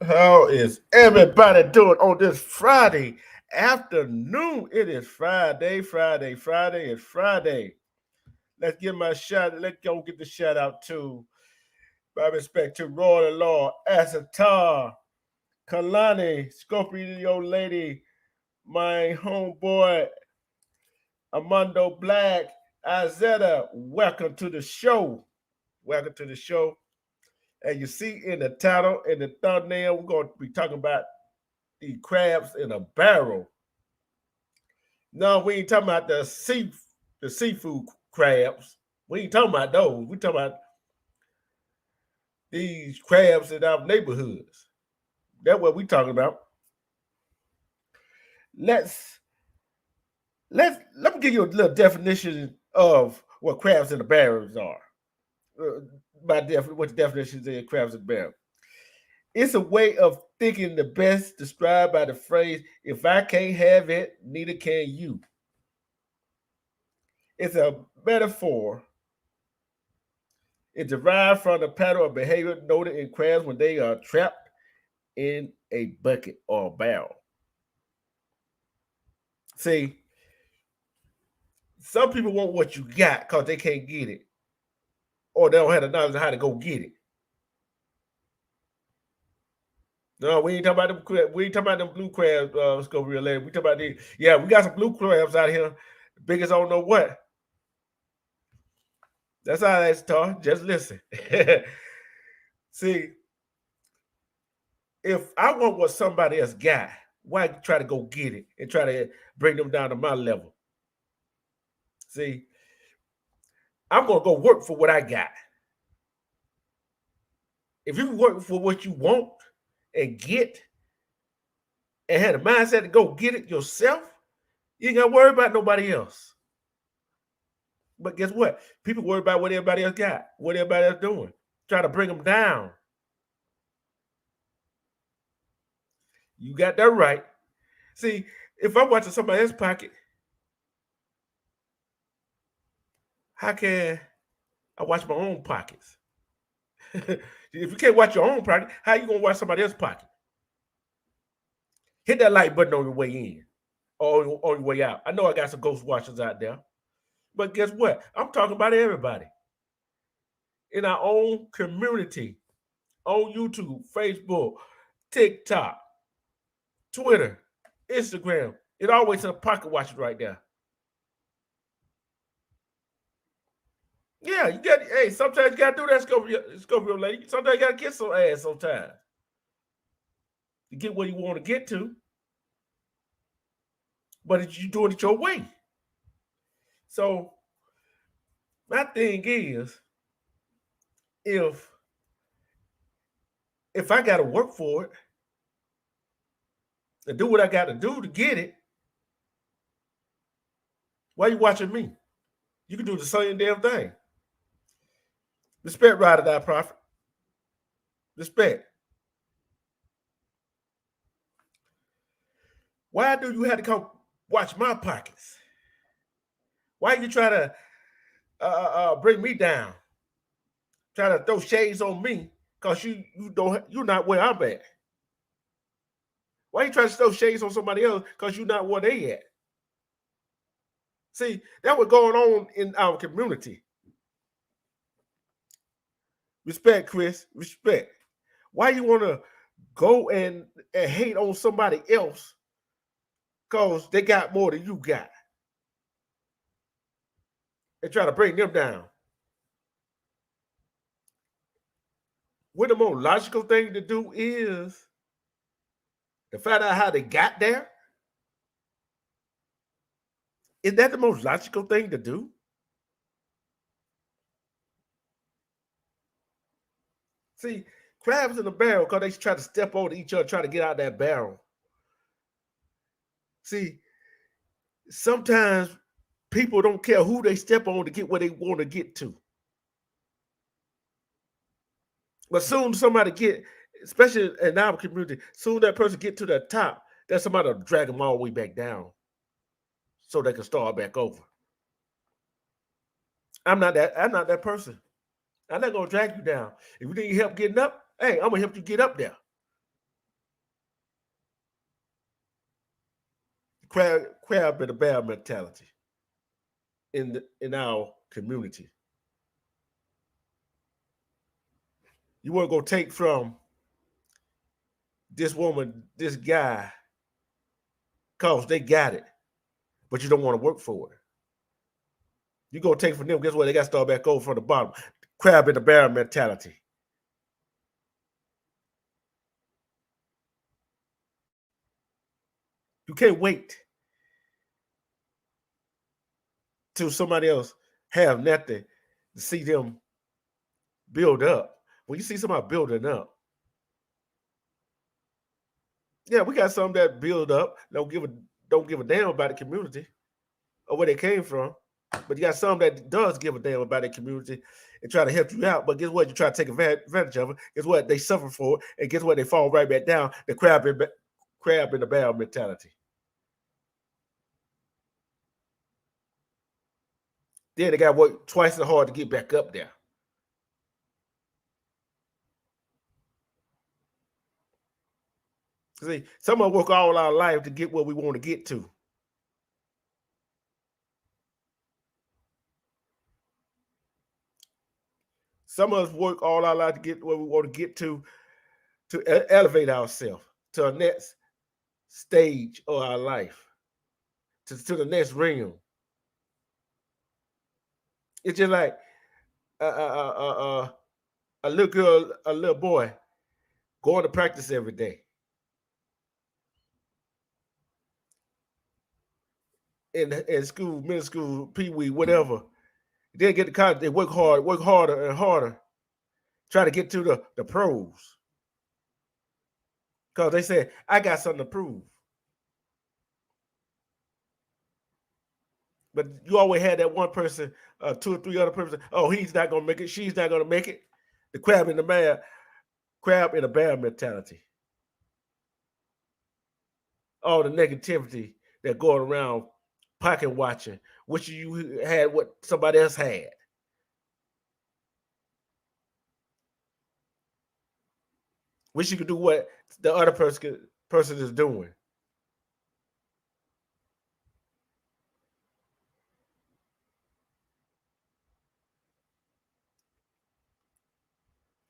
How is everybody doing on this Friday afternoon? It is Friday. It's Friday. Let's give my shout. Let's go get the shout out to, by respect to Royal Law, Asatar, Kalani, Scorpio Lady, my homeboy, Armando Black, Izetta. Welcome to the show. Welcome to the show. And you see in the title, in the thumbnail, we're going to be talking about the crabs in a barrel. No, we ain't talking about the seafood crabs. We ain't talking about those. We talking about these crabs in our neighborhoods. That's what we talking about. Let's let me give you a little definition of what crabs in the barrels are. What the definition is of crabs in the barrel. It's a way of thinking the best described by the phrase, if I can't have it, neither can you. It's a metaphor. It derived from the pattern of behavior noted in crabs when they are trapped in a bucket or a barrel. See, some people want what you got because they can't get it, or they don't have the knowledge of how to go get it. No, we ain't talking about them. We ain't talking about them blue crabs. Let's go real late. We talking about these. Yeah, we got some blue crabs out here, big as I don't know what. That's how that's taught. Just listen. See, if I want what somebody else got, why try to go get it and try to bring them down to my level? See, I'm gonna go work for what I got. If you work for what you want and get and had a mindset to go get it yourself, you ain't gotta worry about nobody else. But guess what? People worry about what everybody else got, what everybody else doing, try to bring them down. You got that right. See, if I'm watching somebody else's pocket, how can I watch my own pockets? If you can't watch your own pocket, how you gonna watch somebody else's pocket? Hit that like button on your way in or on your way out. I know I got some ghost watchers out there, but guess what? I'm talking about everybody in our own community, on YouTube, Facebook, TikTok, Twitter, Instagram. It always in a pocket watching right there. Yeah, you got. Hey, sometimes you gotta do that, Scorpio lady. Sometimes you gotta kiss some ass. Sometimes to get where you want to get to, but you doing it your way. So my thing is, if if I got to work for it and do what I got to do to get it, why you watching me? You can do the same damn thing. Respect, ride or die, prophet. Respect. Why do you have to come watch my pockets? Why you try to bring me down? Try to throw shades on me because you're not where I'm at. Why you trying to throw shades on somebody else because you're not where they at? See, that was going on in our community. Respect, Chris. Respect. Why you want to go and hate on somebody else because they got more than you got and try to bring them down? What the more logical thing to do is to find out how they got there. Is that the most logical thing to do? See, crabs in a barrel because they try to step over each other, try to get out that barrel. See, sometimes people don't care who they step on to get where they want to get to. But soon somebody get, especially in our community, soon that person get to the top, then somebody will drag them all the way back down so they can start back over. I'm not that person. I'm not gonna drag you down. If you need help getting up, hey, I'm gonna help you get up there. crab in the bear mentality in our community. You want to go take from this woman, this guy, cause they got it, but you don't want to work for it. You go take from them. Guess what? They got to start back over from the bottom. Crab in the barrel mentality. You can't wait till somebody else have nothing to see them build up. When you see somebody building up, yeah, we got some that build up, don't give a damn about the community or where they came from. But you got some that does give a damn about the community and try to help you out. But guess what? You try to take advantage of it. Guess what? They suffer for it. And guess what? They fall right back down. The crab in the barrel mentality. Then they got to work twice as hard to get back up there. See, some of us work all our life to get where we want to get to. Some of us work all our life to get where we want to get to elevate ourselves to a next stage of our life, to the next realm. It's just like a little girl, a little boy going to practice every day. In school, middle school, pee-wee, whatever. They get to college, they work harder and harder, try to get to the pros. Because they say, I got something to prove. But you always had that one person, 2 or 3 other person. Oh, he's not gonna make it. She's not gonna make it. The crab in the bear mentality. All the negativity that going around pocket watching, which you had what somebody else had. Wish you could do what the other person is doing.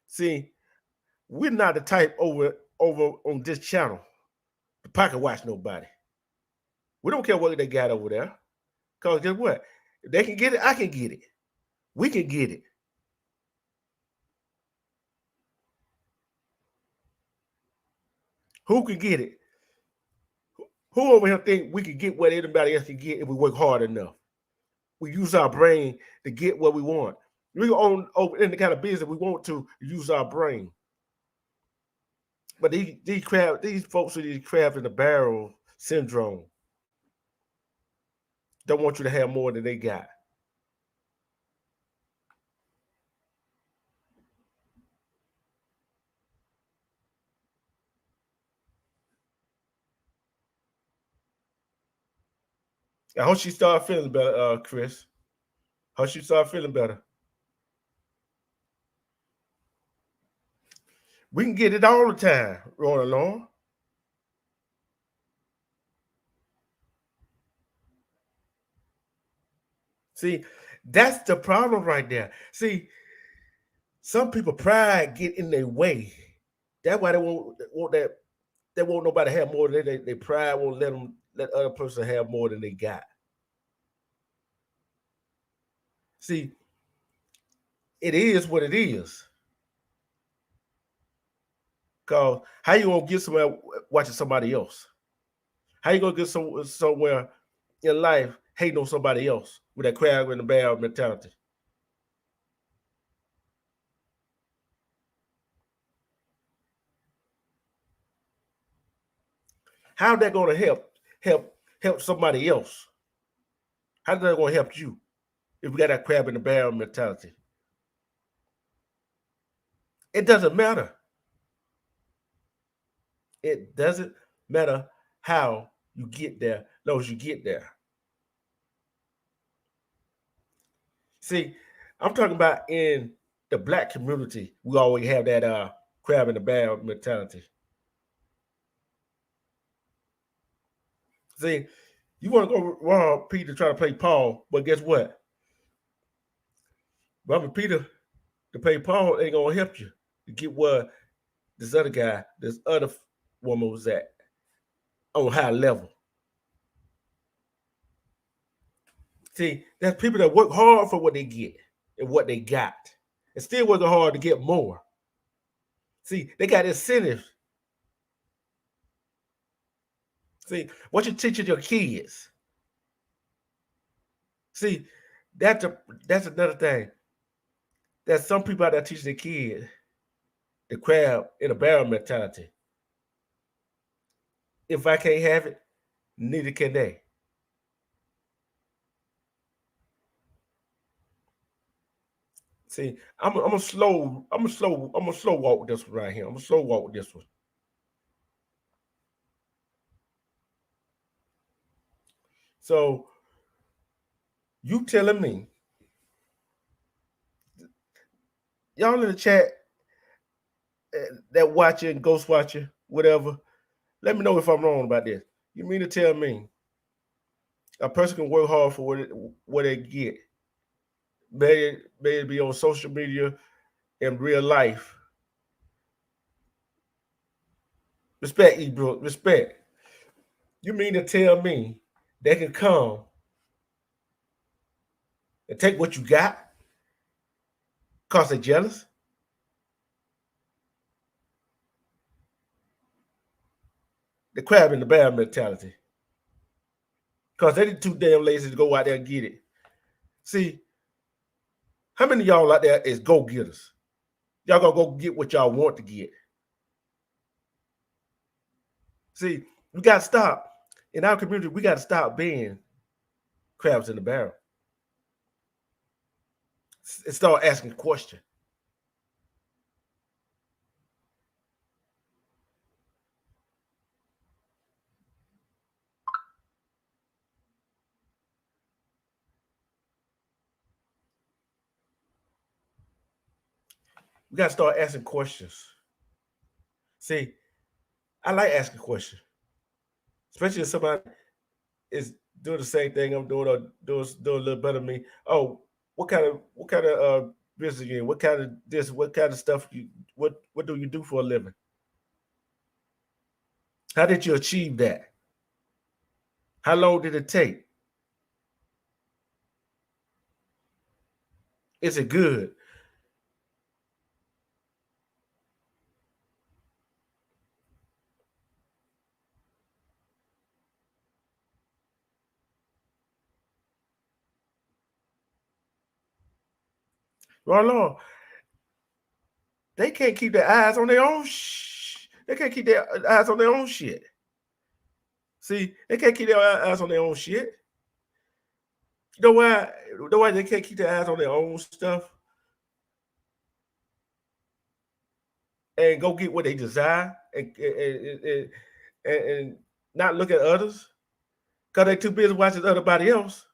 See, we're not the type over on this channel to pocket watch nobody. We don't care what they got over there. Because guess what? If they can get it, I can get it. We can get it. Who can get it? Who over here think we can get what anybody else can get if we work hard enough? We use our brain to get what we want. We own any kind of business we want to use our brain. But these folks with these crab in the barrel syndrome don't want you to have more than they got. I hope she start feeling better, Chris. Hope she start feeling better. We can get it all the time, rolling along. See, that's the problem right there. See, some people pride get in their way. That's why they won't that they won't nobody have more than they pride won't let other person have more than they got. See, it is what it is. Cause how you gonna get somewhere watching somebody else? How you gonna get somewhere in life hating on somebody else with that crab in the barrel mentality? How that gonna help somebody else? How's that gonna help you if we got that crab in the barrel mentality? It doesn't matter. It doesn't matter how you get there, as long as you get there. See, I'm talking about in the black community, we always have that crab in the barrel mentality. See, You want to go rob Peter try to play Paul, but guess what? Robbing Peter to play Paul ain't gonna help you to get where this other guy, this other woman was at on high level. See, there's people that work hard for what they get and what they got, and still working hard to get more. See, they got incentives. See, what you teaching your kids. See, that's another thing. There's some people out there teaching their kids the crab in a barrel mentality. If I can't have it, neither can they. See, I'm a slow walk with this one right here. I'm a slow walk with this one. So you telling me, y'all in the chat that watching, ghost watching, whatever, let me know if I'm wrong about this. You mean to tell me a person can work hard for what they get? May it be on social media in real life. Respect, Ebro, respect. You mean to tell me they can come and take what you got because they're jealous? The crab in the bear mentality. Because they too damn lazy to go out there and get it. See, how many of y'all out there is go-getters? Y'all gonna go get what y'all want to get. See, we gotta stop. In our community, we gotta stop being crabs in the barrel. And start asking questions. We gotta start asking questions. See, I like asking questions, especially if somebody is doing the same thing I'm doing or doing a little better than me. Oh, what kind of business you in? What kind of this? What kind of stuff you? What do you do for a living? How did you achieve that? How long did it take? Is it good? Roll on. They can't keep their eyes on their own. They can't keep their eyes on their own shit. See, they can't keep their eyes on their own shit. You know why? You know why they can't keep their eyes on their own stuff and go get what they desire and not look at others because they're too busy watching everybody else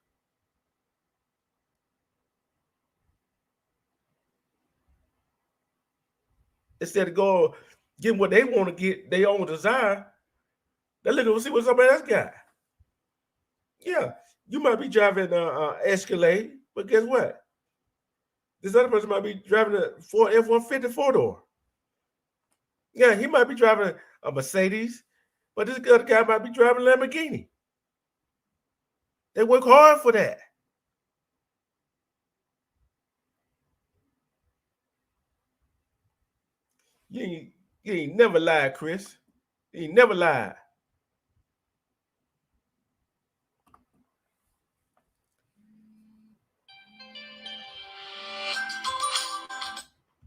instead of go getting what they want to get, their own desire. They look and see what somebody else got. Yeah, you might be driving Escalade, but guess what? This other person might be driving a Ford F-150 four door. Yeah, he might be driving a Mercedes, but this other guy might be driving a Lamborghini. They work hard for that. You ain't never lied, Chris. You ain't never lied.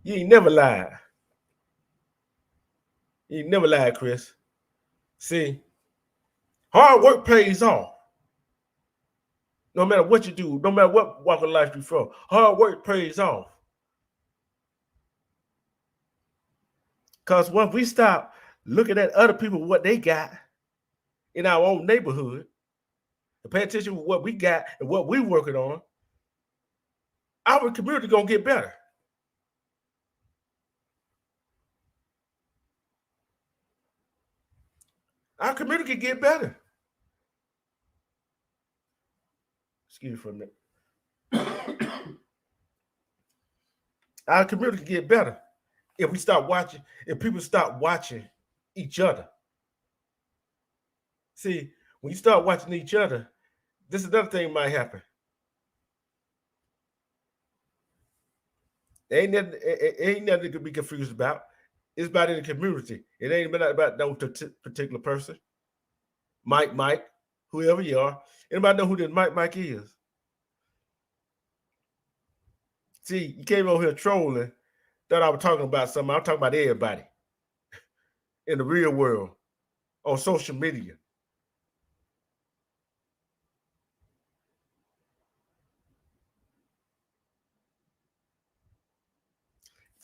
You ain't never lied. You ain't never lied, Chris. See, hard work pays off. No matter what you do, no matter what walk of life you're from, hard work pays off. Because once we stop looking at other people, what they got in our own neighborhood, and pay attention to what we got and what we're working on, our community gonna get better. Our community can get better. Excuse me for a minute. Our community can get better if we start watching, if people start watching each other. See, when you start watching each other, this is another thing might happen. Ain't nothing to be confused about. It's about in the community. It ain't about no particular person. Mike, whoever you are. Anybody know who this Mike is? See, you came over here trolling. Thought I was talking about something. I'm talking about everybody in the real world on social media.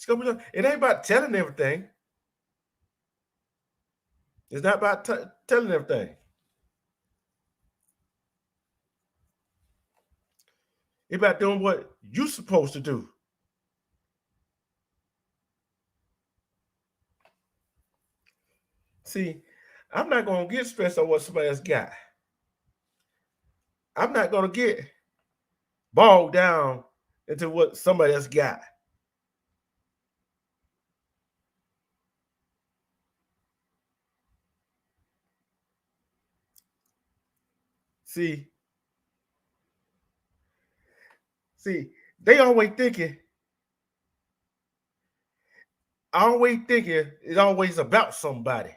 It ain't about telling everything. It's not about telling everything. It's about doing what you're supposed to do. See, I'm not going to get stressed on what somebody else got. I'm not going to get bogged down into what somebody else got. See, they always thinking it's always about somebody.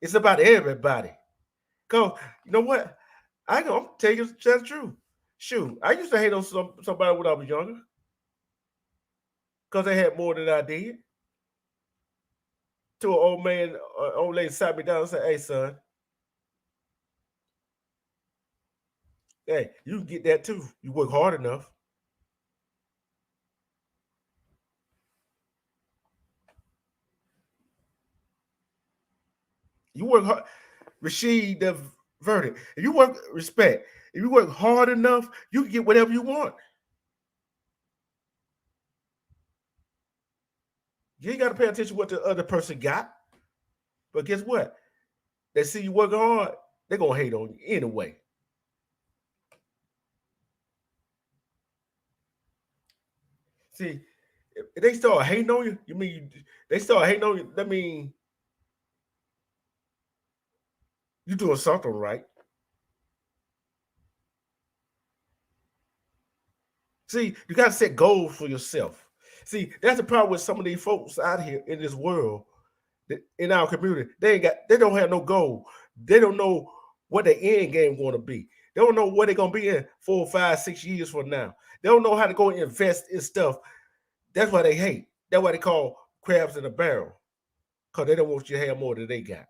It's about everybody. Cause you know what? I'm gonna tell you the truth. Shoot, I used to hate on somebody when I was younger because they had more than I did. To an old man, old lady sat me down and said, "Hey, son, hey, you can get that too. You work hard enough. You work hard." Rashid the verdict. If you work respect, if you work hard enough, you can get whatever you want. You ain't got to pay attention to what the other person got. But guess what? They see you working hard, they're gonna hate on you anyway. See, if they start hating on you, they start hating on you, that mean you're doing something right. See, you gotta set goals for yourself. See, that's the problem with some of these folks out here in this world, in our community. They don't have no goal. They don't know what their end game going to be. They don't know what they're gonna be in 4, 5, 6 years from now. They don't know how to go and invest in stuff. That's why they hate. That's why they call crabs in a barrel. Because they don't want you to have more than they got.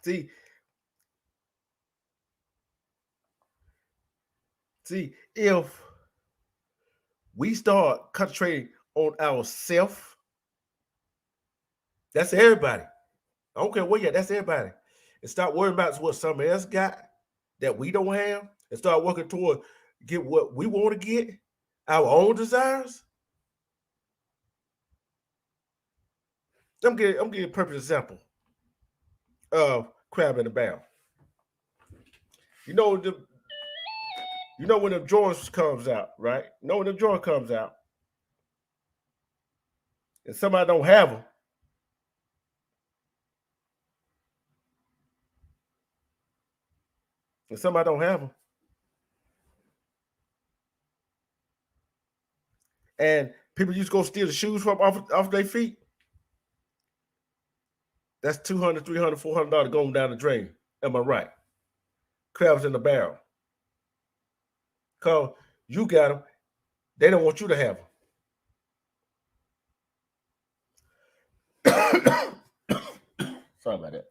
see, if we start concentrating on ourselves, that's everybody. I don't care what you got, that's everybody. And start worrying about what somebody else got that we don't have, and start working toward get what we want to get, our own desires. I'm giving a perfect example of crab in the barrel. You know the when the drawers comes out, right? You know when the drawer comes out, and somebody don't have them, and somebody don't have them, and people just go steal the shoes from off their feet. That's 200, 300, $400 going down the drain. Am I right? Crabs in the barrel. Cause you got them, they don't want you to have them. Sorry about that.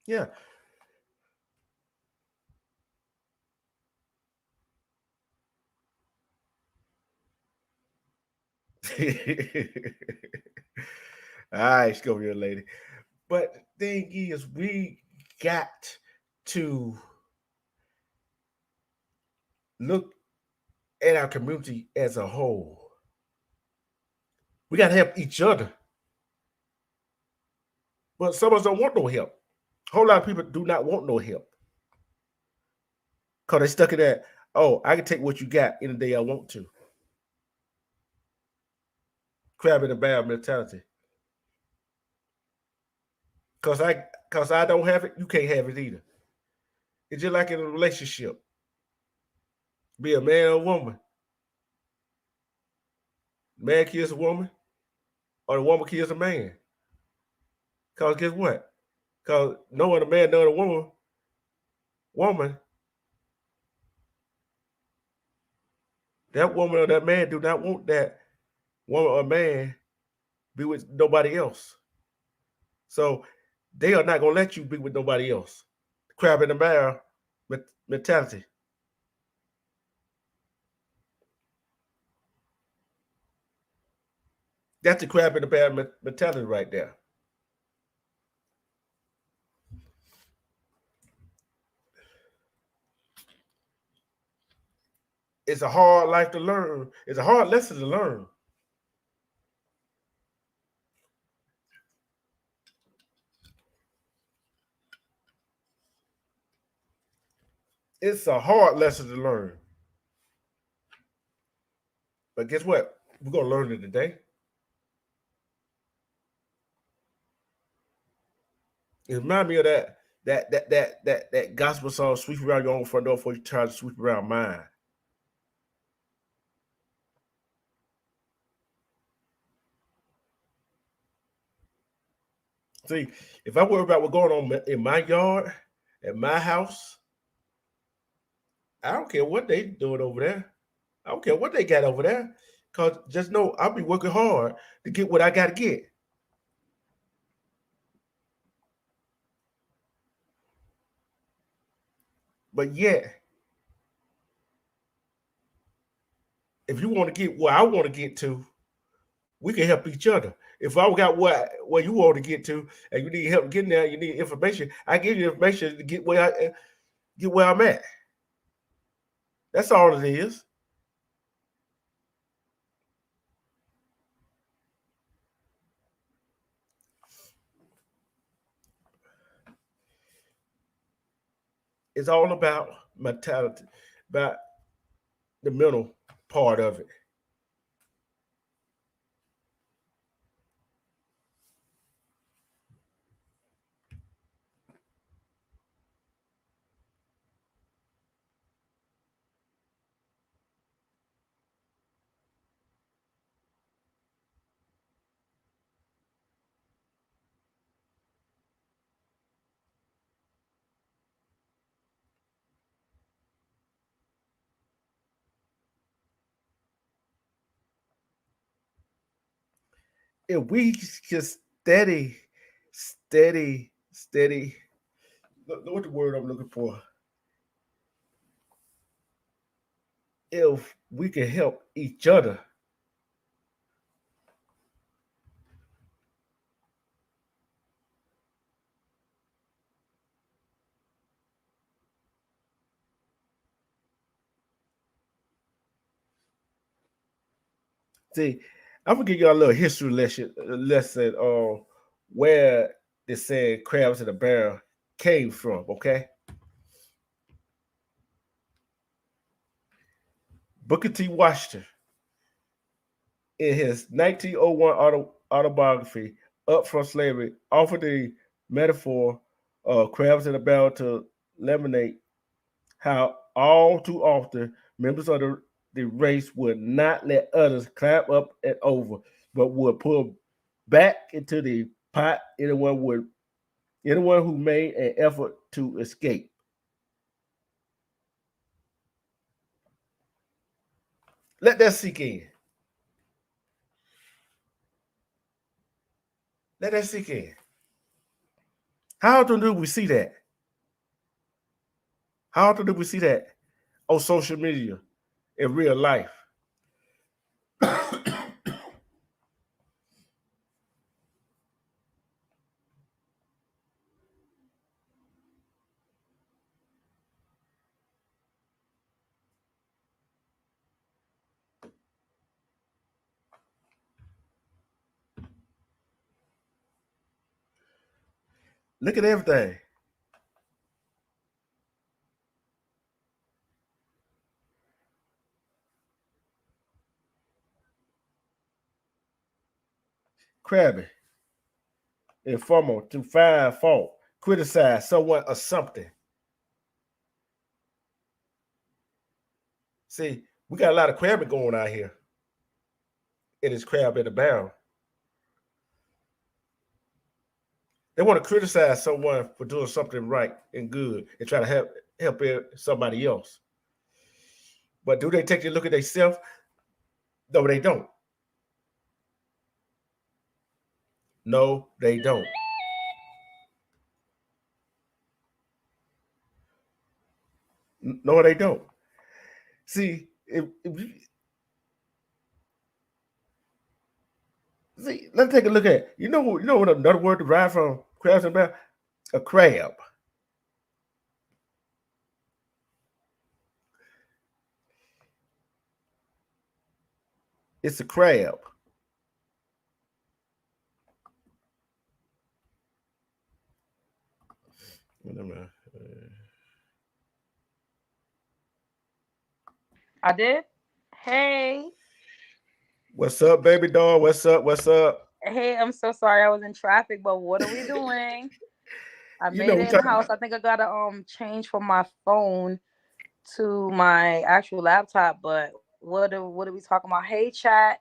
Yeah, All right, go here, lady. But the thing is, we got to look at our community as a whole. We got to help each other. But some of us don't want no help. A whole lot of people do not want no help. Because they stuck in that, oh, I can take what you got any day I want to. Crab in the barrel mentality. Cause I don't have it, you can't have it either. It's just like in a relationship. Be a man or a woman. Man kills a woman, or the woman kills a man. Cause guess what? Cause no other man, no other woman, that woman or that man do not want that woman or man be with nobody else. So they are not gonna let you be with nobody else. Crab in the barrel mentality. That's the crab in the barrel mentality right there. It's a hard life to learn. It's a hard lesson to learn. It's a hard lesson to learn. But guess what? We're gonna learn it today. It reminds me of that gospel song, "Sweep around your own front door before you try to sweep around mine." See, if I worry about what's going on in my yard, at my house, I don't care what they doing over there. I don't care what they got over there. Cause just know I'll be working hard to get what I gotta get. But yet, if you want to get where I want to get to, we can help each other. If I got where you want to get to, and you need help getting there, you need information. I give you information to get where I'm at. That's all it is. It's all about mentality, about the mental part of it. If we just steady. What the word I'm looking for? If we can help each other, see, I'm gonna give y'all a little history lesson on where they said crabs in a barrel came from. Okay, Booker T. Washington, in his 1901 autobiography, Up from Slavery, offered the metaphor of crabs in a barrel to eliminate how all too often members of the race would not let others climb up and over, but would pull back into the pot anyone who made an effort to escape. Let that sink in. Let that sink in. How often do we see that? How often do we see that on social media in real life? Look at everything. Crabby, informal, to find fault, criticize someone or something. See, we got a lot of crabbing going out here. It is crab in the barrel. They want to criticize someone for doing something right and good and try to help somebody else. But do they take a look at themselves? No, they don't. No, they don't. No, they don't. See, see, let's take a look at. You know what another word derived from crabs and bear? A crab. It's a crab. I did. Hey. What's up, baby doll? What's up? What's up? Hey, I'm so sorry I was in traffic, but what are we doing? I You know made we it in the talking. house. I think I gotta change from my phone to my actual laptop, but what are we talking about? Hey chat.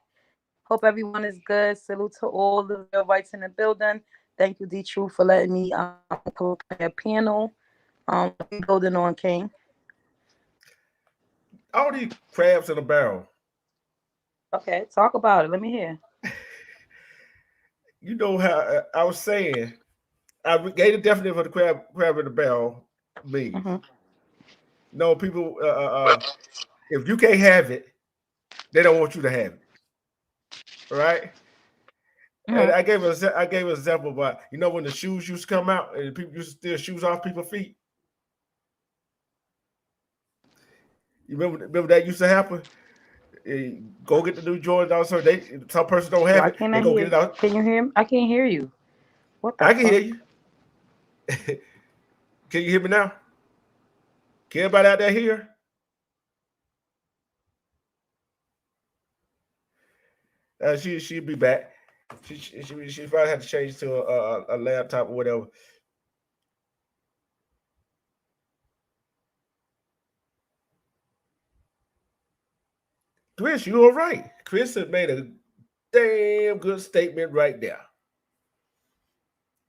Hope everyone is good. Salute to all the Vilvites in the building. Thank you, D True, for letting me play a piano. What we building on, King? All these crabs in a barrel. Okay, talk about it. Let me hear. You know how I was saying. I gave the definition for the crab in the barrel means. Mm-hmm. No, people. If you can't have it, they don't want you to have it. Right? And Mm-hmm. I gave an example about when the shoes used to come out and people used to steal shoes off people's feet. You remember that used to happen? Go get the new Jordans also. Some person don't have Why it. can't They I go get hear? it out. Can you hear me? I can't hear you. What the I can hear fuck? you. Can you hear me now? Can everybody out there hear? She'll be back. She probably had to change to a laptop or whatever. Chris, you all right? Chris has made a damn good statement right there.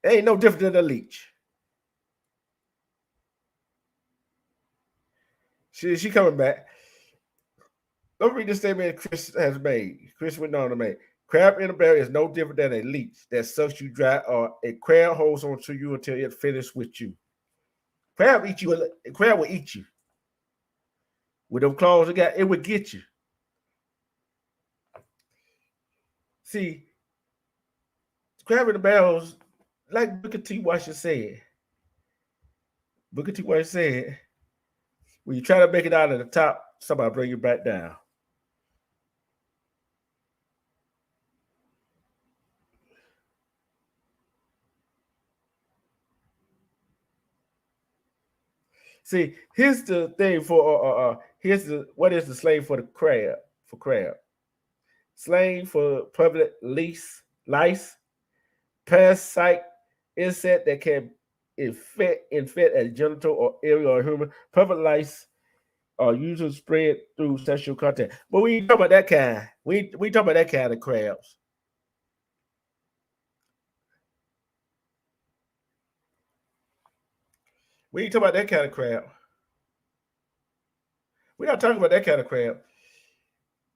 It ain't no different than a leech. She coming back. Let me read the statement Chris has made. Chris went on to make. Crab in a barrel is no different than a leech that sucks you dry, or a crab holds on to you until it finishes with you. Crab eat you. Crab will eat you with them claws. It would get you. See, crab in the barrels, like Booker T. Washington said. Booker T. Washington said, when you try to make it out of the top, somebody bring you back down. See, here's the thing for here's the what is the slang for the crab for crab? Slang for public lice, parasite, insect that can infect a genital or area or human. Public lice are usually spread through sexual contact. But we ain't talking about that kind. We talking about that kind of crabs. We ain't talking about that kind of crab. We're not talking about that kind of crab.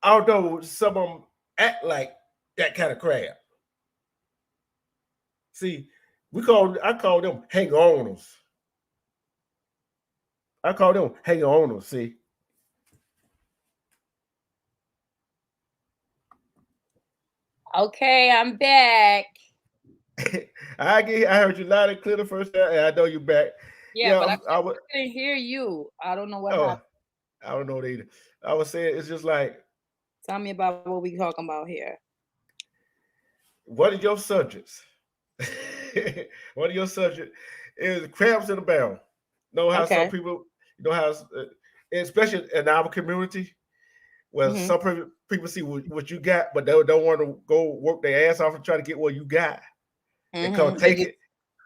Although some of them act like that kind of crab. See, I call them hang oners. I call them hang oners. See, Okay, I'm back. I heard you loud and clear the first time, and I know you back. Yeah, Yeah, but I was. I couldn't hear you. I don't know what Oh, happened. I don't know either. I was saying it's just like, Tell me about what we talking about here. what are your subjects? one of your subjects is crabs in a barrel. Know how some Okay. people, how, especially in our community, where Hmm. some people see what you got, but they don't want to go work their ass off and try to get what you got. They Hmm. come take it.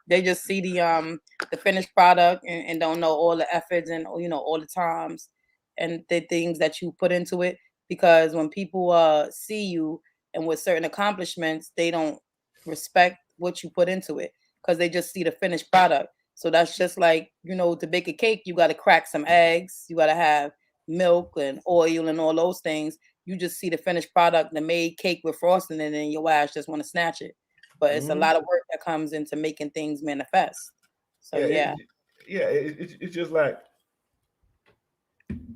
They just see the finished product and don't know all the efforts and all the times and the things that you put into it. Because when people see you and with certain accomplishments, they don't respect what you put into it because they just see the finished product. So that's just like, to bake a cake, you got to crack some eggs, you got to have milk and oil and all those things. You just see the finished product, the made cake with frosting, and then your ass just want to snatch it. But it's a Mhm. lot of work that comes into making things manifest. So Yeah, yeah, it's just like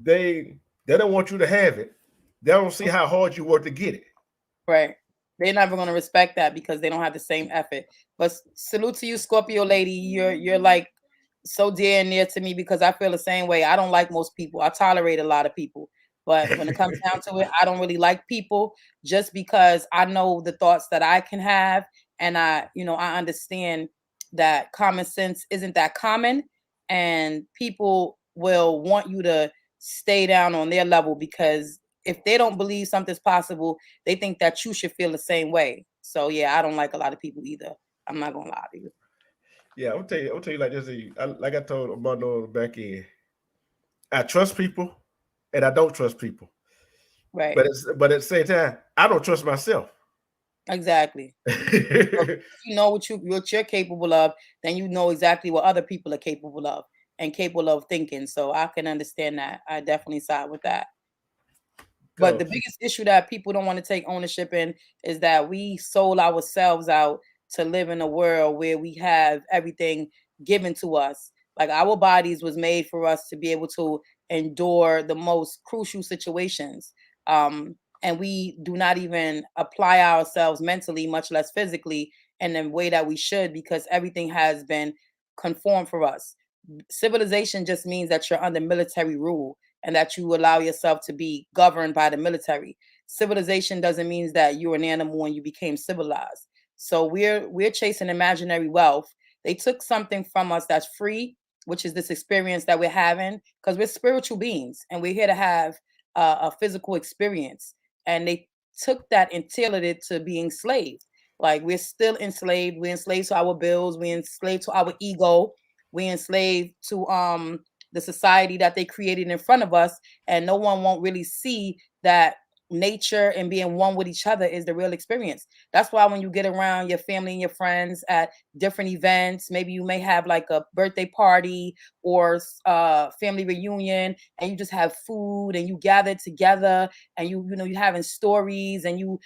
they they don't want you to have it. They don't see how hard you work to get it. right. They're never going to respect that because they don't have the same effort. But salute to you, Scorpio lady. You're like so dear and near to me because I feel the same way. I don't like most people. I tolerate a lot of people. But when it comes down to it, I don't really like people just because I know the thoughts that I can have. And I understand that common sense isn't that common. And people will want you to stay down on their level because if they don't believe something's possible, they think that you should feel the same way. So yeah, I don't like a lot of people either. I'm not gonna lie to you. Yeah, I'll tell you like this. Like I told Armando back in, I trust people and I don't trust people. Right. But at the same time, I don't trust myself. Exactly. So if you know what you're capable of, then you know exactly what other people are capable of and capable of thinking. So I can understand that. I definitely side with that. But the Cause biggest issue that people don't want to take ownership in is that we sold ourselves out to live in a world where we have everything given to us. Like our bodies was made for us to be able to endure the most crucial situations. And we do not even apply ourselves mentally, much less physically, in the way that we should, because everything has been conformed for us. Civilization just means that you're under military rule and that you allow yourself to be governed by the military. Civilization doesn't mean that you're an animal and you became civilized. So we're chasing imaginary wealth. They took something from us that's free, which is this experience that we're having, because we're spiritual beings and we're here to have a physical experience. And they took that and tailored it to being enslaved. Like we're still enslaved. We're enslaved to our bills. We're enslaved to our ego. We're enslaved to the society that they created in front of us, and no one won't really see that nature and being one with each other is the real experience. That's why when you get around your family and your friends at different events, maybe you may have like a birthday party or family reunion, and you just have food and you gather together and you having stories and you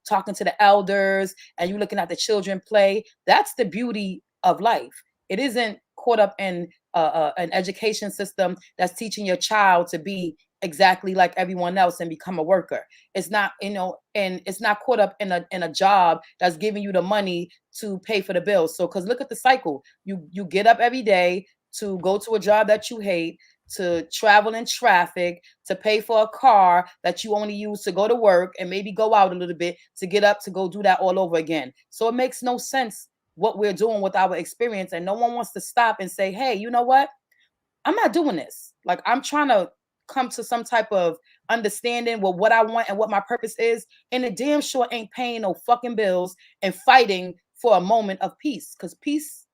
talking to the elders and you looking at the children play. That's the beauty of life. It isn't caught up in an education system that's teaching your child to be exactly like everyone else and become a worker. It's not, and it's not caught up in a job that's giving you the money to pay for the bills. So, because look at the cycle. You get up every day to go to a job that you hate, to travel in traffic, to pay for a car that you only use to go to work and maybe go out a little bit to get up to go do that all over again. So it makes no sense what we're doing with our experience, and no one wants to stop and say, hey, you know what, I'm not doing this. Like I'm trying to come to some type of understanding with what I want and what my purpose is, and it damn sure ain't paying no fucking bills and fighting for a moment of peace, because peace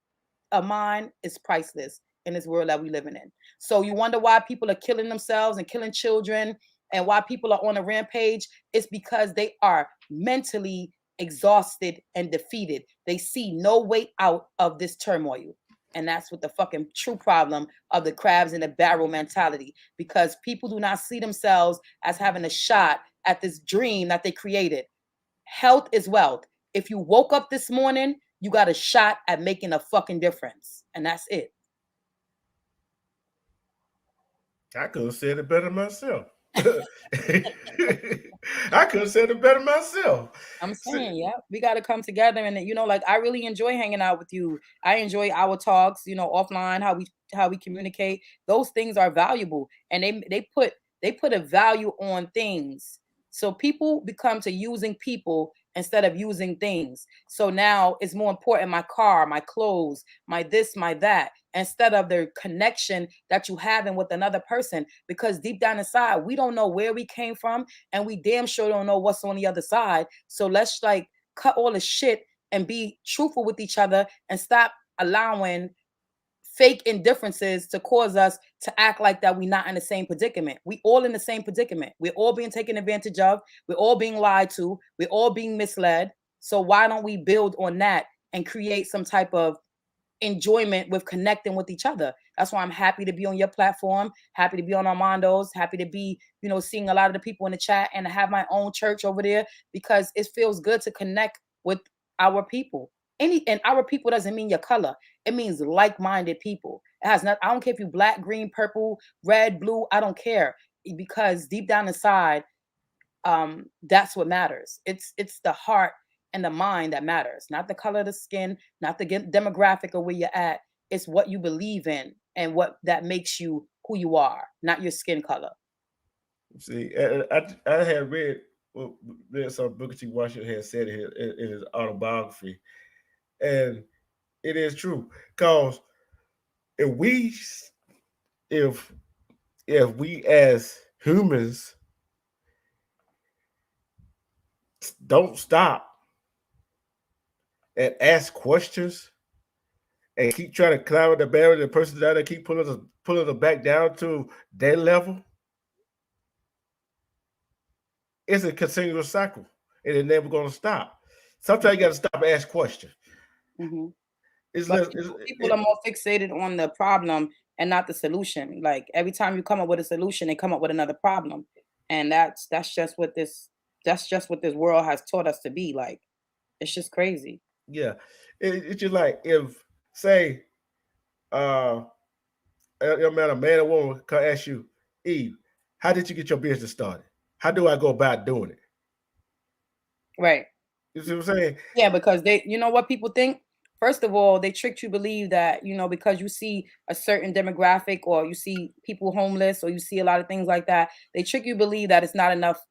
of mind is priceless in this world that we living in. So you wonder why people are killing themselves and killing children and why people are on a rampage. It's because they are mentally exhausted and defeated. They see no way out of this turmoil. And that's what the fucking true problem of the crabs in the barrel mentality, because people do not see themselves as having a shot at this dream that they created. Health is wealth. If you woke up this morning, you got a shot at making a fucking difference. And that's it. I could have said it better myself. I could have said it better myself. I'm See, saying, yeah, we got to come together. And like I really enjoy hanging out with you. I enjoy our talks, offline, how we communicate. Those things are valuable, and they put a value on things. So people become to using people instead of using things. So now it's more important my car, my clothes, my this, my that, instead of the connection that you having with another person. Because deep down inside, we don't know where we came from, and we damn sure don't know what's on the other side. So let's like cut all the shit and be truthful with each other and stop allowing fake indifferences to cause us to act like that we're not in the same predicament. We all in the same predicament. We're all being taken advantage of. We're all being lied to. We're all being misled. So why don't we build on that and create some type of enjoyment with connecting with each other? That's why I'm happy to be on your platform, happy to be on Armando's, happy to be, seeing a lot of the people in the chat and to have my own church over there, because it feels good to connect with our people. And our people doesn't mean your color. It means like-minded people. It has not, I don't care if you black, green, purple, red, blue, I don't care. Because deep down inside, that's what matters. It's the heart and the mind that matters, not the color of the skin, not the demographic of where you're at. It's what you believe in and what that makes you who you are, not your skin color. See, I had read some Booker T. Washington had said in his autobiography, and it is true. Because if we as humans don't stop and ask questions and keep trying to climb the barrier, the person down there keep pulling them back down to their level, it's a continuous cycle, and it's never going to stop. Sometimes you got to stop and ask questions. Mm-hmm. People are more fixated on the problem and not the solution. Like every time you come up with a solution, they come up with another problem, and that's just what this world has taught us to be. Like, it's just crazy. Yeah, it's just like if, say, no matter a man or woman can ask you, Eve, how did you get your business started? How do I go about doing it? Right. You see what I'm saying? Yeah, because you know what people think? First of all, they tricked you to believe that, because you see a certain demographic, or you see people homeless, or you see a lot of things like that. They trick you to believe that it's not enough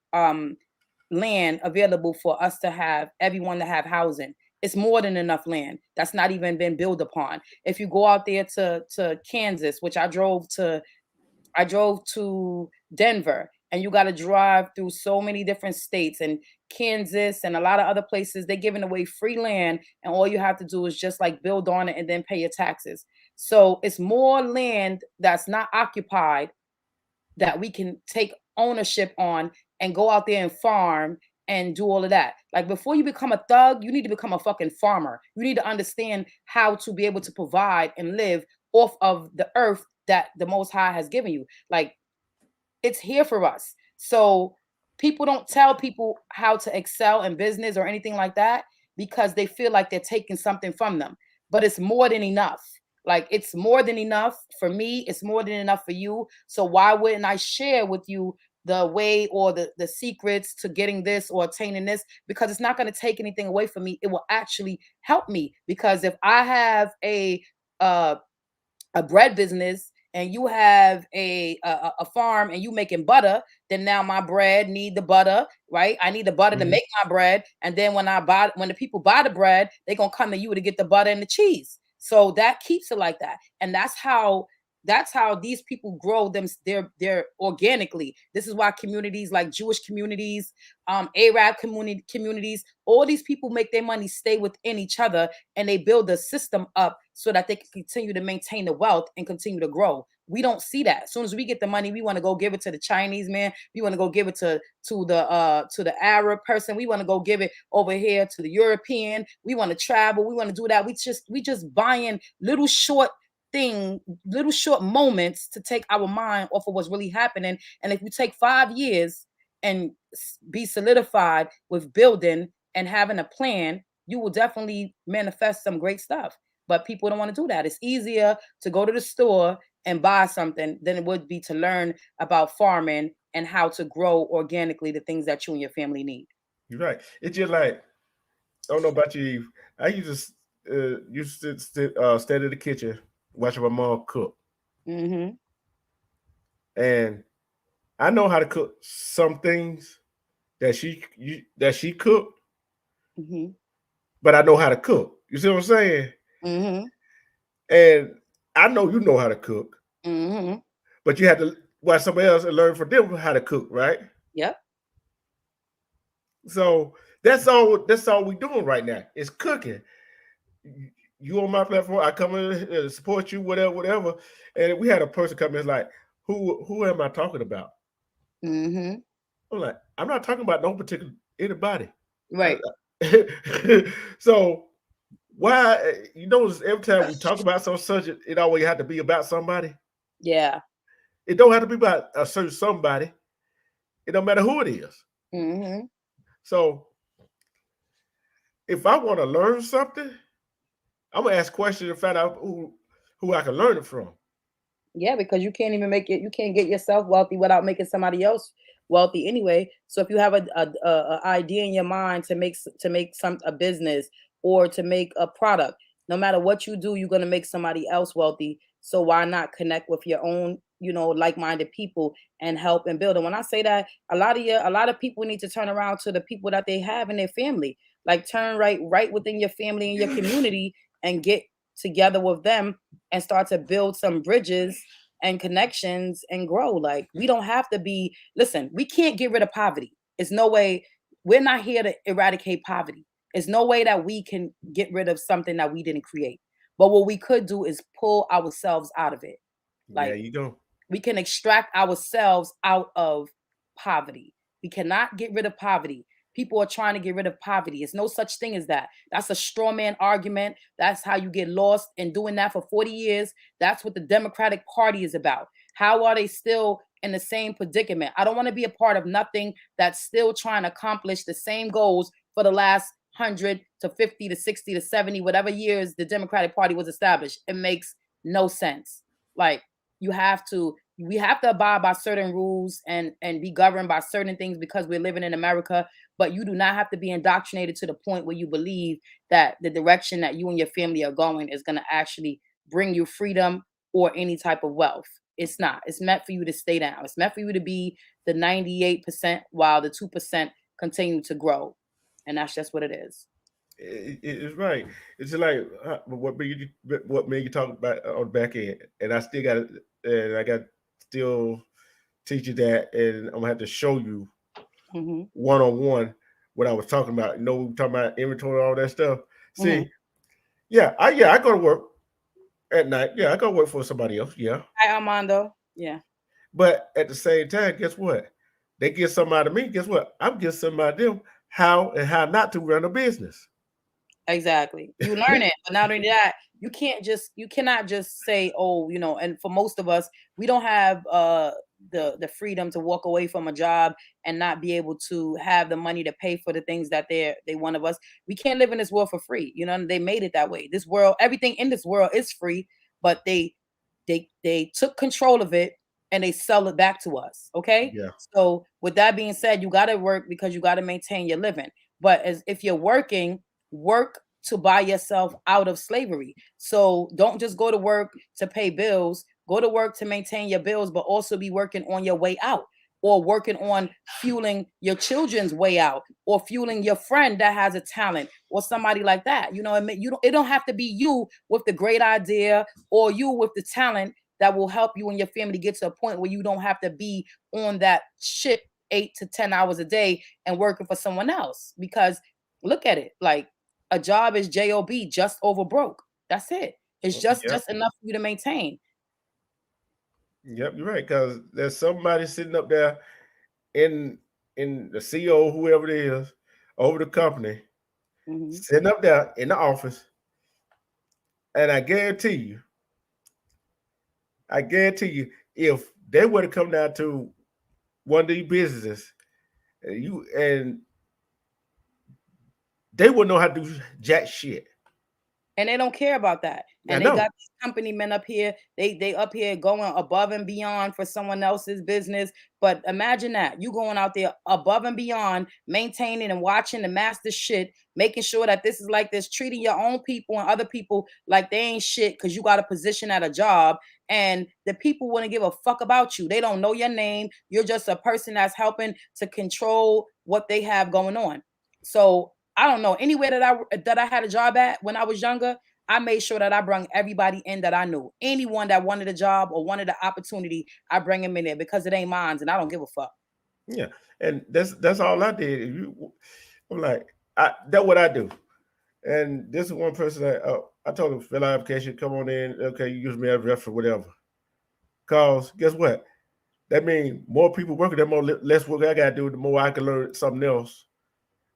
land available for us to have everyone to have housing. It's more than enough land that's not even been built upon. If you go out there to Kansas, which I drove to Denver, and you got to drive through so many different states, and Kansas and a lot of other places, they're giving away free land, and all you have to do is just like build on it and then pay your taxes. So it's more land that's not occupied that we can take ownership on and go out there and farm and do all of that. Like, before you become a thug, you need to become a fucking farmer. You need to understand how to be able to provide and live off of the earth that the Most High has given you. Like, it's here for us. So people don't tell people how to excel in business or anything like that, because they feel like they're taking something from them. But it's more than enough. Like, it's more than enough for me. It's more than enough for you. So why wouldn't I share with you the way or the secrets to getting this or attaining this? Because it's not going to take anything away from me. It will actually help me. Because if I have a bread business, and you have a farm, and you making butter, then now my bread need the butter, right? I need the butter to make my bread. And then when the people buy the bread, they're going to come to you to get the butter and the cheese. So that keeps it like that. And that's how these people grow they're organically. This is why communities like Jewish communities, Arab communities, all these people make their money stay within each other, and they build a system up so that they can continue to maintain the wealth and continue to grow. We don't see that. As soon as we get the money, we want to go give it to the Chinese man. We want to go give it to the Arab person. We want to go give it over here to the European. We want to travel. We want to do that. We just buying little short moments to take our mind off of what's really happening. And if you take 5 years and be solidified with building and having a plan, you will definitely manifest some great stuff. But people don't want to do that. It's easier to go to the store and buy something than it would be to learn about farming and how to grow organically the things that you and your family need. You're right. It's just like, I don't know about you, Eve. I used to stand in the kitchen watching my mom cook. Mm-hmm. And I know how to cook some things that she cooked, Mm-hmm. but I know how to cook. You see what I'm saying? Mm-hmm. And I know you know how to cook, Mm-hmm. but you had to watch somebody else and learn from them how to cook, right? Yep. So that's all. That's all we doing right now. Is cooking. You on my platform, I come in and support you, whatever, whatever. And we had a person come in like, who am I talking about? Mm-hmm. I'm like, I'm not talking about no particular anybody. Right. So why you notice every time we talk about some subject, it always have to be about somebody. Yeah. It don't have to be about a certain somebody. It don't matter who it is. Mm-hmm. So if I want to learn something, I'm gonna ask questions and find out who I can learn it from. Yeah, because you can't even make it. You can't get yourself wealthy without making somebody else wealthy anyway. So if you have a idea in your mind to make some a business or to make a product, no matter what you do, you're gonna make somebody else wealthy. So why not connect with your own, like-minded people and help and build? And when I say that, a lot of people need to turn around to the people that they have in their family. Like turn right within your family and your community and get together with them and start to build some bridges and connections and grow. Like we don't have to be, listen, we can't get rid of poverty. It's no way. We're not here to eradicate poverty. It's no way that we can get rid of something that we didn't create. But what we could do is pull ourselves out of it. There Like you go. we can extract ourselves out of poverty. We cannot get rid of poverty. People are trying to get rid of poverty. It's no such thing as that. That's a straw man argument. That's how you get lost in doing that for 40 years. That's what the Democratic Party is about. How are they still in the same predicament? I don't want to be a part of nothing that's still trying to accomplish the same goals for the last 100 to 50 to 60 to 70, whatever years the Democratic Party was established. It makes no sense. Like, we have to abide by certain rules and be governed by certain things because we're living in America, but you do not have to be indoctrinated to the point where you believe that the direction that you and your family are going is going to actually bring you freedom or any type of wealth. It's not. It's meant for you to stay down. It's meant for you to be the 98% while the 2% continue to grow. And that's just what it is. It's right. It's like what made you talk about on the back end, and I still got and I got still teach you that, and I'm gonna have to show you Mm-hmm. one on one what I was talking about. You know, we were talking about inventory, all that stuff. Mm-hmm. See, I go to work at night. Yeah, I go to work for somebody else. Yeah, Hi, Armando. Yeah. but at the same time, guess what? They get something out of me. Guess what? I'm getting something out of them how and how not to run a business. Exactly. You learn it, but not only that, you cannot just say, oh, and for most of us, we don't have the freedom to walk away from a job and not be able to have the money to pay for the things that they want of us. We can't live in this world for free. They made it that way. This world, everything in this world is free, but they took control of it and they sell it back to us. Okay. Yeah. So with that being said, you gotta work because you gotta maintain your living. But as if you're working, work to buy yourself out of slavery. So don't just go to work to pay bills, go to work to maintain your bills, but also be working on your way out or working on fueling your children's way out or fueling your friend that has a talent or somebody like that. It don't have to be you with the great idea or you with the talent that will help you and your family get to a point where you don't have to be on that shit 8 to 10 hours a day and working for someone else. Because look at it, like a job is job, just over broke. That's it. It's Yep. just enough for you to maintain. Yep, you're right. Because there's somebody sitting up there in the CEO, whoever it is, over the company, Mm-hmm. sitting up there in the office, and I guarantee you, if they were to come down to one of these businesses, and they wouldn't know how to do jack shit. And they don't care about that. I And they know. got these company men up here. They up here going above and beyond for someone else's business. But imagine that you going out there above and beyond, maintaining and watching the master shit, making sure that this is like this, treating your own people and other people like they ain't shit because you got a position at a job. And the people wouldn't give a fuck about you. They don't know your name. You're just a person that's helping to control what they have going on. So I don't know, anywhere that I had a job at when I was younger, I made sure that I brought everybody in that I knew. Anyone that wanted a job or wanted an opportunity, I bring them in there because it ain't mine, and I don't give a fuck. Yeah, and that's all I did. I'm like, that's what I do. And this is one person that I told him fill out application, come on in. Okay, you use me as a ref or whatever. Cause guess what? That means more people working, the more less work I gotta do, the more I can learn something else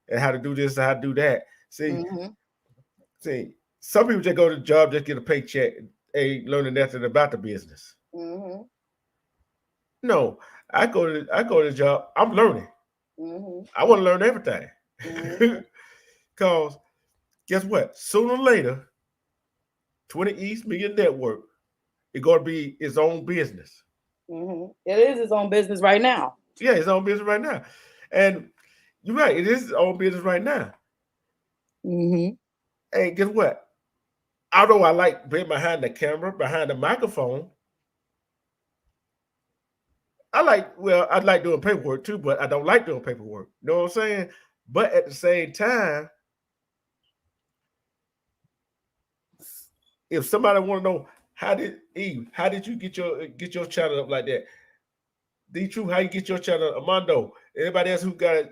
and how to do this and how to do that. See, some people just go to the job, just get a paycheck, ain't learning nothing about the business. No, I go to the job, I'm learning. I want to learn everything. Cause guess what? Sooner or later, 20 East Media Network is gonna be its own business. It is its own business right now. Yeah, its own business right now. And you're right, it is its own business right now. And guess what? Although I like being behind the camera, behind the microphone, I like doing paperwork too, but I don't like doing paperwork. You know what I'm saying? But at the same time, if somebody want to know how did you get your channel up like that? D-True, how you get your channel, Armando? Anybody else who got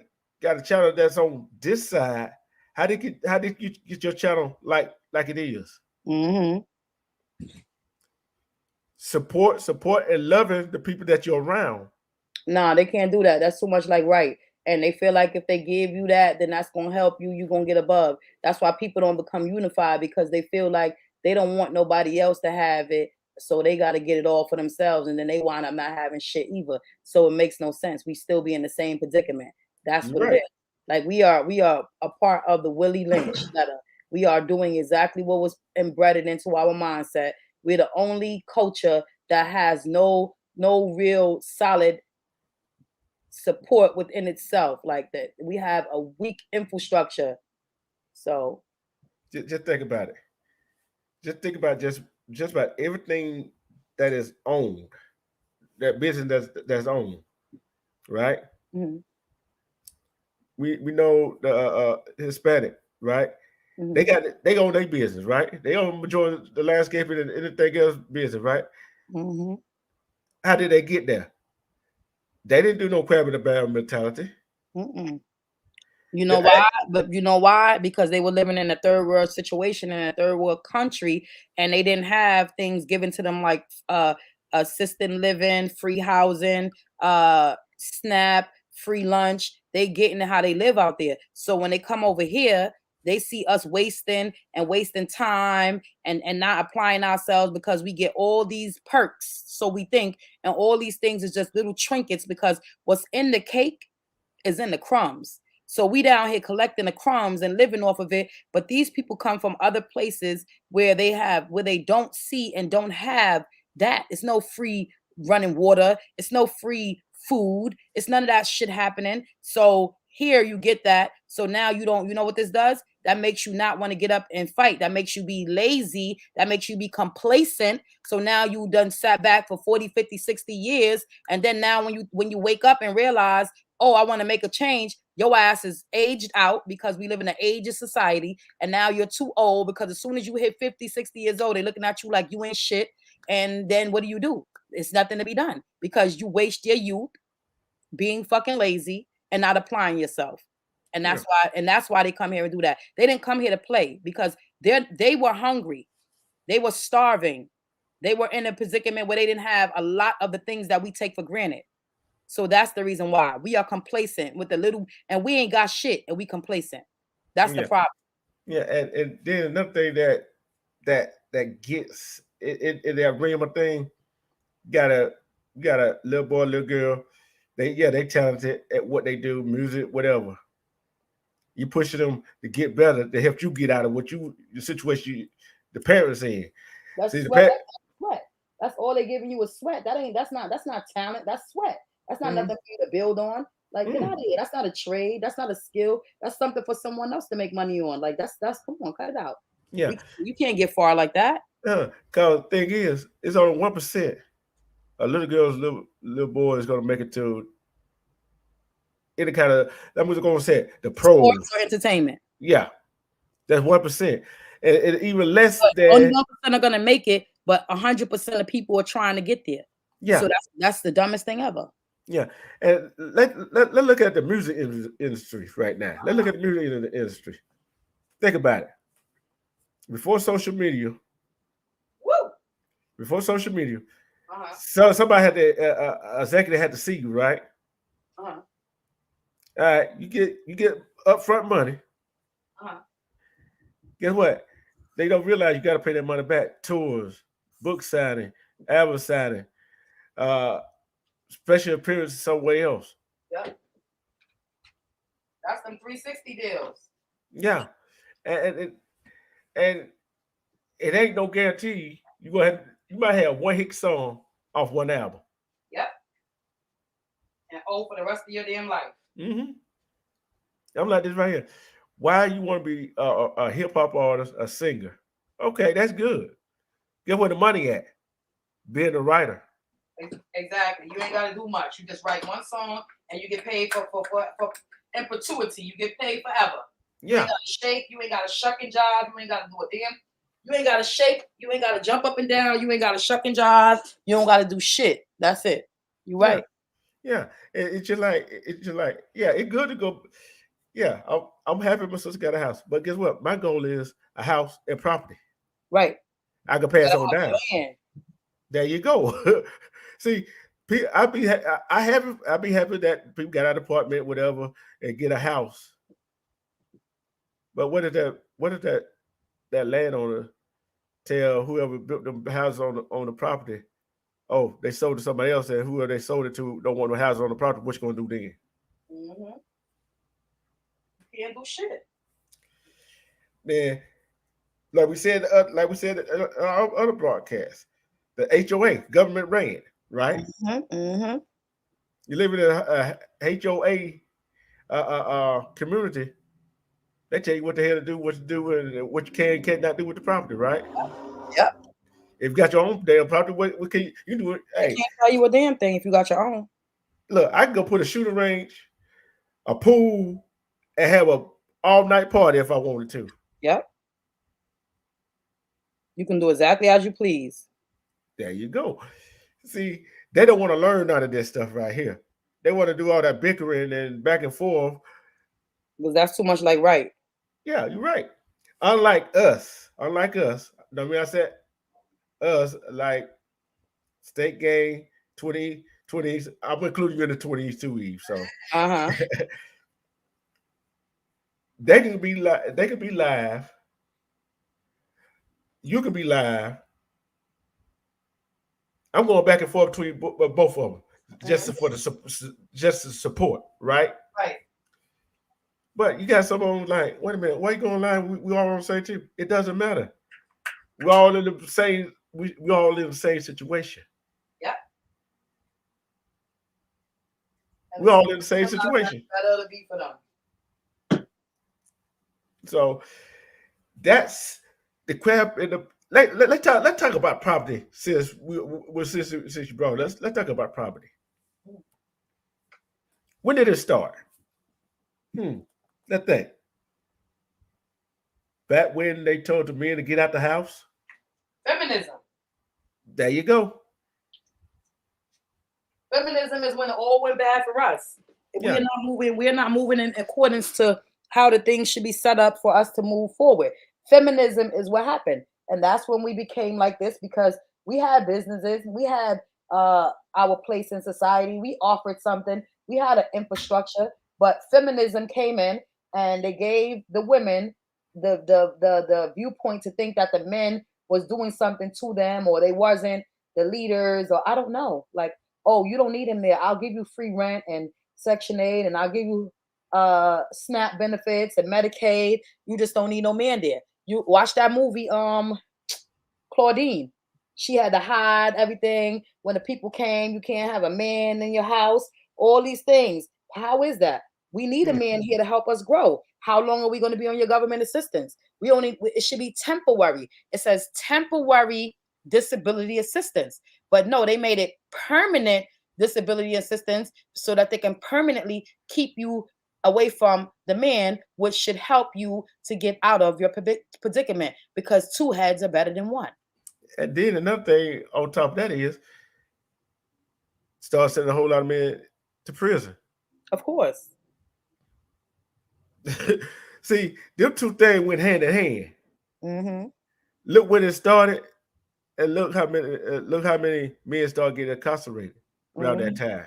a channel that's on this side, how did you get your channel like it is? Support and loving the people that you're around. Nah, they can't do that. That's too much like right. And they feel like if they give you that, then that's gonna help you. You're gonna get above. That's why people don't become unified, because they feel like they don't want nobody else to have it. So they got to get it all for themselves, and then they wind up not having shit either. So it makes no sense. We still be in the same predicament. That's what it is. Like we are a part of the Willie Lynch letter. We are doing exactly what was embedded into our mindset. We're the only culture that has no real solid support within itself, like that. We have a weak infrastructure. So just think about it. Just think about just about everything that is owned, that business that's owned, right? We know the Hispanic, right? They own their business, right? They own majority of the landscaping and anything else business, right? How did they get there? They didn't do no crab in the barrel mentality. You know why? But you know why? Because they were living in a third world situation in a third world country, and they didn't have things given to them like assisted living, free housing, SNAP, free lunch. They get into how they live out there. So when they come over here, they see us wasting time and not applying ourselves because we get all these perks. So we think, and all these things is just little trinkets, because what's in the cake is in the crumbs. So we down here collecting the crumbs and living off of it. But these people come from other places where they don't see and don't have that. It's no free running water. It's no free food. It's none of that shit happening. So here you get that. So now you know what this does? That makes you not want to get up and fight. That makes you be lazy. That makes you be complacent. So now you done sat back for 40, 50, 60 years. And then now when you wake up and realize, oh, I want to make a change, your ass is aged out, because we live in an ageist society. And now you're too old, because as soon as you hit 50, 60 years old, they're looking at you like you ain't shit. And then what do? It's nothing to be done, because you waste your youth being fucking lazy and not applying yourself. And that's why they come here and do that. They didn't come here to play, because they were hungry. They were starving. They were in a predicament where they didn't have a lot of the things that we take for granted. So that's the reason why we are complacent with the little, and we ain't got shit, and we complacent. That's the problem. Yeah, and then another thing that gets in that Rima thing, got a little boy, little girl. They talented at what they do, music, whatever. You pushing them to get better, to help you get out of the situation the parents in. That's sweat. That's sweat. That's all they giving you is sweat. That's not talent. That's sweat. That's not nothing for you to build on. Like, get out of here. That's not a trade. That's not a skill. That's something for someone else to make money on. Like, that's come on, cut it out. Yeah. You can't get far like that. Because the thing is, it's only 1%. A little girl's little boy is gonna make it to any kind of, I'm just gonna say it, the pros or entertainment. Yeah, that's 1%, and even less But only than 1% are gonna make it, but 100% of people are trying to get there. So yeah, that's the dumbest thing ever. yeah. And let's look at the music industry right now. Let's look at the music industry. Think about it. Before social media, Woo! before social media, Uh-huh. so somebody had to executive had to see you, right? Uh-huh. All right, you get upfront money. Uh-huh. Guess what? They don't realize you got to pay that money back. Tours, book signing, album signing, uh, special appearances somewhere else. Yep. That's them 360 deals. Yeah, and and it ain't no guarantee you might have one hit song off one album. Yep. And for the rest of your damn life. Hmm. I'm like this right here. Why you want to be a hip hop artist, a singer? Okay, that's good. Get where the money at? Being a writer. Exactly. You ain't got to do much. You just write one song and you get paid for in perpetuity. You get paid forever. You ain't Yeah, got to shake. You ain't got to shucking job. You ain't got to do a damn. You ain't got to shake. You ain't got to jump up and down. You ain't got to shucking job. You don't got to do shit. That's it. You yeah, right. yeah. It's just like yeah. It's good to go. Yeah, I'm happy my sister got a house, but guess what? My goal is a house and property. Right. I can You pass gotta on have down. your land. There you go. See, I'd be happy that people got an apartment, whatever, and get a house. But what did that landowner tell whoever built the house on the property? Oh, they sold it to somebody else, and whoever they sold it to don't want no house on the property. What you gonna do then? Mm-hmm. You can't do shit. Man, like we said in our other broadcast, the HOA government ran, right? Mm-hmm. Mm-hmm. You live in a HOA community. They tell you what the hell to do, what to do, and what you can't not do with the property, right? Yep. If you got your own damn property, what can you do? It? They Hey, can't tell you a damn thing if you got your own. look, I can go put a shooting range, a pool, and have a all night party if I wanted to. Yep. You can do exactly as you please. There you go. See, they don't want to learn none of this stuff right here. They want to do all that bickering and back and forth. Because that's too much like right. Yeah, you're right. Unlike us. I mean, I said us like state game 2020s. I'm including you in the 20s too, Eve. So Uh-huh. they can be live. They can be live. You can be live. I'm going back and forth between both of them, just for just to support, right? Right. But you got someone like, wait a minute, why you going live? We all on the same team. It doesn't matter. We're all in the same. We all in the same situation. Yep. We're all in the same situation. Better to be for them. So that's the crap in the. Let's talk about property since since you brought it. Let's talk about property. When did it start? Let's think. Back when they told the men to get out the house. Feminism. There you go. Feminism is when it all went bad for us. Yeah. We're not moving in accordance to how the things should be set up for us to move forward. Feminism is what happened. And that's when we became like this because we had businesses, we had our place in society, we offered something, we had an infrastructure, but feminism came in and they gave the women the viewpoint to think that the men was doing something to them or they wasn't the leaders or I don't know. Like, oh, you don't need him there. I'll give you free rent and Section 8 and I'll give you SNAP benefits and Medicaid. You just don't need no man there. You watch that movie, Claudine. She had to hide everything. When the people came, you can't have a man in your house. All these things. How is that? We need a man here to help us grow. How long are we going to be on your government assistance? It should be temporary. It says temporary disability assistance. But no, they made it permanent disability assistance so that they can permanently keep you away from the man, which should help you to get out of your predicament, because two heads are better than one. And then another thing on top of that is start sending a whole lot of men to prison. Of course. See, them two things went hand in hand. Mm-hmm. Look when it started, and look how many men started getting incarcerated around that time.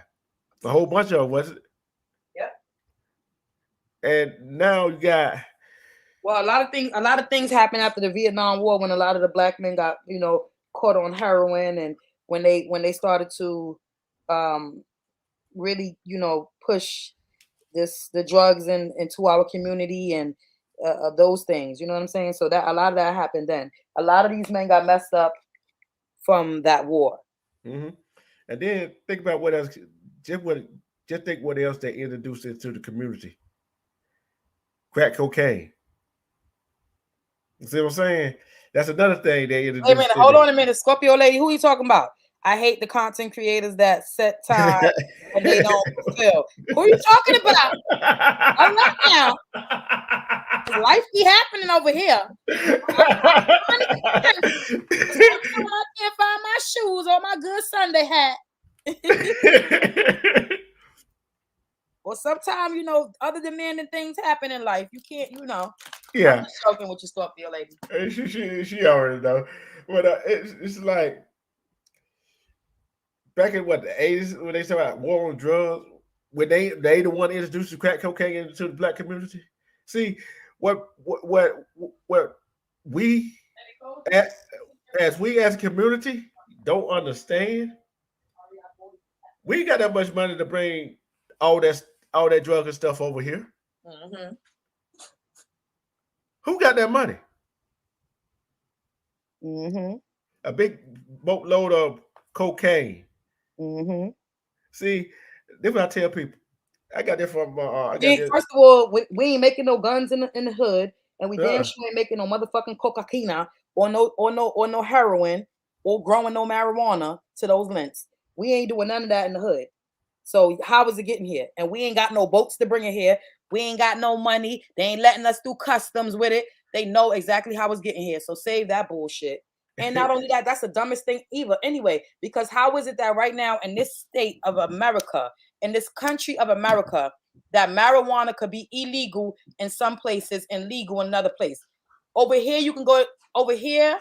A whole bunch of them, wasn't it? Yep. And now you got, well, a lot of things happened after the Vietnam War, when a lot of the black men got, caught on heroin, and when they started to really, push the drugs into our community, and those things, you know what I'm saying? So that a lot of that happened then. A lot of these men got messed up from that war. Mm-hmm. And then think about what else. Just think what else they introduced into the community. Crack cocaine. You see what I'm saying? That's another thing they introduced. Wait a minute, hold on a minute, Scorpio lady. Who are you talking about? I hate the content creators that set time and they don't fulfill. Who are you talking about? All right now. Life be happening over here. I can't find my shoes or my good Sunday hat. Or sometimes, other demanding things happen in life. You can't, Yeah. I'm just joking with your Scorpio lady. She already know. But it's like back in the 80s when they talk about war on drugs, when they the one introduced the crack cocaine into the black community. See what we as we as a community don't understand. We ain't got that much money to bring all that drug and stuff over here. Mm-hmm. Who got that money? Mm-hmm. A big boatload of cocaine. Mm-hmm. See, this is what I tell people. I got that from. First of all, we ain't making no guns in the hood, and we damn sure ain't making no motherfucking cocaine or no heroin or growing no marijuana to those lengths. We ain't doing none of that in the hood. So how is it getting here? And we ain't got no boats to bring it here. We ain't got no money. They ain't letting us do customs with it. They know exactly how it's getting here. So save that bullshit. And not only that, that's the dumbest thing either. Anyway, because how is it that right now in this state of America, in this country of America, that marijuana could be illegal in some places and legal in another place? Over here, you can go over here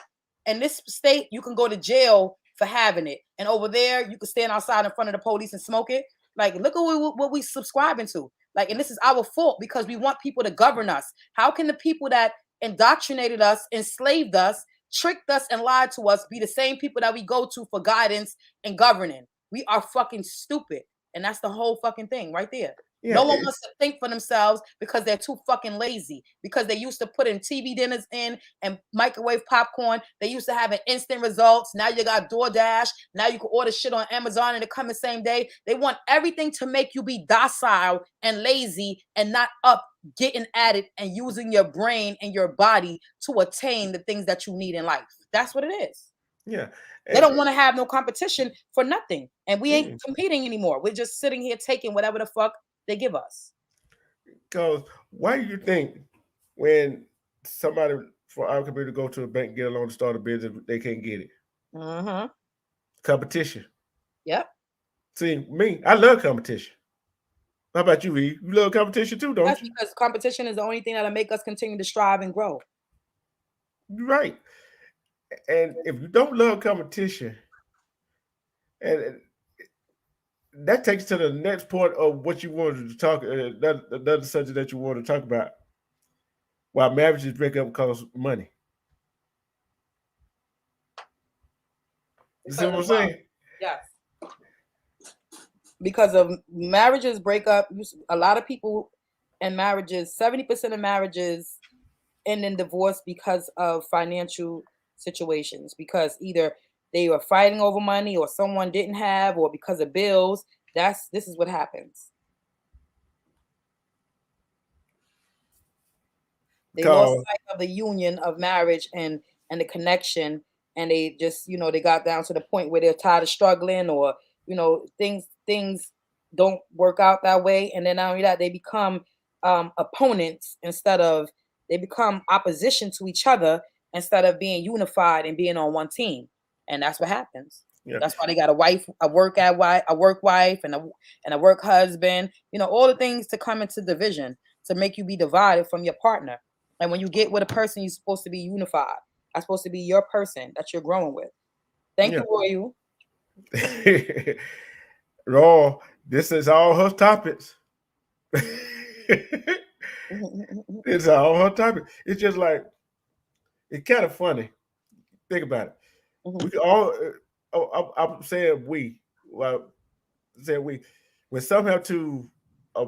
in this state, you can go to jail for having it. And over there, you can stand outside in front of the police and smoke it. Like, look at what we subscribing to. Like, and this is our fault because we want people to govern us. How can the people that indoctrinated us, enslaved us, tricked us, and lied to us be the same people that we go to for guidance and governing? We are fucking stupid. And that's the whole fucking thing right there. Yeah, no one wants to think for themselves because they're too fucking lazy. Because they used to put in TV dinners in and microwave popcorn. They used to have an instant results. Now you got DoorDash. Now you can order shit on Amazon and it come the same day. They want everything to make you be docile and lazy and not up getting at it and using your brain and your body to attain the things that you need in life. That's what it is. Yeah. They don't want to have no competition for nothing. And we ain't competing anymore. We're just sitting here taking whatever the fuck they give us. Because why do you think when somebody for our community go to a bank, get a loan to start a business, they can't get it? Mm-hmm. Competition. Yep. See, me, I love competition. How about you, E? You love competition too, don't That's you? Because competition is the only thing that'll make us continue to strive and grow. Right. And if you don't love competition, and that takes to the next part of what you wanted to talk, another subject that you want to talk about. Why marriages break up because of money. You see what I'm saying? Yes. Because of marriages break up, a lot of people in marriages, 70% of marriages end in divorce because of financial situations. Because either they were fighting over money or someone didn't have, or because of bills. This is what happens. They lost sight of the union of marriage and the connection, and they just, they got down to the point where they're tired of struggling, or things don't work out that way. And then not only that, they become opponents instead of they become opposition to each other instead of being unified and being on one team. And that's what happens. Yeah. That's why they got a work wife, and a work husband. You know, all the things to come into division to make you be divided from your partner. And when you get with a person, you're supposed to be unified. That's supposed to be your person that you're growing with. Thank you, Royal. Raw, this is all her topics. It's all her topics. It's just like, it's kind of funny. Think about it. We all, I'm saying we, well, saying we, when something happens to a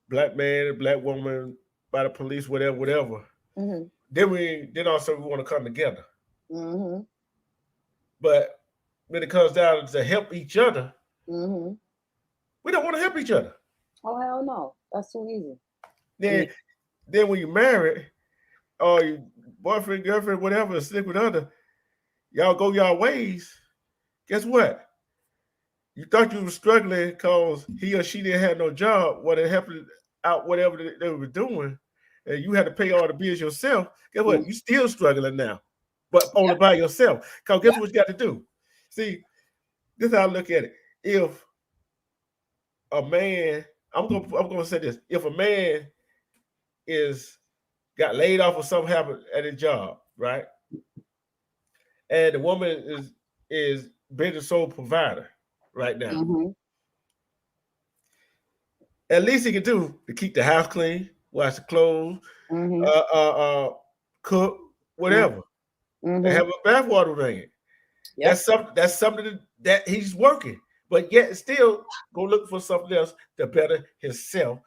black man, a black woman, by the police, whatever, then also we want to come together. But when it comes down to help each other, we don't want to help each other. Oh, hell no. That's too easy. Then when you're married, or your boyfriend, girlfriend, whatever, sleep with other, y'all go y'all ways. Guess what? You thought you were struggling because he or she didn't have no job, what it helping out whatever they were doing, and you had to pay all the bills yourself. Guess what? You still struggling now, but only by yourself. Because guess what you got to do? See, this is how I look at it. If a man, I'm gonna say this: if a man got laid off or something happened at his job, right, and the woman is being the sole provider right now, at least he can do to keep the house clean, wash the clothes, cook, whatever, and have a bathwater ring. That's something that he's working, but yet still go look for something else to better himself,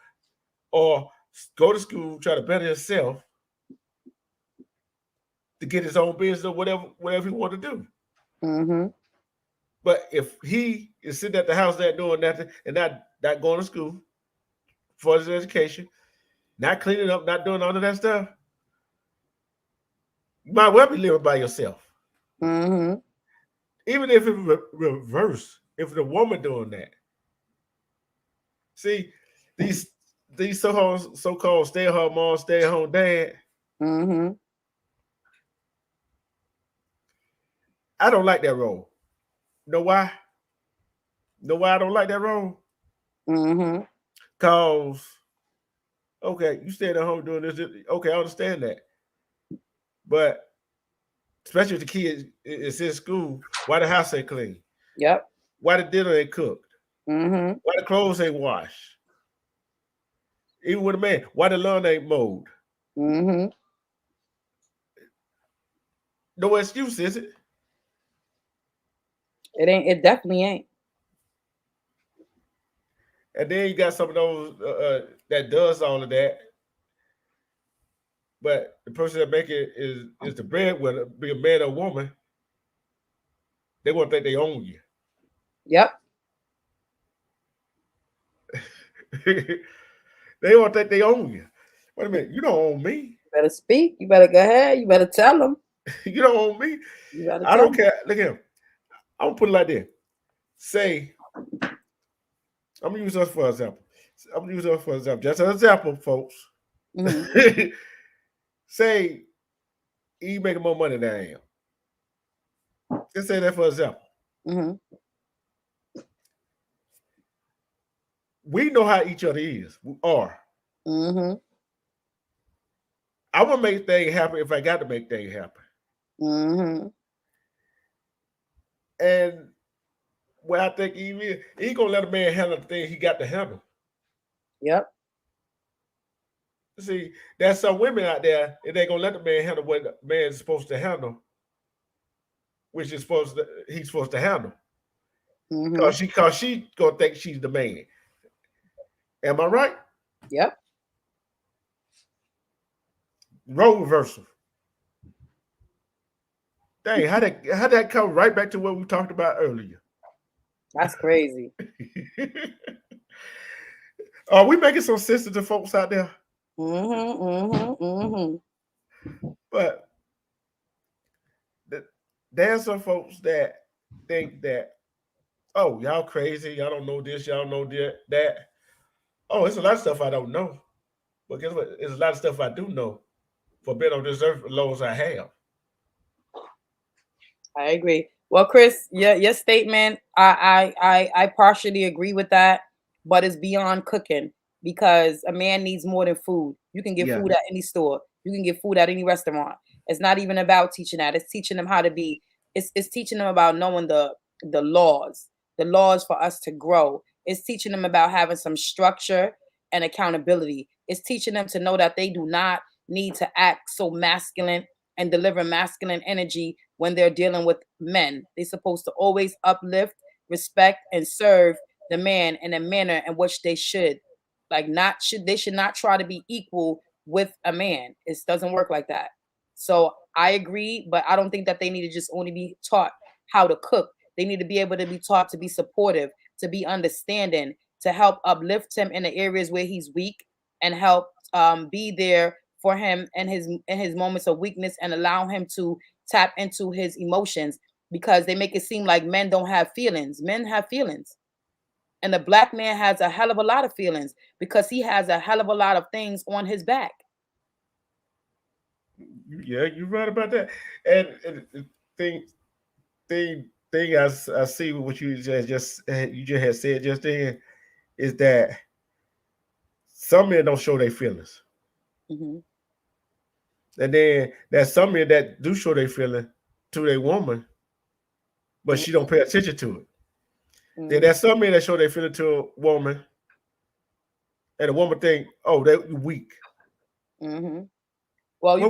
or go to school, try to better himself to get his own business or whatever he want to do. But if he is sitting at the house not doing nothing and not going to school for his education, not cleaning up, not doing all of that stuff, you might well be living by yourself. Even if it's reverse, if the woman doing that. See, these so-called stay-at-home mom, stay-at-home dad. I don't like that role. Know why? Know why I don't like that role? Because, okay, you staying at home doing this. Okay, I understand that. But especially if the kid is in school, why the house ain't clean? Why the dinner ain't cooked? Why the clothes ain't washed? Even with a man, why the lawn ain't mowed? No excuse, is it? It ain't. It definitely ain't. And then you got some of those that does all of that, but the person that make it is the breadwinner, be a man or woman. They want to think they own you. They want to think they own you. Wait a minute, you don't own me. You better speak. You better go ahead. You better tell them. You don't own me. I don't care. Look at him. I'm gonna put it like this. Say, I'm gonna use us for example. Just an example, folks. Say he making more money than I am. Just say that for example. We know how each other is. We are. I would make things happen if I got to make things happen. And where I think he gonna let a man handle the thing he got to handle. See, there's some women out there, and they gonna let the man handle what the man is supposed to handle, which is he's supposed to handle. Cause she gonna think she's the man. Am I right? Role reversal. Dang, how that come right back to what we talked about earlier? That's crazy. Are we making some sense to the folks out there? But there's some folks that think that, oh, y'all crazy, y'all don't know this, y'all know that. Oh, it's a lot of stuff I don't know. But guess what? There's a lot of stuff I do know for being on this earth as long as I have. I agree. Well, Chris, your statement, I partially agree with that, but it's beyond cooking because a man needs more than food. You can get food at any store. You can get food at any restaurant. It's not even about teaching that. It's teaching them how to be. It's teaching them about knowing the laws for us to grow. It's teaching them about having some structure and accountability. It's teaching them to know that they do not need to act so masculine and deliver masculine energy when they're dealing with men. They're supposed to always uplift, respect, and serve the man in a manner in which they should. They should not try to be equal with a man. It doesn't work like that. So I agree, but I don't think that they need to just only be taught how to cook. They need to be able to be taught to be supportive, to be understanding, to help uplift him in the areas where he's weak, and help be there for him in his moments of weakness, and allow him to tap into his emotions, because they make it seem like men don't have feelings. Men have feelings. And the black man has a hell of a lot of feelings because he has a hell of a lot of things on his back. Yeah, you're right about that. And the thing I see what you just had said just then is that some men don't show their feelings. Mm-hmm. And then there's some men that do show their feeling to their woman, but she don't pay attention to it. Mm-hmm. Then there's some men that show their feeling to a woman, and the woman think, "Oh, they're weak." Mm-hmm. Well, you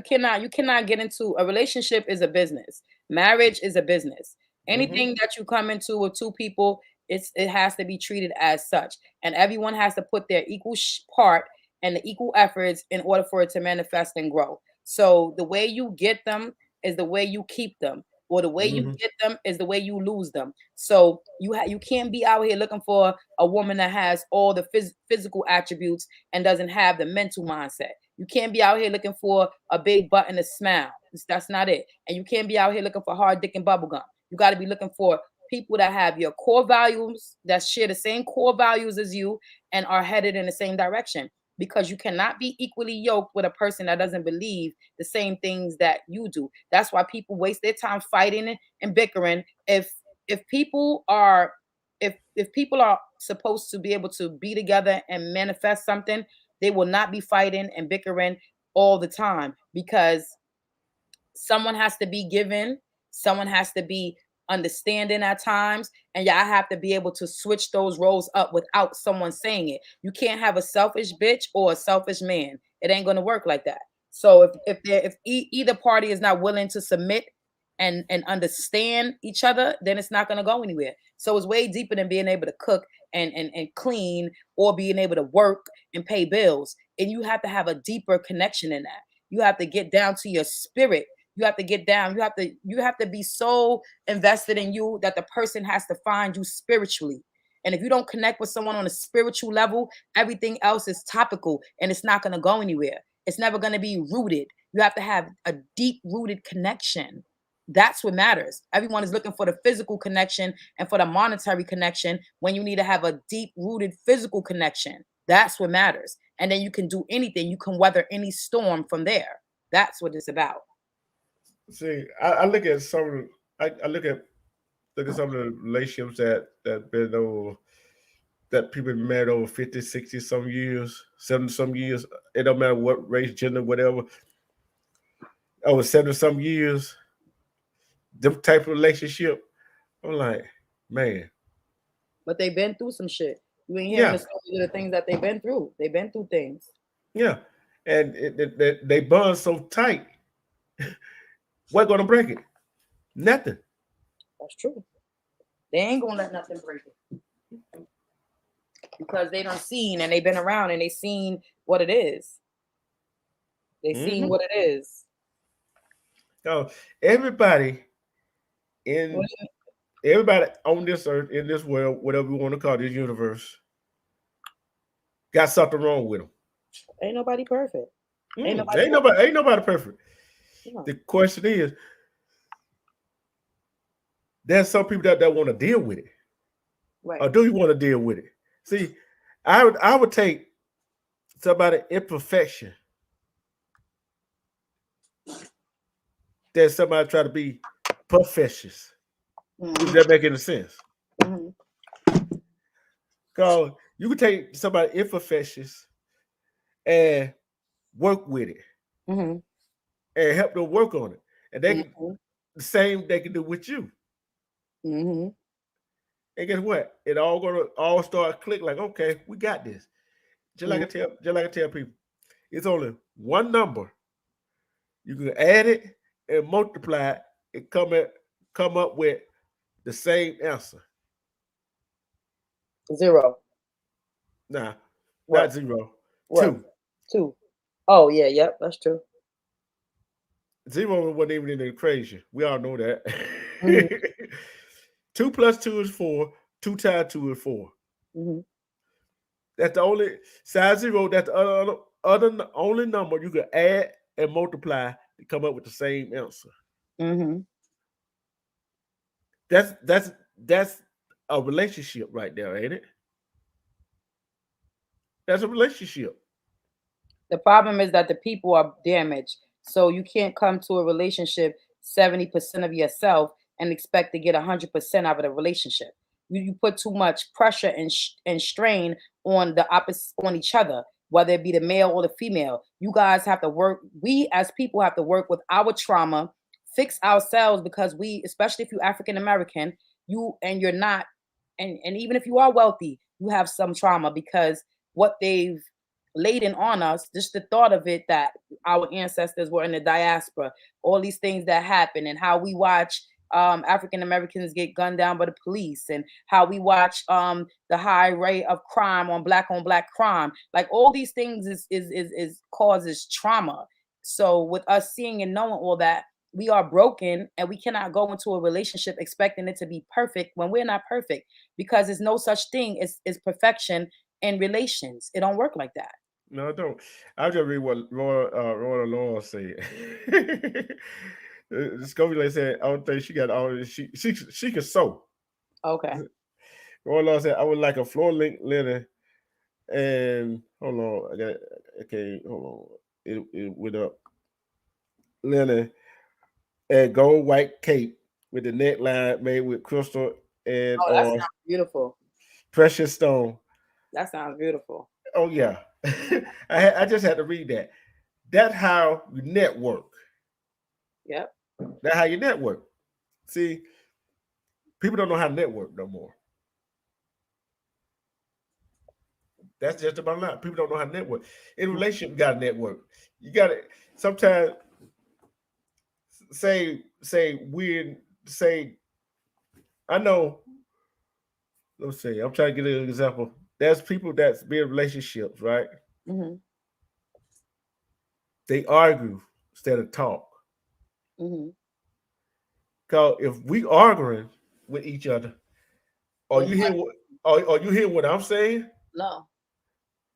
cannot get into a relationship. Is a business. Marriage is a business. Anything that you come into with two people, it has to be treated as such, and everyone has to put their equal part and the equal efforts in order for it to manifest and grow. So the way you get them is the way you keep them, or the way you get them is the way you lose them. So you can't be out here looking for a woman that has all the physical attributes and doesn't have the mental mindset. You can't be out here looking for a big butt and a smile. That's not it. And you can't be out here looking for hard dick and bubble gum. You got to be looking for people that have your core values, that share the same core values as you, and are headed in the same direction. Because you cannot be equally yoked with a person that doesn't believe the same things that you do. That's why people waste their time fighting and bickering. If people are supposed to be able to be together and manifest something, they will not be fighting and bickering all the time, because someone has to be given, someone has to be understanding at times, and y'all have to be able to switch those roles up without someone saying it. You can't have a selfish bitch or a selfish man. It ain't going to work like that. So if either party is not willing to submit and understand each other, then it's not going to go anywhere. So it's way deeper than being able to cook and clean, or being able to work and pay bills. And you have to have a deeper connection in that. You have to get down to your spirit. You have to get down. You have to be so invested in you that the person has to find you spiritually. And if you don't connect with someone on a spiritual level, everything else is topical and it's not going to go anywhere. It's never going to be rooted. You have to have a deep rooted connection. That's what matters. Everyone is looking for the physical connection and for the monetary connection, when you need to have a deep rooted physical connection. That's what matters. And then you can do anything. You can weather any storm from there. That's what it's about. See, I look at some. I look at some of the relationships that been over, that people been married over 50, 60 some years, 70 some years. It don't matter what race, gender, whatever. Over 70 some years, them type of relationship. I'm like, man. But they've been through some shit. You ain't hearing the stories of the things that they've been through. They've been through things. Yeah, and they bond so tight. What's gonna break it? Nothing. That's true. They ain't gonna let nothing break it, because they done seen and they've been around and they seen what it is. They seen what it is. So everybody on this earth, in this world, whatever you want to call this universe, got something wrong with them. Ain't nobody perfect. Ain't nobody perfect. No. The question is, there's some people that want to deal with it. Right. Or do you want to deal with it? See, I would take somebody imperfection that somebody try to be perfectious. Does that make any sense? Because you can take somebody imperfections and work with it and help them work on it. And they can the same they can do with you. And guess what? It all gonna all start click like, okay, we got this. Just like I tell people, it's only one number. You can add it and multiply it and come up with the same answer. 0. Nah, What? not 0. What? 2. 2. Oh yeah, yep, that's true. 0 wasn't even in the equation. We all know that. 2 plus 2 is 4. 2 times 2 is 4. That's the only size 0. That's the other only number you can add and multiply to come up with the same answer. That's a relationship right there, ain't it? That's a relationship. The problem is that the people are damaged. So you can't come to a relationship 70% of yourself and expect to get 100% out of the relationship. You put too much pressure and strain on the opposite, on each other, whether it be the male or the female. You guys have to work. We as people have to work with our trauma, fix ourselves, because we, especially if you're African American, you're not, and even if you are wealthy, you have some trauma because what they've laden on us, just the thought of it, that our ancestors were in the diaspora, all these things that happen, and how we watch African Americans get gunned down by the police, and how we watch the high rate of crime on black crime. Like all these things is causes trauma. So with us seeing and knowing all that, we are broken, and we cannot go into a relationship expecting it to be perfect when we're not perfect, because there's no such thing as perfection in relations. It don't work like that. No, I don't. I'll just read what Royal Law said. Scoville said, I don't think she got all this. She could sew. Okay. Royal Law said, I would like a floor length linen and hold on. Hold on. It went up. Linen and gold white cape with the neckline made with crystal and that sounds beautiful. Precious stone. That sounds beautiful. Oh yeah. I just had to read that. That's how you network. Yep. That's how you network. See, people don't know how to network no more. That's just about it. People don't know how to network. In a relationship, you got to network. You got to sometimes say I know. Let's say I'm trying to get an example. There's people that's be in relationships, right? They argue instead of talk. Because if we arguing with each other, are you hear what I'm saying? No.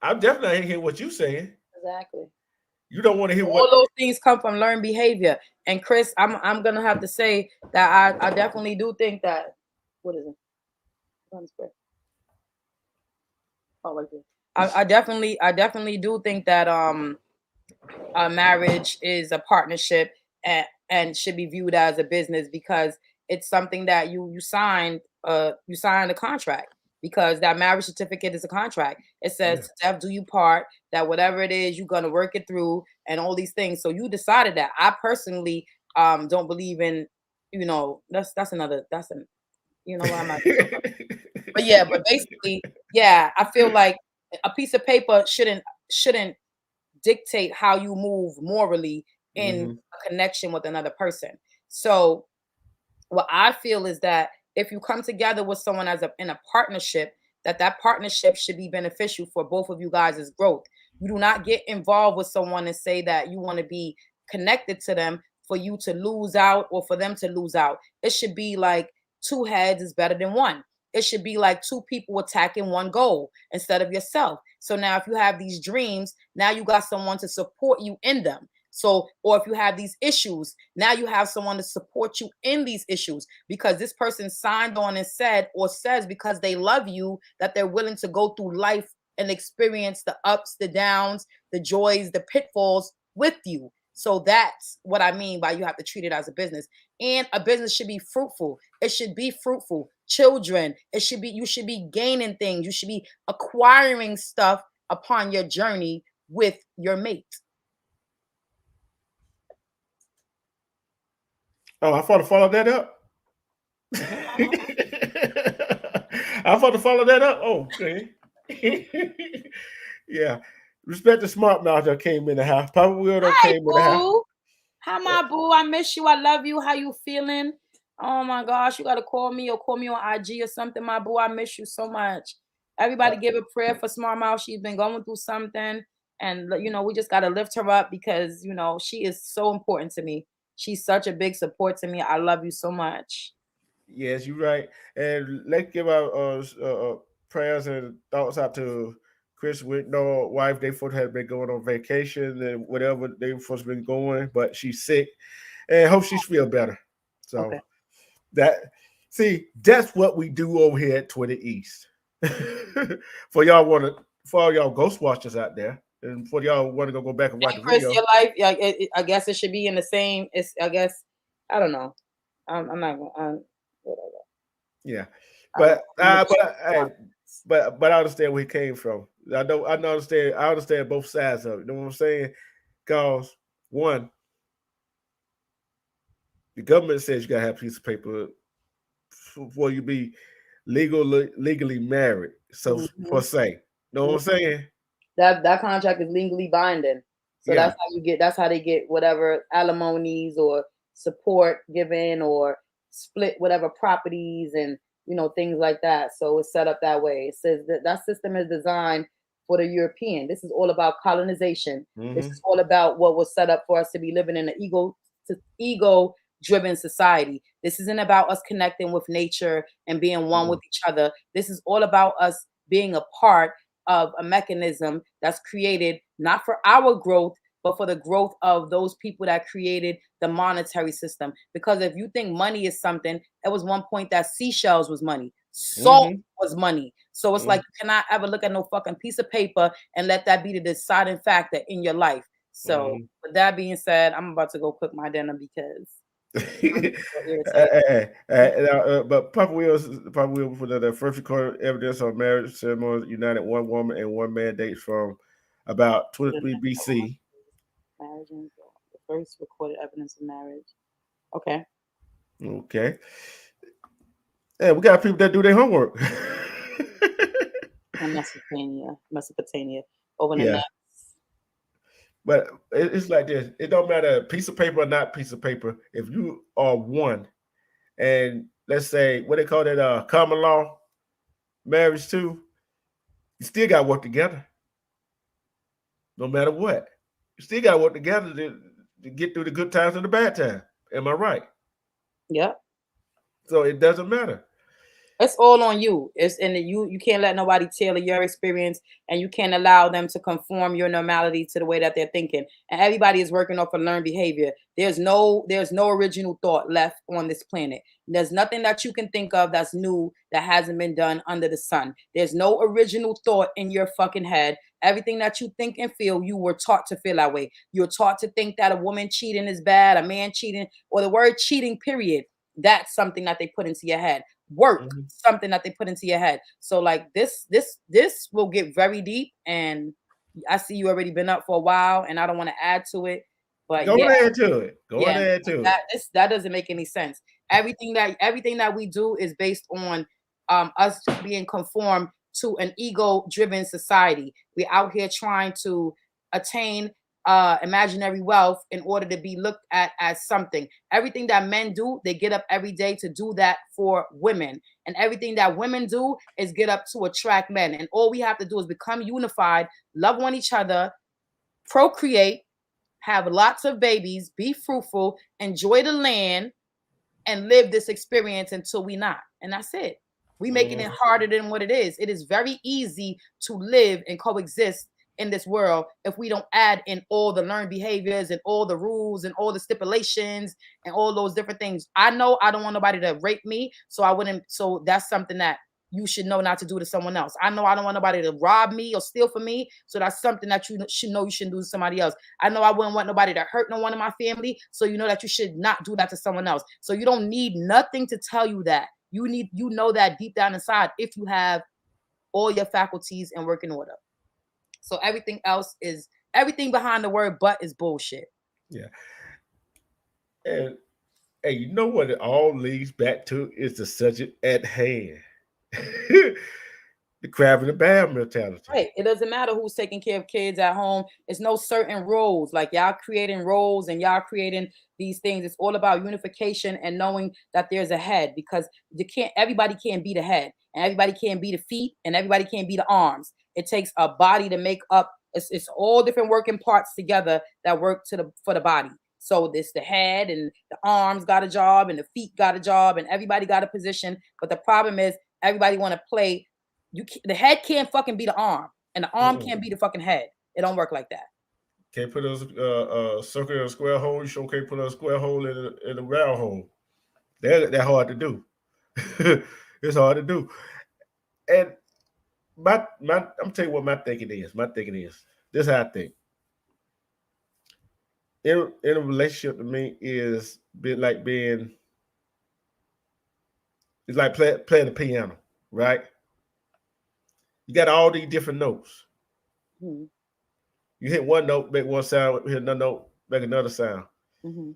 I'm definitely hearing what you're saying. Exactly. You don't want to hear all those things come from learned behavior. And Chris, I'm gonna have to say that I definitely do think that what is it? Oh, right there. I definitely do think that a marriage is a partnership and should be viewed as a business, because it's something that you signed a contract, because that marriage certificate is a contract. It says death do you part, that whatever it is, you're gonna work it through and all these things. So you decided that. I personally don't believe in, that's an you know what I'm not but yeah, but basically, yeah, I feel like a piece of paper shouldn't dictate how you move morally in a connection with another person. So what I feel is that if you come together with someone in a partnership, that partnership should be beneficial for both of you guys' growth. You do not get involved with someone and say that you want to be connected to them for you to lose out or for them to lose out. It should be like 2 heads is better than 1. It should be like 2 people attacking one goal instead of yourself. So now if you have these dreams, now you got someone to support you in them. So, or if you have these issues, now you have someone to support you in these issues, because this person signed on and said or says, because they love you, that they're willing to go through life and experience the ups, the downs, the joys, the pitfalls with you. So that's what I mean by you have to treat it as a business. And a business should be fruitful. It should be fruitful. Children, you should be gaining things. You should be acquiring stuff upon your journey with your mate. Oh, I thought to follow that up. I thought to follow that up. Oh, okay. Yeah. Respect the smart mouth that came in the house. Papa Will came in the house. Hi, my boo. I miss you. I love you. How you feeling? Oh my gosh, you gotta call me or call me on IG or something, my boo. I miss you so much. Everybody give a prayer for Smart Mouth. She's been going through something, and you know, we just gotta lift her up because you know she is so important to me. She's such a big support to me. I love you so much. Yes, you're right. And let's give our prayers and thoughts out to Chris with no wife. They supposed to have been going on vacation and whatever they were supposed to been going, but she's sick, and hope she's feel better. So. Okay. That's what we do over here at Twitter East. For all y'all ghost watchers out there, and for y'all want to go back and watch the Chris, video. your life, I guess it should be in the same. I guess I don't know. I'm not going. Whatever. Yeah, but I understand where he came from. I understand both sides of it. You know what I'm saying? Because one, the government says you gotta have a piece of paper before you be legally married. So per se, you know what I'm saying? That contract is legally binding. So that's how they get whatever alimonies or support given or split whatever properties and you know things like that. So it's set up that way. It says that system is designed for the European. This is all about colonization. This is all about what was set up for us to be living in an ego-driven society. This isn't about us connecting with nature and being one with each other. This is all about us being a part of a mechanism that's created not for our growth, but for the growth of those people that created the monetary system. Because if you think money is something, it was one point that seashells was money. Salt was money. So it's like you cannot ever look at no fucking piece of paper and let that be the deciding factor in your life. So with that being said, I'm about to go cook my dinner because but Papa Will for the first recorded evidence on marriage ceremony united one woman and one man dates from about 23 BC. Marriage and the first recorded evidence of marriage. Okay. Yeah, we got people that do their homework. Mesopotamia. Over the next. But it's like this. It don't matter piece of paper or not piece of paper. If you are one, and let's say what they call that common law marriage too, you still got to work together. No matter what, you still got to work together to get through the good times and the bad times. Am I right? Yeah. So it doesn't matter. It's all on you. You can't let nobody tailor your experience, and you can't allow them to conform your normality to the way that they're thinking. And everybody is working off a learned behavior. There's no original thought left on this planet. There's nothing that you can think of that's new that hasn't been done under the sun. There's no original thought in your fucking head. Everything that you think and feel, you were taught to feel that way. You're taught to think that a woman cheating is bad, a man cheating, or the word cheating, period. That's something that they put into your head. Work, something that they put into your head. So like this will get very deep, and I see you already been up for a while, and I don't want to add to it, but go ahead to it. That doesn't make any sense. Everything that we do is based on us being conformed to an ego-driven society. We're out here trying to attain imaginary wealth in order to be looked at as something. Everything that men do, they get up every day to do that for women. And everything that women do is get up to attract men. And all we have to do is become unified, love one each other, procreate, have lots of babies, be fruitful, enjoy the land, and live this experience until we not. And that's it. We making it harder than what it is. It is very easy to live and coexist in this world if we don't add in all the learned behaviors and all the rules and all the stipulations and all those different things. I know I don't want nobody to rape me, so that's something that you should know not to do to someone else. I know I don't want nobody to rob me or steal from me. So that's something that you should know you shouldn't do to somebody else. I know I wouldn't want nobody to hurt no one in my family. So you know that you should not do that to someone else. So you don't need nothing to tell you that. You know that deep down inside if you have all your faculties in working order. So everything else is everything behind the word but is bullshit. Yeah. And you know what it all leads back to is the subject at hand. The crab in the barrel mentality. Right. It doesn't matter who's taking care of kids at home. It's no certain roles. Like y'all creating roles and y'all creating these things. It's all about unification and knowing that there's a head, because everybody can't be the head, and everybody can't be the feet, and everybody can't be the arms. It takes a body to make up. It's all different working parts together that work for the body. So this the head and the arms got a job and the feet got a job and everybody got a position. But the problem is everybody want to play. The head can't fucking be the arm, and the arm can't be the fucking head. It don't work like that. Can't put a circle in a square hole. You sure can't put a square hole in a round hole. They're hard to do. It's hard to do. And I'm telling you what my thinking is. My thinking is this is how I think. In a relationship to me is like playing the piano, right? You got all these different notes. Mm-hmm. You hit one note, make one sound, hit another note, make another sound. Mm-hmm.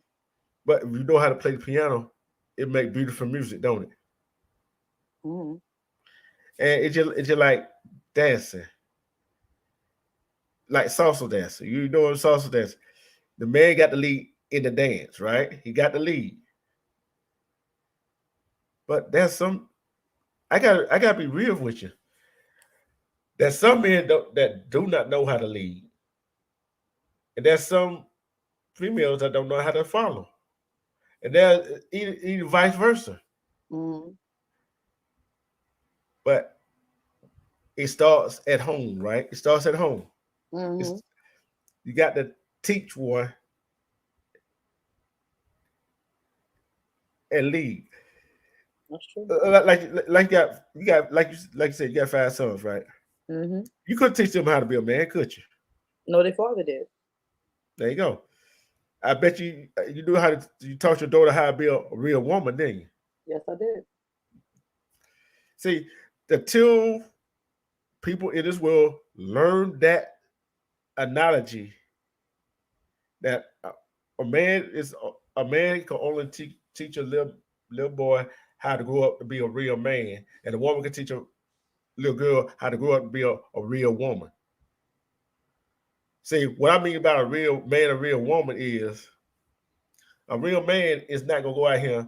But if you know how to play the piano, it makes beautiful music, don't it? Mm-hmm. And it's just like dancing. Like salsa dancing. You know what salsa dancing. The man got the lead in the dance, right? He got the lead. But there's some I gotta be real with you. There's some men that do not know how to lead. And there's some females that don't know how to follow. And there's either vice versa. Mm-hmm. But it starts at home, right? It starts at home. Mm-hmm. You got to teach one and lead. That's true. You said, you got 5 sons, right? Mm-hmm. You couldn't teach them how to be a man, could you? No, their father did. There you go. I bet you knew you taught your daughter how to be a real woman, didn't you? Yes, I did. See, the 2 people in this world learn that analogy that a man can only teach a little boy how to grow up to be a real man, and a woman can teach a little girl how to grow up to be a real woman. See, what I mean about a real man, a real woman is a real man is not gonna go out here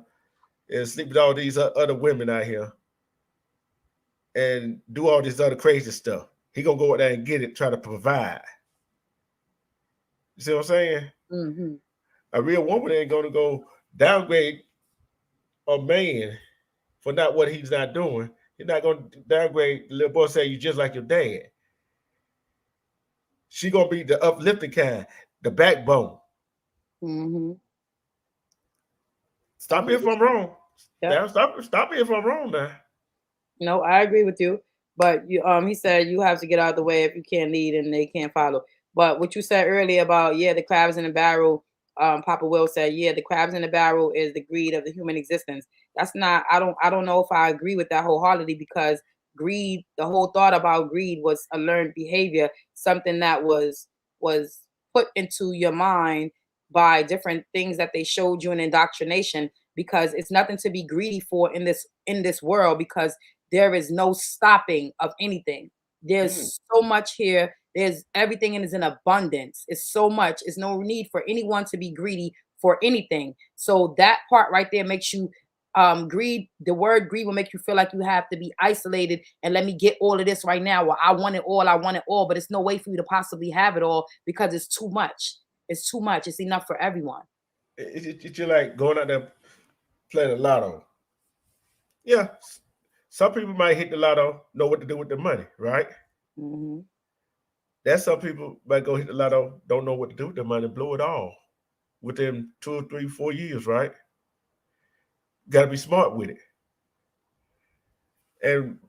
and sleep with all these other women out here and do all this other crazy stuff. He gonna go out there and get it, try to provide. You see what I'm saying? Mm-hmm. A real woman ain't gonna go downgrade a man for not what he's not doing. You're not gonna downgrade the little boy, say you just like your dad. She gonna be the uplifting kind, the backbone. Mm-hmm. Stop me if I'm wrong. Yeah. Stop me if I'm wrong now. No, I agree with you. But he said you have to get out of the way if you can't lead and they can't follow. But what you said earlier about the crabs in the barrel, Papa Will said, the crabs in the barrel is the greed of the human existence. That's not. I don't know if I agree with that wholeheartedly, because greed, the whole thought about greed was a learned behavior, something that was put into your mind by different things that they showed you in indoctrination, because it's nothing to be greedy for in this world, because there is no stopping of anything. There's so much here. There's everything is in abundance. It's so much. It's no need for anyone to be greedy for anything. So that part right there makes you greed. The word greed will make you feel like you have to be isolated and let me get all of this right now. Well, I want it all, but it's no way for you to possibly have it all, because it's too much. It's too much. It's enough for everyone. It's like going out there playing the lotto. Yeah, some people might hit the lotto, know what to do with the money, right? Mm-hmm. That's some people might go hit the lotto, don't know what to do with the money, blow it all within 2 or 3, 4 years, right? Got to be smart with it. And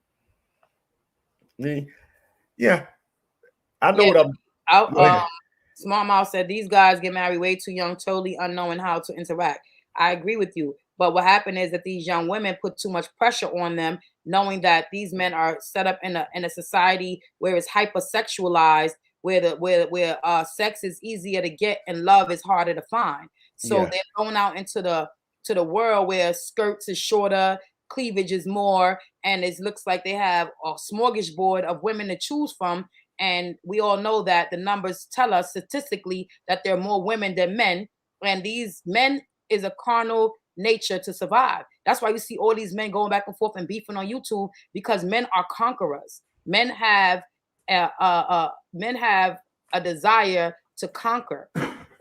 Yeah, I know Yeah, what I'm. Go ahead. Smart Mouth said these guys get married way too young, totally unknowing how to interact. I agree with you. But what happened is that these young women put too much pressure on them, knowing that these men are set up in a society where it's hypersexualized, where sex is easier to get and love is harder to find. So Yeah, they're going out into the world where skirts is shorter, cleavage is more, and it looks like they have a smorgasbord of women to choose from. And we all know that the numbers tell us statistically that there are more women than men. And these men is a carnal nature to survive. That's why we see all these men going back and forth and beefing on YouTube, because men are conquerors. Men have a desire to conquer.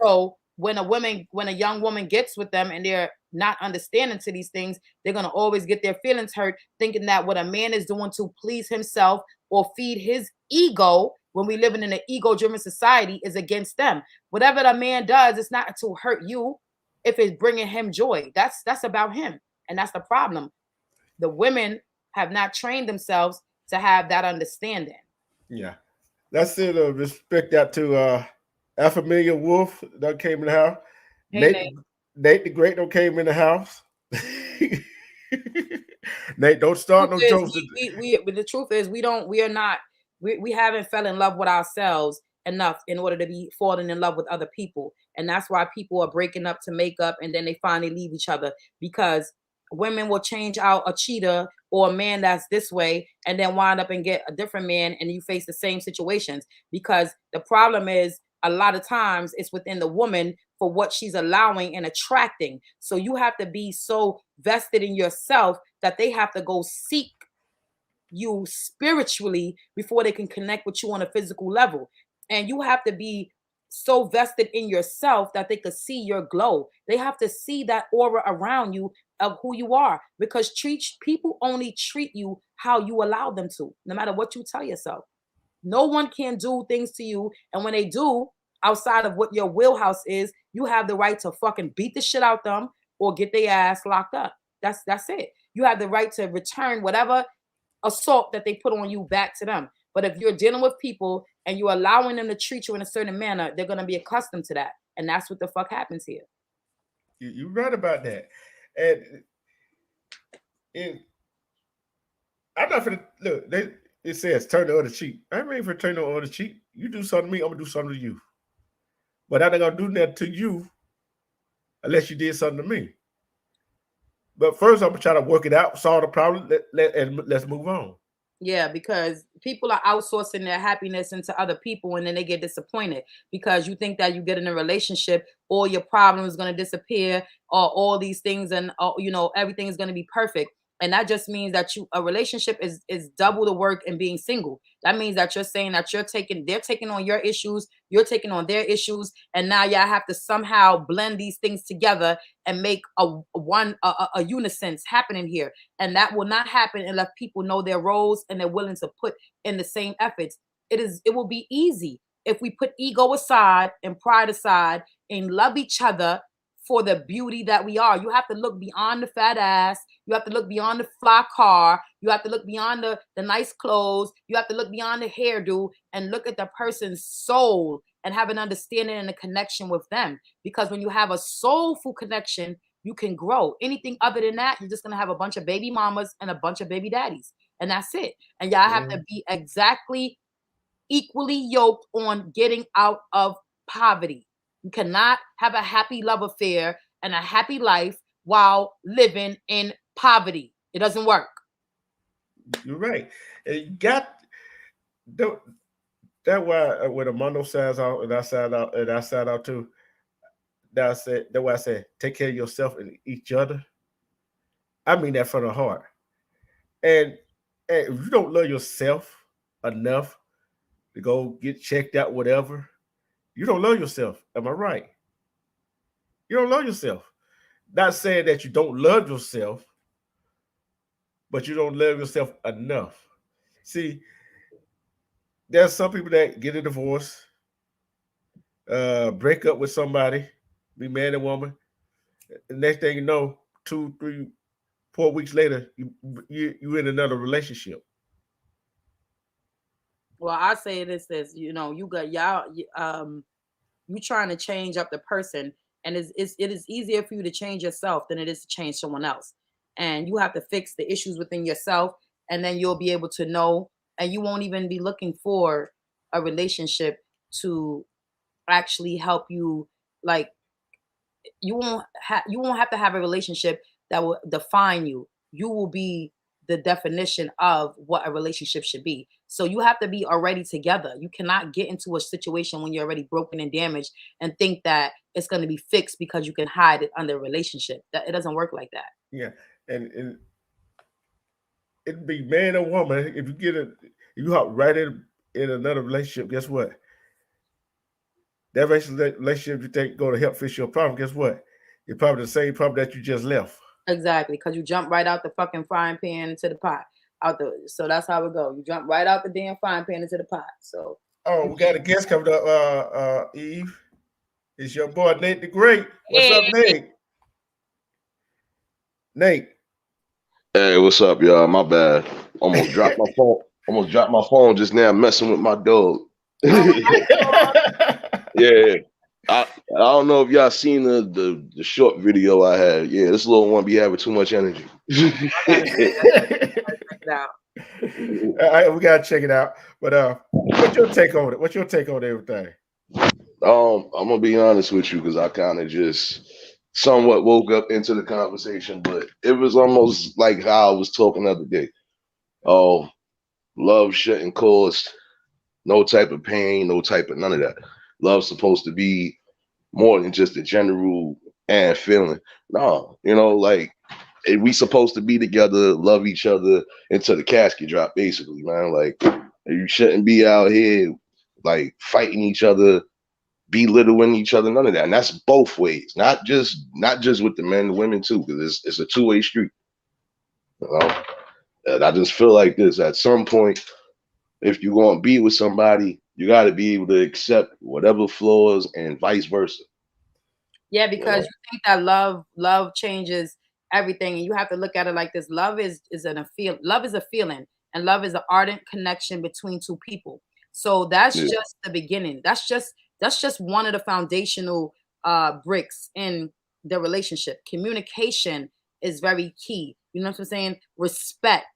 So when a young woman gets with them and they're not understanding to these things, they're gonna always get their feelings hurt, thinking that what a man is doing to please himself or feed his ego, when we live in an ego-driven society, is against them. Whatever the man does, it's not to hurt you if it's bringing him joy. That's about him, and that's the problem. The women have not trained themselves to have that understanding. yeah. That's it. Respect that to Alpha Wolf that came in the house. Hey, Nate, Nate. Nate the Great don't came in the house. Nate, don't start no Is jokes. but the truth is we haven't fell in love with ourselves enough in order to be falling in love with other people. And that's why people are breaking up to make up, and then they finally leave each other, because women will change out a cheater or a man that's this way and then wind up and get a different man, and you face the same situations. Because the problem is, a lot of times it's within the woman for what she's allowing and attracting. So you have to be so vested in yourself that they have to go seek you spiritually before they can connect with you on a physical level. And you have to be so vested in yourself that they could see your glow. They have to see that aura around you of who you are, because people only treat you how you allow them to, no matter what you tell yourself. No one can do things to you, and when they do, outside of what your wheelhouse is, you have the right to fucking beat the shit out them or get their ass locked up. That's it. You have the right to return whatever assault that they put on you back to them. But if you're dealing with people and you're allowing them to treat you in a certain manner, they're gonna be accustomed to that, and that's what the fuck happens here. You're right about that. And I'm not gonna look. It says turn the other cheek. I ain't ready for turn the other cheek. You do something to me, I'm gonna do something to you. But I'm not gonna do that to you unless you did something to me. But first, I'm gonna try to work it out, solve the problem, and let's move on. Yeah, because people are outsourcing their happiness into other people, and then they get disappointed because you think that you get in a relationship, all your problems going to disappear, or all these things, and everything is going to be perfect. And that just means that a relationship is double the work in being single. That means that you're saying that they're taking on your issues, you're taking on their issues, and now y'all have to somehow blend these things together and make a unison happening here. And that will not happen unless people know their roles and they're willing to put in the same efforts. It will be easy if we put ego aside and pride aside and love each other for the beauty that we are. You have to look beyond the fat ass. You have to look beyond the fly car. You have to look beyond the nice clothes. You have to look beyond the hairdo and look at the person's soul and have an understanding and a connection with them. Because when you have a soulful connection, you can grow. Anything other than that, you're just going to have a bunch of baby mamas and a bunch of baby daddies. And that's it. And y'all have to be exactly equally yoked on getting out of poverty. You cannot have a happy love affair and a happy life while living in poverty. It doesn't work. You're right. And you got that why when Armando signs out and I sign out too. That's why I said take care of yourself and each other. I mean that from the heart. And if you don't love yourself enough to go get checked out, whatever, you don't love yourself. Am I right? You don't love yourself. Not saying that you don't love yourself, but you don't love yourself enough. See, there's some people that get a divorce, break up with somebody, be man and woman. The next thing you know, 2, 3, 4 weeks later, you in another relationship. Well, I say this, you got y'all, you trying to change up the person, and it is easier for you to change yourself than it is to change someone else. And you have to fix the issues within yourself, and then you'll be able to know, and you won't even be looking for a relationship to actually help you. Like you won't have to have a relationship that will define you. You will be the definition of what a relationship should be. So you have to be already together. You cannot get into a situation when you're already broken and damaged and think that it's going to be fixed because you can hide it under a relationship. That it doesn't work like that. Yeah, and it'd be man or woman. If you hop right in another relationship, guess what? That relationship you think going to help fix your problem, guess what? It's probably the same problem that you just left. Exactly, because you jump right out the fucking frying pan into the pot. So that's how it go. You jump right out the damn frying pan into the pot. So we got a guest coming up, Eve. It's your boy Nate the Great. What's up, Nate? Nate. Hey, what's up, y'all? My bad. Almost dropped my phone. Almost dropped my phone just now messing with my dog. Yeah. I don't know if y'all seen the short video I had. Yeah, this little one be having too much energy. We gotta check it out. But what's your take on it? What's your take on everything? I'm gonna be honest with you because I kind of just somewhat woke up into the conversation, but it was almost like how I was talking the other day. Oh, love shouldn't cause no type of pain, no type of none of that. Love's supposed to be more than just a general and feeling. No, like we supposed to be together, love each other until the casket drop, basically, man. Like you shouldn't be out here like fighting each other, belittling each other, none of that. And that's both ways, not just with the men, the women too, because it's a two-way street. And I just feel like this at some point, if you're going to be with somebody, you got to be able to accept whatever flaws and vice versa. Yeah, because you think that love changes everything, and you have to look at it like this. Love is a feeling, and love is an ardent connection between two people. So that's just the beginning. That's just one of the foundational bricks in the relationship. Communication is very key. You know what I'm saying? Respect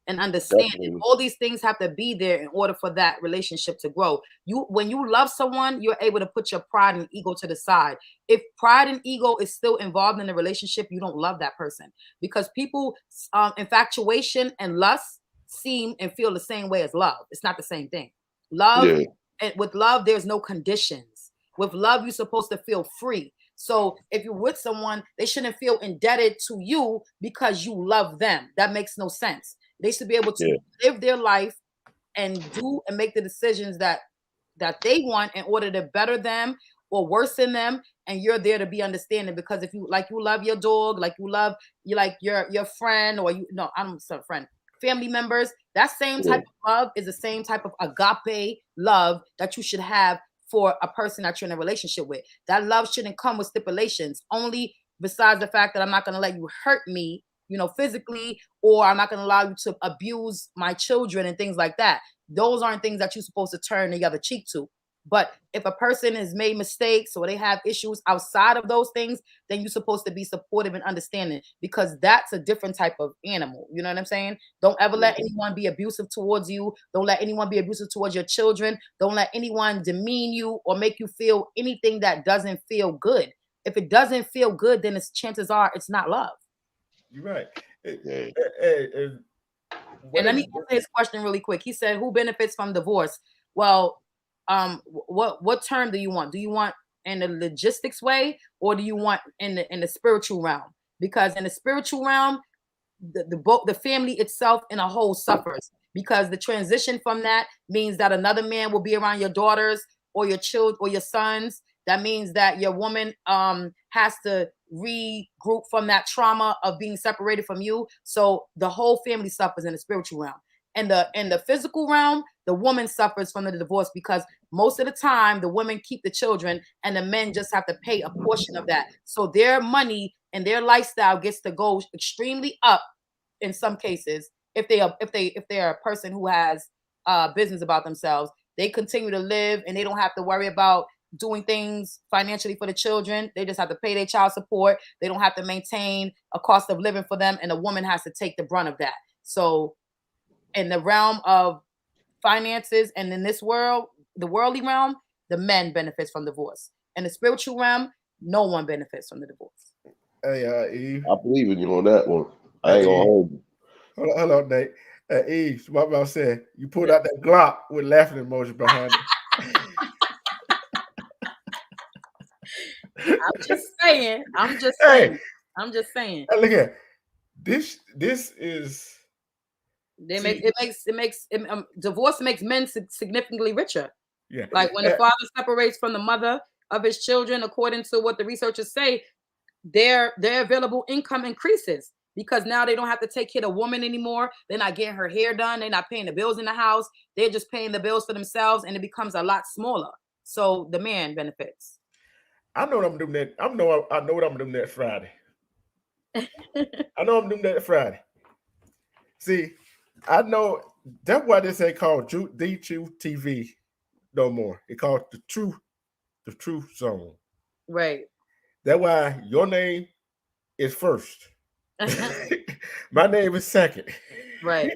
and understanding. Definitely. All these things have to be there in order for that relationship to grow. When you love someone, you're able to put your pride and ego to the side. If pride and ego is still involved in the relationship, you don't love that person, because people infatuation and lust seem and feel the same way as love. It's not the same thing. Love, and with love, there's no conditions. With love, you're supposed to feel free. So if you're with someone, they shouldn't feel indebted to you because you love them. That makes no sense. They should be able to live their life and do and make the decisions that they want in order to better them or worsen them. And you're there to be understanding, because if you love your dog, like you love your friend, or I'm sorry, friend, family members, that same type of love is the same type of agape love that you should have for a person that you're in a relationship with. That love shouldn't come with stipulations, only besides the fact that I'm not going to let you hurt me, physically, or I'm not going to allow you to abuse my children and things like that. Those aren't things that you're supposed to turn the other cheek to. But if a person has made mistakes or they have issues outside of those things, then you're supposed to be supportive and understanding, because that's a different type of animal. You know what I'm saying? Don't ever let anyone be abusive towards you. Don't let anyone be abusive towards your children. Don't let anyone demean you or make you feel anything that doesn't feel good. If it doesn't feel good, then chances are it's not love. You're right. And let me answer his question really quick. He said, who benefits from divorce? Well, what term do you want? Do you want in the logistics way, or do you want in the spiritual realm? Because in the spiritual realm, the family itself in a whole suffers, because the transition from that means that another man will be around your daughters or your children or your sons. That means that your woman has to regroup from that trauma of being separated from you. So the whole family suffers in the spiritual realm. And in the physical realm, the woman suffers from the divorce, because most of the time the women keep the children and the men just have to pay a portion of that. So their money and their lifestyle gets to go extremely up in some cases if they are a person who has business about themselves. They continue to live and they don't have to worry about doing things financially for the children. They just have to pay their child support. They don't have to maintain a cost of living for them, and a woman has to take the brunt of that. So in the realm of finances and in this world, the worldly realm, the men benefits from divorce. In the spiritual realm, no one benefits from the divorce. Hey, Eve. I believe in you on that one. I ain't gonna hold you. Hold on, Nate. Eve, what about saying? You pulled out that Glock with laughing emoji behind it. I'm just saying. Hey, I'm just saying. look at this. This is. Divorce makes men significantly richer. Yeah. Like when the father separates from the mother of his children, according to what the researchers say, their available income increases because now they don't have to take care of a woman anymore. They're not getting her hair done. They're not paying the bills in the house. They're just paying the bills for themselves, and it becomes a lot smaller. So the man benefits. I know what I'm doing that. I know what I'm doing that Friday. I know I'm doing that Friday. See, I know that's why this ain't called The Truth TV no more. It's called the Truth Zone. Right. That's why your name is first. My name is second. Right.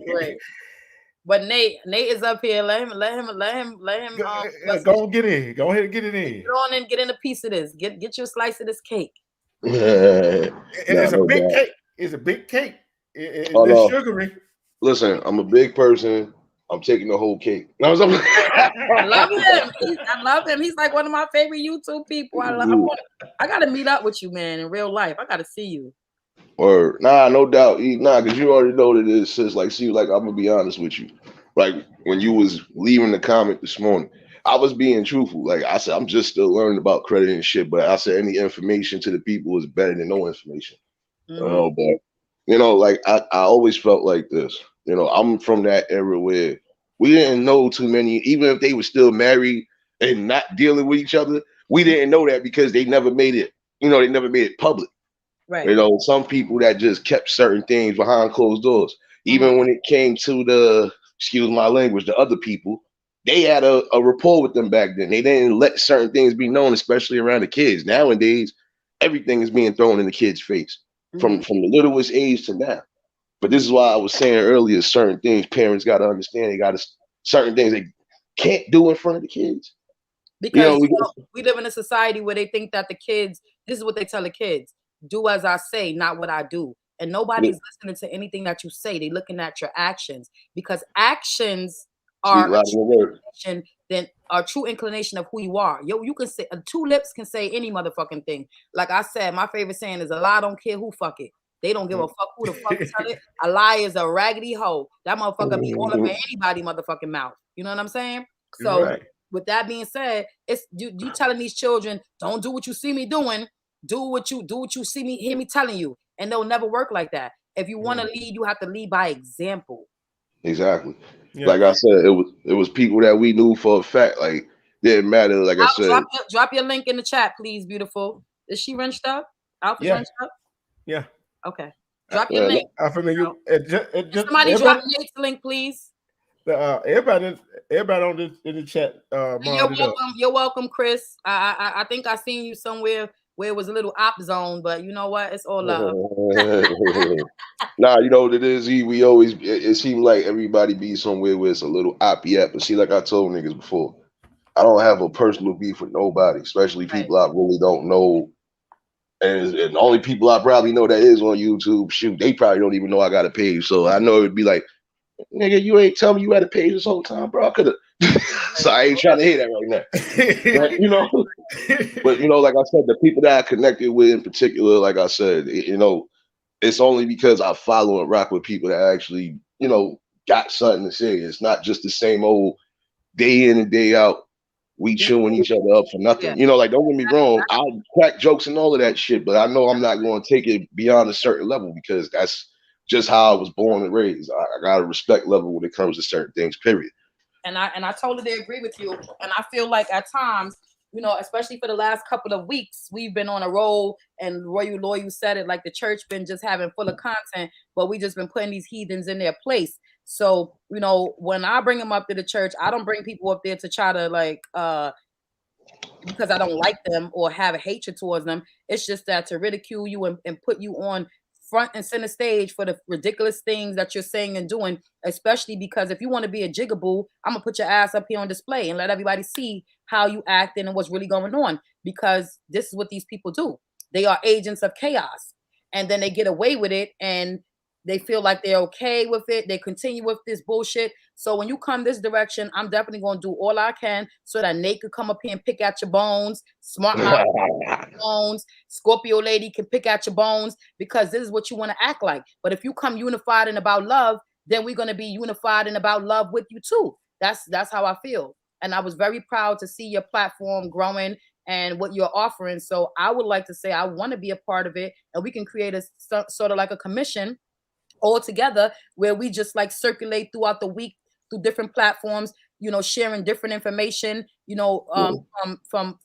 But Nate is up here. Let him. Go on, get in. Go ahead and get it in. Get on and get in a piece of this. Get your slice of this cake. It's a big cake. It's a big cake. It's sugary. Listen, I'm a big person. I'm taking the whole cake. I love him. I love him. He's like one of my favorite YouTube people. I gotta meet up with you, man, in real life. I gotta see you. Or no doubt. Because you already know that it's just like, see, like, I'm gonna be honest with you. Like when you was leaving the comment this morning, I was being truthful. Like I said, I'm just still learning about credit and shit. But I said any information to the people is better than no information. But like I always felt like this. I'm from that era where we didn't know too many, even if they were still married and not dealing with each other. We didn't know that because they never made it. They never made it public. Right. Some people that just kept certain things behind closed doors. Even when it came to the, excuse my language, the other people, they had a rapport with them back then. They didn't let certain things be known, especially around the kids. Nowadays, everything is being thrown in the kid's face from the littlest age to now. But this is why I was saying earlier, certain things parents got to understand. They got to, certain things they can't do in front of the kids. Because we live in a society where they think that the kids, this is what they tell the kids, do as I say, not what I do. And nobody's listening to anything that you say. They're looking at your actions, because actions are a true inclination of who you are. You can say, two lips can say any motherfucking thing. Like I said, my favorite saying is, a lie don't care who fuck it. They don't give a fuck who the fuck tell it. A lie is a raggedy hoe. That motherfucker be all up in anybody motherfucking mouth. You know what I'm saying? So with that being said, it's you telling these children, don't do what you see me doing. Do what you hear me telling you. And they'll never work like that. If you want to lead, you have to lead by example. Exactly. Yeah. Like I said, it was people that we knew for a fact. Like, didn't matter. Like I said, drop your link in the chat, please, beautiful. Is she wrenched up? Alpha's wrenched up? Yeah. Okay. Drop your link. Somebody drop Nate's link, please. Everybody on in the chat. You're welcome, Chris. I think I seen you somewhere where it was a little op zone, but you know what? It's all love. Nah, you know what it is? We always, it seems like everybody be somewhere where it's a little oppy at. But see, like I told niggas before, I don't have a personal beef with nobody, especially people I really don't know. And the only people I probably know that is on YouTube, shoot, they probably don't even know I got a page. So I know it'd be like, nigga, you ain't tell me you had a page this whole time, bro. I could have. So I ain't trying to hear that right now. But like I said, the people that I connected with in particular, like I said, it's only because I follow and rock with people that actually, got something to say. It's not just the same old day in and day out, we chewing each other up for nothing. Like, don't get me wrong, I'll crack jokes and all of that shit, but I know I'm not going to take it beyond a certain level, because that's just how I was born and raised. I got a respect level when it comes to certain things, period. And I totally agree with you. And I feel like at times, especially for the last couple of weeks, we've been on a roll, and Roy, you said it, like the church been just having full of content, but we just been putting these heathens in their place. So, you know, when I bring them up to the church, I don't bring people up there to try to like because I don't like them or have a hatred towards them. It's just that to ridicule you and put you on front and center stage for the ridiculous things that you're saying and doing, especially because if you want to be a jigaboo, I'm gonna put your ass up here on display and let everybody see how you acting and what's really going on, because this is what these people do. They are agents of chaos, and then they get away with it and they feel like they're okay with it. They continue with this bullshit. So when you come this direction, I'm definitely going to do all I can so that Nate could come up here and pick at your bones. Smart mouth bones. Scorpio lady can pick at your bones, because this is what you want to act like. But if you come unified and about love, then we're going to be unified and about love with you too. That's how I feel. And I was very proud to see your platform growing and what you're offering. So I would like to say I want to be a part of it, and we can create a sort of like a commission all together where we just like circulate throughout the week through different platforms, you know, sharing different information, you know, from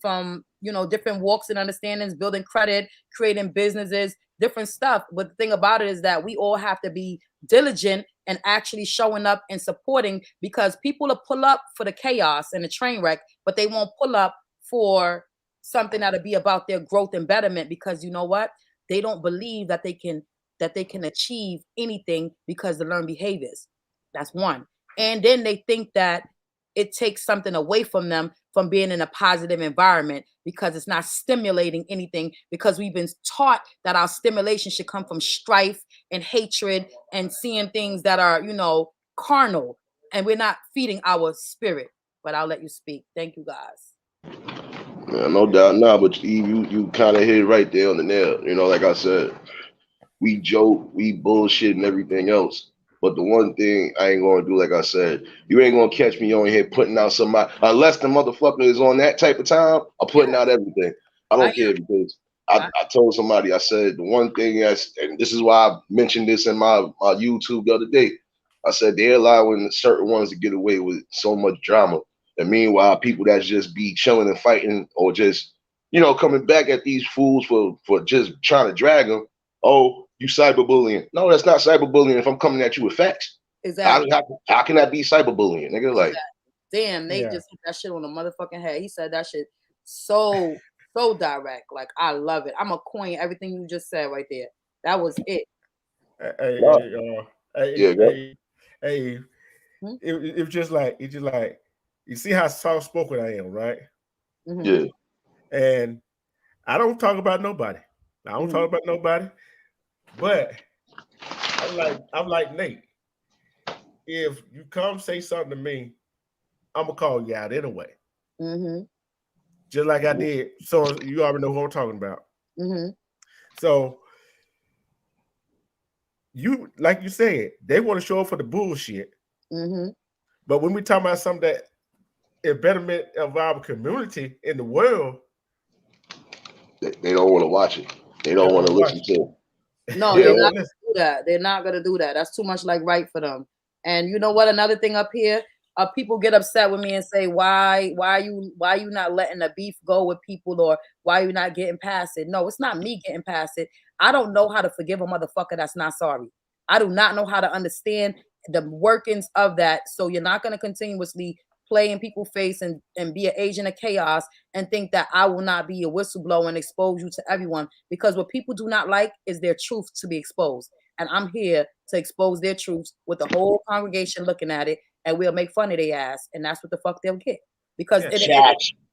you know, different walks and understandings, building credit, creating businesses, different stuff. But the thing about it is that we all have to be diligent and actually showing up and supporting, because people will pull up for the chaos and the train wreck, but they won't pull up for something that'll be about their growth and betterment, because you know what? They don't believe that they can achieve anything because they learn behaviors. That's one. And then they think that it takes something away from them from being in a positive environment because it's not stimulating anything, because we've been taught that our stimulation should come from strife and hatred and seeing things that are, you know, carnal, and we're not feeding our spirit. But I'll let you speak. Thank you, guys. Yeah, no doubt. No, but you kind of hit it right there on the nail. You know, like I said, we joke, we bullshit and everything else. But the one thing I ain't gonna do, like I said, you ain't gonna catch me on here putting out somebody, unless the motherfucker is on that type of time, I'm putting out everything. I don't care, because I told somebody, I said, the one thing and this is why I mentioned this in my YouTube the other day. I said, they're allowing certain ones to get away with so much drama. And meanwhile, people that just be chilling and fighting, or just, you know, coming back at these fools for just trying to drag them. Oh, you cyberbullying. No, that's not cyberbullying if I'm coming at you with facts. Exactly. How can that be cyberbullying, nigga? Like, damn, they just hit that shit on the motherfucking head. He said that shit so direct. Like, I love it. I'm a coin everything you just said right there. That was it. It's just like you see how soft spoken I am, right? Mm-hmm. Yeah. And I don't talk about nobody. I don't talk about nobody. But I'm like Nate. If you come say something to me, I'm gonna call you out anyway. Mm-hmm. Just like I did. So you already know who I'm talking about. Mm-hmm. So you, like you said, they want to show up for the bullshit. Mm-hmm. But when we talk about something that is betterment of our community in the world, they don't want to watch it. They don't want to listen to it. No, they're not gonna do that. They're not gonna do that. That's too much like right for them. And you know what? Another thing up here, people get upset with me and say, why are you not letting the beef go with people, or why are you not getting past it? No, it's not me getting past it. I don't know how to forgive a motherfucker that's not sorry. I do not know how to understand the workings of that. So you're not gonna continuously play in people's face and be an agent of chaos and think that I will not be a whistleblower and expose you to everyone, because what people do not like is their truth to be exposed. And I'm here to expose their truths with the whole congregation looking at it, and we'll make fun of their ass. And that's what the fuck they'll get. Because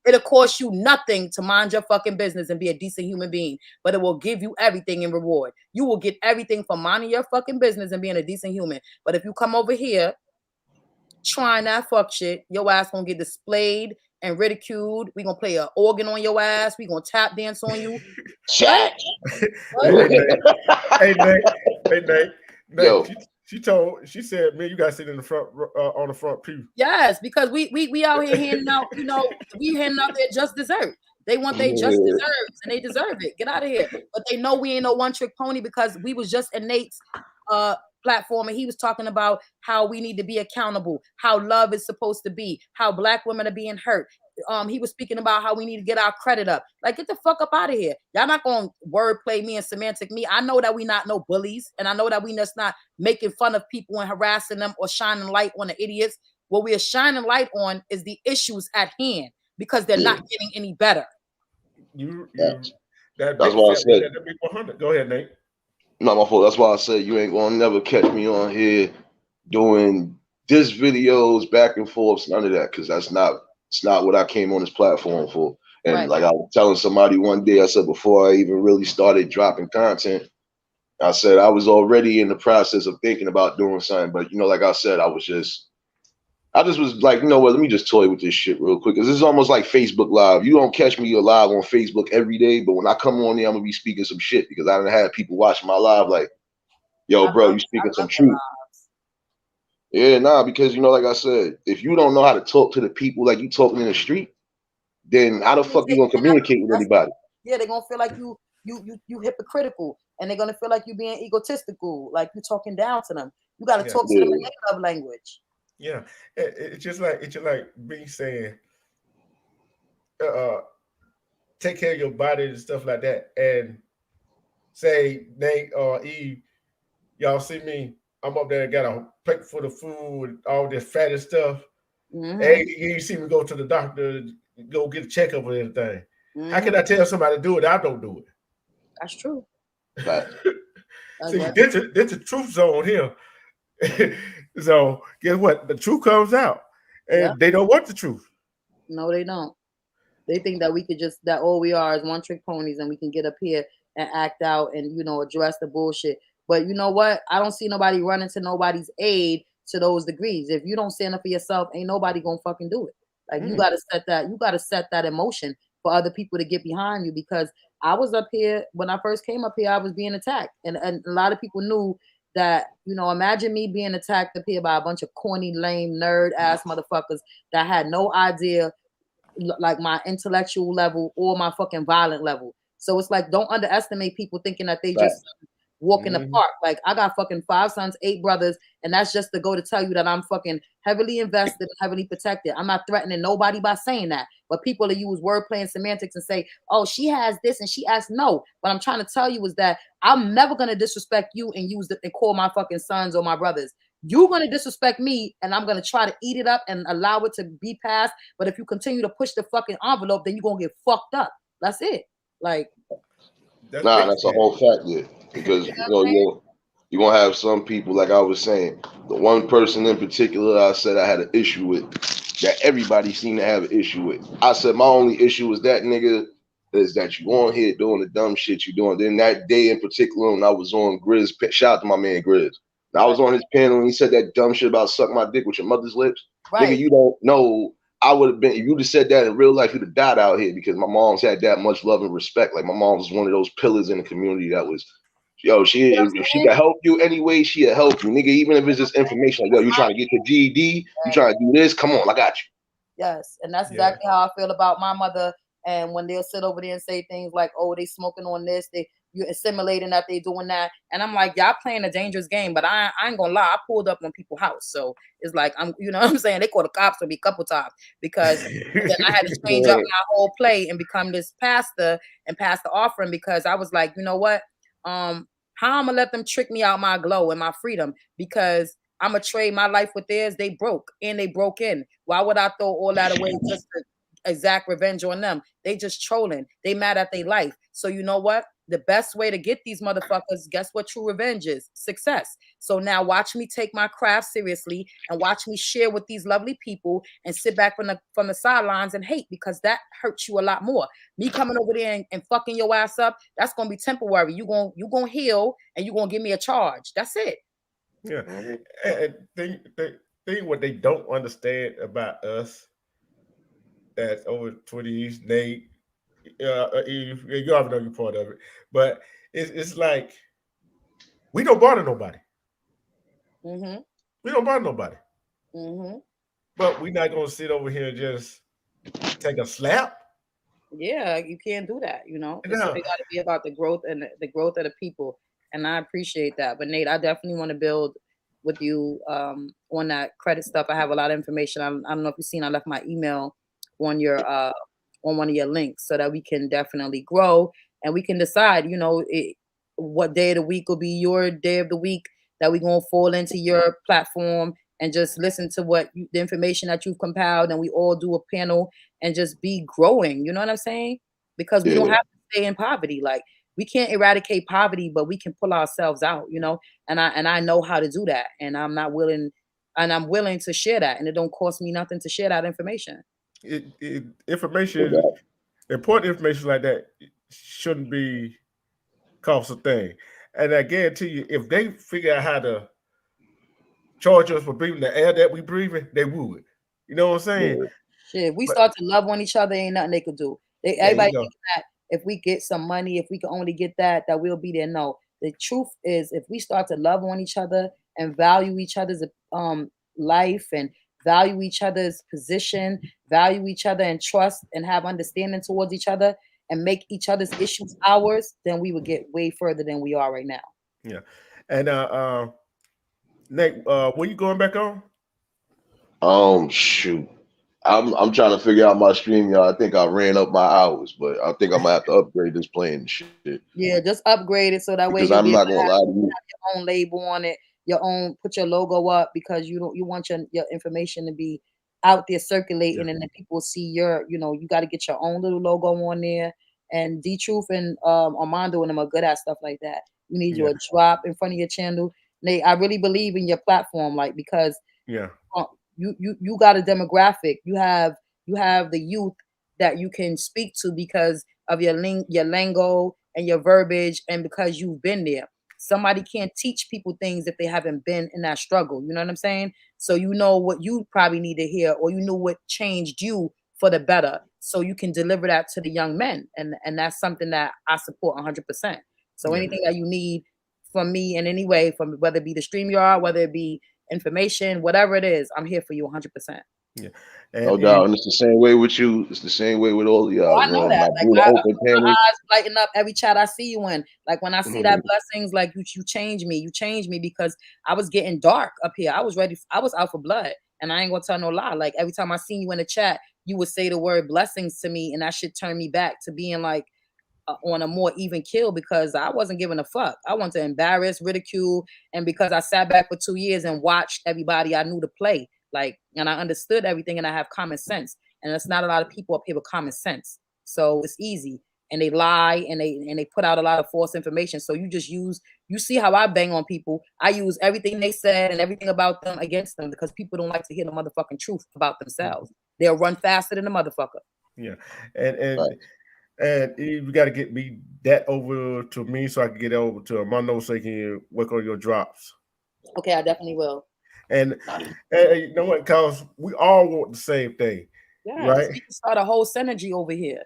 it'll cost you nothing to mind your fucking business and be a decent human being, but it will give you everything in reward. You will get everything from minding your fucking business and being a decent human. But if you come over here trying that fuck shit, your ass gonna get displayed and ridiculed. We gonna play an organ on your ass. We gonna tap dance on you. Chat. Hey Nate. Yo. She said, man, you guys sit in the front on the front pew. Yes, because we out here handing out, you know, we handing out their just dessert. They want their just desserts, and they deserve it. Get out of here. But they know we ain't no one trick pony, because we was just in Nate's platform, and he was talking about how we need to be accountable, how love is supposed to be, how Black women are being hurt. He was speaking about how we need to get our credit up. Like, get the fuck up out of here. Y'all not gonna wordplay me and semantic me. I know that we not no bullies, and I know that we just not making fun of people and harassing them or shining light on the idiots. What we are shining light on is the issues at hand, because they're not getting any better. That's why I said. Go ahead, Nate. Not my fault. That's why I said you ain't gonna never catch me on here doing diss videos back and forth, none of that, because it's not what I came on this platform for. And like I was telling somebody one day, I said before I even really started dropping content, I said I was already in the process of thinking about doing something, but like I said, I just was like, you know what, let me just toy with this shit real quick. Because this is almost like Facebook Live. You don't catch me live on Facebook every day, but when I come on there, I'm going to be speaking some shit, because I done had people watching my live like, yo, bro, you speaking some truth. Yeah, nah, because, like I said, if you don't know how to talk to the people like you talking in the street, then how the fuck you going to communicate with anybody? Yeah, they're going to feel like you hypocritical, and they're going to feel like you being egotistical, like you talking down to them. You got to talk to them in their love language. Yeah, it's just like me saying, take care of your body and stuff like that, and say, Nate or Eve, y'all see me, I'm up there, got a plate full of food, all this fatty stuff. Hey, you see me go to the doctor, go get a checkup or anything. How can I tell somebody to do it? I don't do it. That's true. See, this is truth zone here. So guess what? The truth comes out, and they don't want the truth. No, they don't. They think that we could that all we are is one trick ponies, and we can get up here and act out and address the bullshit. But you know what? I don't see nobody running to nobody's aid to those degrees. If you don't stand up for yourself, ain't nobody gonna fucking do it. Like you gotta set that emotion for other people to get behind you. Because I was up here when I first came up here, I was being attacked, and a lot of people knew that, imagine me being attacked up here by a bunch of corny, lame, nerd ass motherfuckers that had no idea like my intellectual level or my fucking violent level. So it's like, don't underestimate people thinking that they just walk in the park. Like, I got fucking 5 sons, 8 brothers, and that's just to go to tell you that I'm fucking heavily invested and heavily protected. I'm not threatening nobody by saying that. But people that use wordplay and semantics and say, oh, she has this and she has no. What I'm trying to tell you is that I'm never gonna disrespect you and and call my fucking sons or my brothers. You're gonna disrespect me, and I'm gonna try to eat it up and allow it to be passed. But if you continue to push the fucking envelope, then you're gonna get fucked up. That's it. Like, that's a whole fact, because you're gonna have some people, like I was saying, the one person in particular I said I had an issue with, that everybody seemed to have an issue with. I said my only issue was that nigga is that you on here doing the dumb shit you doing. Then that day in particular, when I was on Grizz, shout out to my man Grizz. I was on his panel and he said that dumb shit about suck my dick with your mother's lips. Nigga, you don't know. I would have been, if you'd have said that in real life, you'd have died out here, because my mom's had that much love and respect. Like, my mom was one of those pillars in the community that was, if she can help you anyway, she'll help you, nigga. Even if it's just information, like, yo, you trying to get your GED, you trying to do this, come on, I got you. Yes, and that's exactly how I feel about my mother. And when they'll sit over there and say things like, oh, they smoking on this, you're assimilating that they doing that. And I'm like, y'all playing a dangerous game, but I ain't gonna lie, I pulled up on people's house. So it's like, you know what I'm saying? They called the cops on me a couple times, because then I had to change up my whole play and become this pastor and pass the offering, because I was like, you know what? How I'm gonna let them trick me out my glow and my freedom, because I'm gonna trade my life with theirs. They broke and they broke in. Why would I throw all that away just to exact revenge on them? They just trolling. They mad at their life. So you know what? The best way to get these motherfuckers, guess what true revenge is? Success. So now watch me take my craft seriously and watch me share with these lovely people and sit back from the sidelines and hate, because that hurts you a lot more. Me coming over there and fucking your ass up, that's gonna be temporary. You gonna heal and you gonna give me a charge. That's it. Yeah. And think what they don't understand about us that's over 20 years, Nate, you already know you're part of it, but it's like we don't bother nobody. Mm-hmm. We don't bother nobody. Mm-hmm. But we're not gonna sit over here and just take a slap. Yeah, you can't do that. No. They got to be about the growth and the growth of the people. and I appreciate that. But Nate, I definitely want to build with you on that credit stuff. I have a lot of information. I don't know if you've seen. I left my email on your on one of your links so that we can definitely grow and we can decide. You know, what day of the week will be your day of the week that we're gonna fall into your platform and just listen to the information that you've compiled, and we all do a panel and just be growing. You know what I'm saying? Because we don't have to stay in poverty. Like, we can't eradicate poverty, but we can pull ourselves out, you know. And I know how to do that, and I'm willing to share that, and it don't cost me nothing to share that information. Information, important information like that shouldn't be cost a thing. And I guarantee you, if they figure out how to charge us for breathing the air that we breathing, they would. You know what I'm saying? Shit, if we start to love on each other, ain't nothing they could do. Everybody thinks that if we get some money, if we can only get that we'll be there. No, the truth is, if we start to love on each other and value each other's life and value each other's position, value each other and trust and have understanding towards each other and make each other's issues ours, then we would get way further than we are right now. Yeah. And Nate, were you going back on? Shoot. I'm trying to figure out my stream, y'all. I think I ran up my hours, but I think I'm gonna have to upgrade this plan and shit. Yeah, just upgrade it so that way because I'm not gonna lie to you. Have your own label on it, your own, put your logo up, because you want your information to be out there circulating, and then people see your, you know, you got to get your own little logo on there. And D-Truth and Armando and them are good at stuff like that. You need your drop in front of your channel. Nate, I really believe in your platform, like, because you got a demographic. You have the youth that you can speak to because of your lingo and your verbiage, and because you've been there. Somebody can't teach people things if they haven't been in that struggle. You know what I'm saying? So you know what you probably need to hear, or you know what changed you for the better, so you can deliver that to the young men. And that's something that I support 100%. So anything that you need from me in any way, from whether it be the StreamYard, whether it be information, whatever it is, I'm here for you 100%. Yeah. No doubt. And it's the same way with you. It's the same way with all of y'all. I know that. My eyes lighting up every chat I see you in. Like, when I see that blessings, like, you change me. You change me, because I was getting dark up here. I was ready. I was out for blood. And I ain't gonna tell no lie. Like, every time I seen you in the chat, you would say the word blessings to me, and that shit turned me back to being like on a more even keel, because I wasn't giving a fuck. I wanted to embarrass, ridicule, and because I sat back for 2 years and watched everybody I knew to play, like, and I understood everything, and I have common sense, and there's not a lot of people up here with common sense, so it's easy. And they lie, and they put out a lot of false information. So you see how I bang on people. I use everything they said and everything about them against them, because people don't like to hear the motherfucking truth about themselves. They'll run faster than a motherfucker. Yeah, and you got to get me that over to me so I can get it over to Armando so he can work on your drops. Okay, I definitely will. And you know what? Because we all want the same thing, right? We can start a whole synergy over here.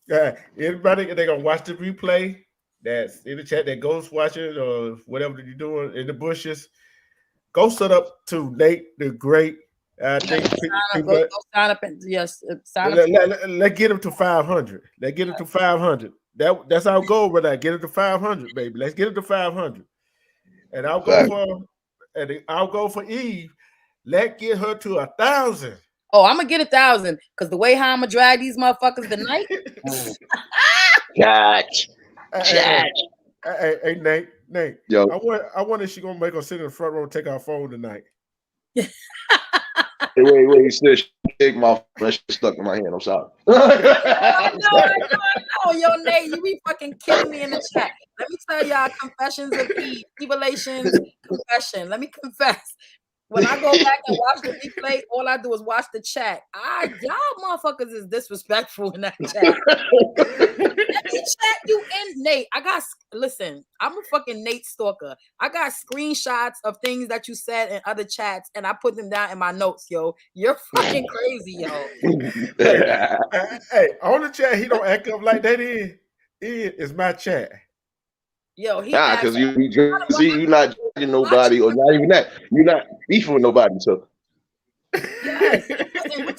Yeah, everybody, they're gonna watch the replay. That's in the chat. That goes watch it or whatever you're doing in the bushes. Go set up to Nate the Great. I think go sign up and sign up. Let's get him to 500. Let's get him to 500. That's our goal right now. Get him to 500, baby. Let's get him to 500. And I'll go for Eve. Let's get her to 1,000. Oh, I'm gonna get 1,000, because the way how I'm gonna drag these motherfuckers tonight. Hey, Nate. Yo. I wonder if she's gonna make us sit in the front row and take our phone tonight. Hey, wait, he said she take my phone. She stuck in my hand. I'm sorry. No, yo, Nate, you be fucking killing me in the chat. Let me tell y'all confessions of Eve, Revelations, confession. Let me confess. When I go back and watch the replay, all I do is watch the chat. Y'all motherfuckers is disrespectful in that chat. Let me chat you in, Nate. Listen, I'm a fucking Nate stalker. I got screenshots of things that you said in other chats, and I put them down in my notes, yo. You're fucking crazy, yo. Hey, on the chat, he don't act up like that. Is my chat. Yo, because you're not judging nobody, or not even that. You're not beefing with nobody. So yes.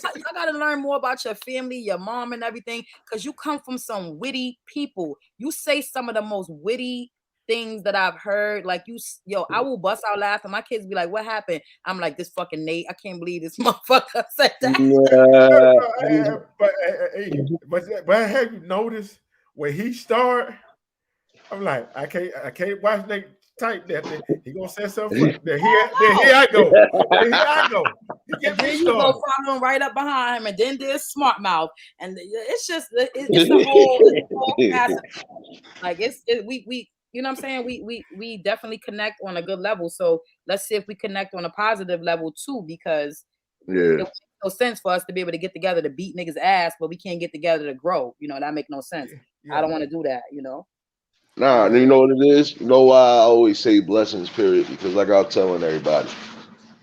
I gotta learn more about your family, your mom, and everything, because you come from some witty people. You say some of the most witty things that I've heard. Like I will bust out laughing. My kids be like, "What happened?" I'm like, "This fucking Nate. I can't believe this motherfucker said that." But have you noticed when he start? I'm like, I can't watch Nate type that thing. He gonna say something. Then here I go. You get then me you go started. follow him right up behind him, and then there's smart mouth, and it's just it's a whole massive. Like we you know what I'm saying? We definitely connect on a good level. So let's see if we connect on a positive level too, because it makes no sense for us to be able to get together to beat niggas' ass, but we can't get together to grow. You know, that make no sense. I don't want to do that, you know. Nah, you know what it is? You know why I always say blessings, period? Because like I'm telling everybody,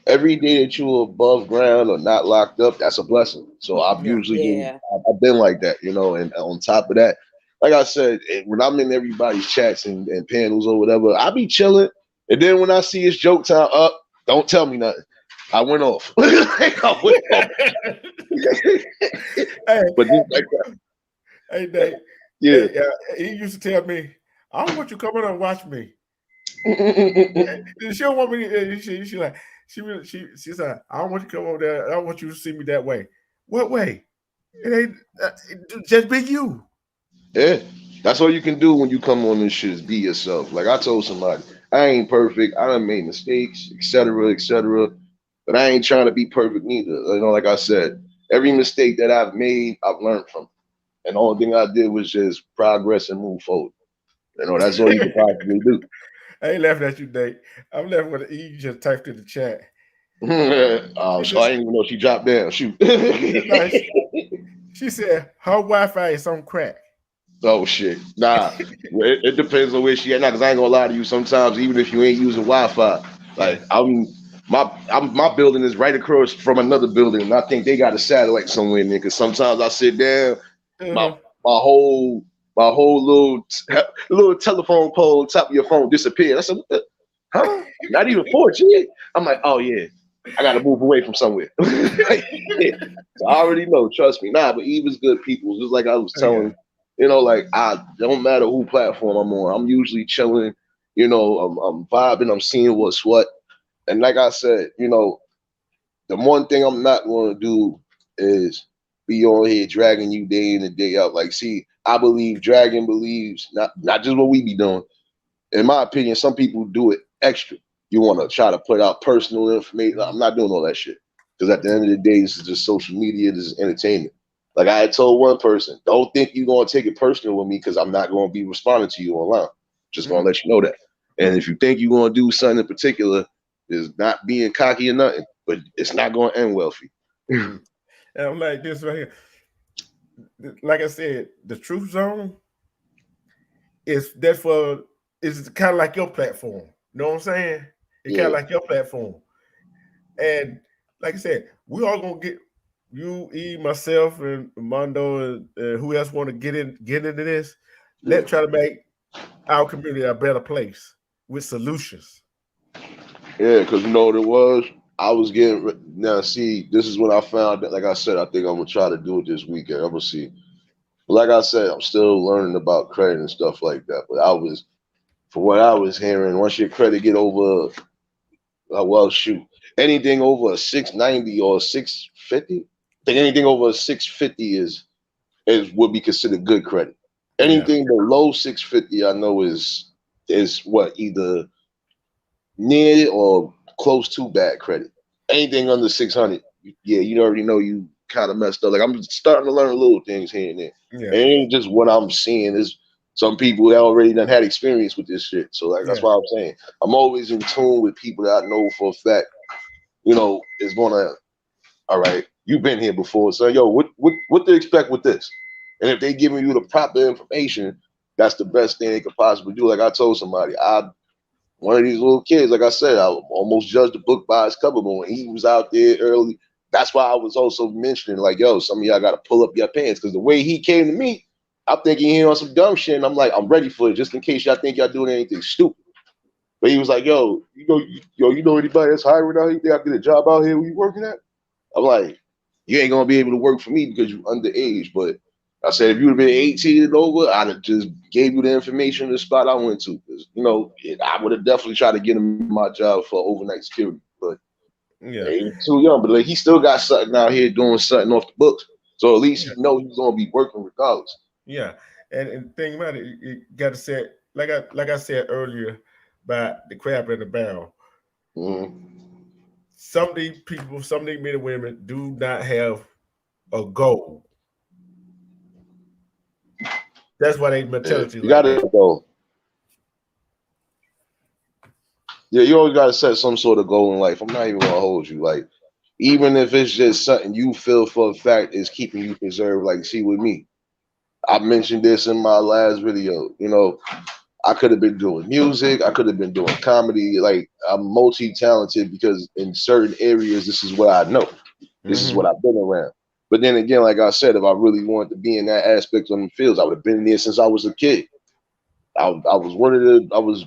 every day that you're above ground or not locked up, that's a blessing. So I've usually I've been like that, you know, and on top of that, like I said, when I'm in everybody's chats and panels or whatever, I be chilling. And then when I see it's joke time up, don't tell me nothing. I went off. Hey, but just like that. Hey, Nate. Yeah. He used to tell me, I don't want you coming and watch me. She don't want me. She said, I don't want you to come over there. I don't want you to see me that way. What way? It ain't just be you. Yeah, that's all you can do when you come on this shit is be yourself. Like I told somebody, I ain't perfect. I done made mistakes, etc., etc. But I ain't trying to be perfect neither. You know, like I said, every mistake that I've made, I've learned from. And the only thing I did was just progress and move forward. You know, that's all you can possibly do. I ain't laughing at you, Nate. I'm laughing with you just typed in the chat. So I didn't even know she dropped down. Shoot. She said her Wi-Fi is on crack. Oh shit. Nah. It depends on where she at now, because I ain't gonna lie to you. Sometimes even if you ain't using Wi-Fi, like my building is right across from another building, and I think they got a satellite somewhere in there. Because sometimes I sit down, my whole little telephone pole on top of your phone disappeared. I said, what the, huh? Not even 4G? I'm like, oh yeah, I gotta move away from somewhere. So I already know, trust me. Nah, but Eva's good people. Just like I was telling, you know, like I don't matter who platform I'm on, I'm usually chilling, you know, I'm vibing, I'm seeing what's what. And like I said, you know, the one thing I'm not gonna do is be on here dragging you day in and day out. Like, see, I believe Dragon believes not just what we be doing. In my opinion, some people do it extra. You want to try to put out personal information. I'm not doing all that shit. Because at the end of the day, this is just social media, this is entertainment. Like I had told one person, don't think you're gonna take it personal with me because I'm not gonna be responding to you online. Just gonna let you know that. And if you think you're gonna do something in particular, is not being cocky or nothing, but it's not gonna end well for you. And I'm like this right here. Like I said, the Truth Zone is kind of like your platform. You know what I'm saying? It's kind of like your platform. And like I said, we all gonna get you, myself, and Mondo, and who else want to get into this. Let's try to make our community a better place with solutions. Yeah, because you know what it was? I was getting now. See, this is what I found. That, like I said, I think I'm gonna try to do it this weekend. I'm gonna see. Like I said, I'm still learning about credit and stuff like that. But for what I was hearing, once your credit get over, well, shoot, anything over a 690 or 650, I think anything over a 650 is would be considered good credit. Anything below 650, I know is what either near or close to bad credit. Anything under 600, yeah, you already know you kind of messed up. Like I'm starting to learn little things here and there. Yeah. It ain't just what I'm seeing. Is some people that already done had experience with this shit. So like that's why I'm saying I'm always in tune with people that I know for a fact, you know, is gonna, all right, you've been here before, so yo, what to expect with this? And if they giving you the proper information, that's the best thing they could possibly do. Like I told somebody, one of these little kids, like I said, I almost judged the book by its cover, but when he was out there early, that's why I was also mentioning, like, yo, some of y'all got to pull up your pants, because the way he came to me, I'm thinking he on some dumb shit, and I'm like, I'm ready for it, just in case y'all think y'all doing anything stupid. But he was like, yo, you know anybody that's hiring out here? You think I get a job out here where you working at? I'm like, you ain't gonna be able to work for me because you're underage, but I said, if you would have been 18 and over, I'd have just gave you the information of the spot I went to. I would have definitely tried to get him my job for overnight security. But Yeah. he was too young. But like, he still got something out here doing something off the books. So at least he know he's gonna be working regardless. Yeah. And think about it, you got to say, like I said earlier about the crab in the barrel. Some of these people, some of these men and women do not have a goal. That's why they mentality. You gotta go. Yeah, you always gotta set some sort of goal in life. I'm not even gonna hold you. Like, even if it's just something you feel for a fact is keeping you preserved. Like, see with me, I mentioned this in my last video. I could have been doing music. I could have been doing comedy. Like, I'm multi-talented because in certain areas, this is what I know. This is what I've been around. But then again, like I said, if I really wanted to be in that aspect of the fields, I would have been there since I was a kid. I was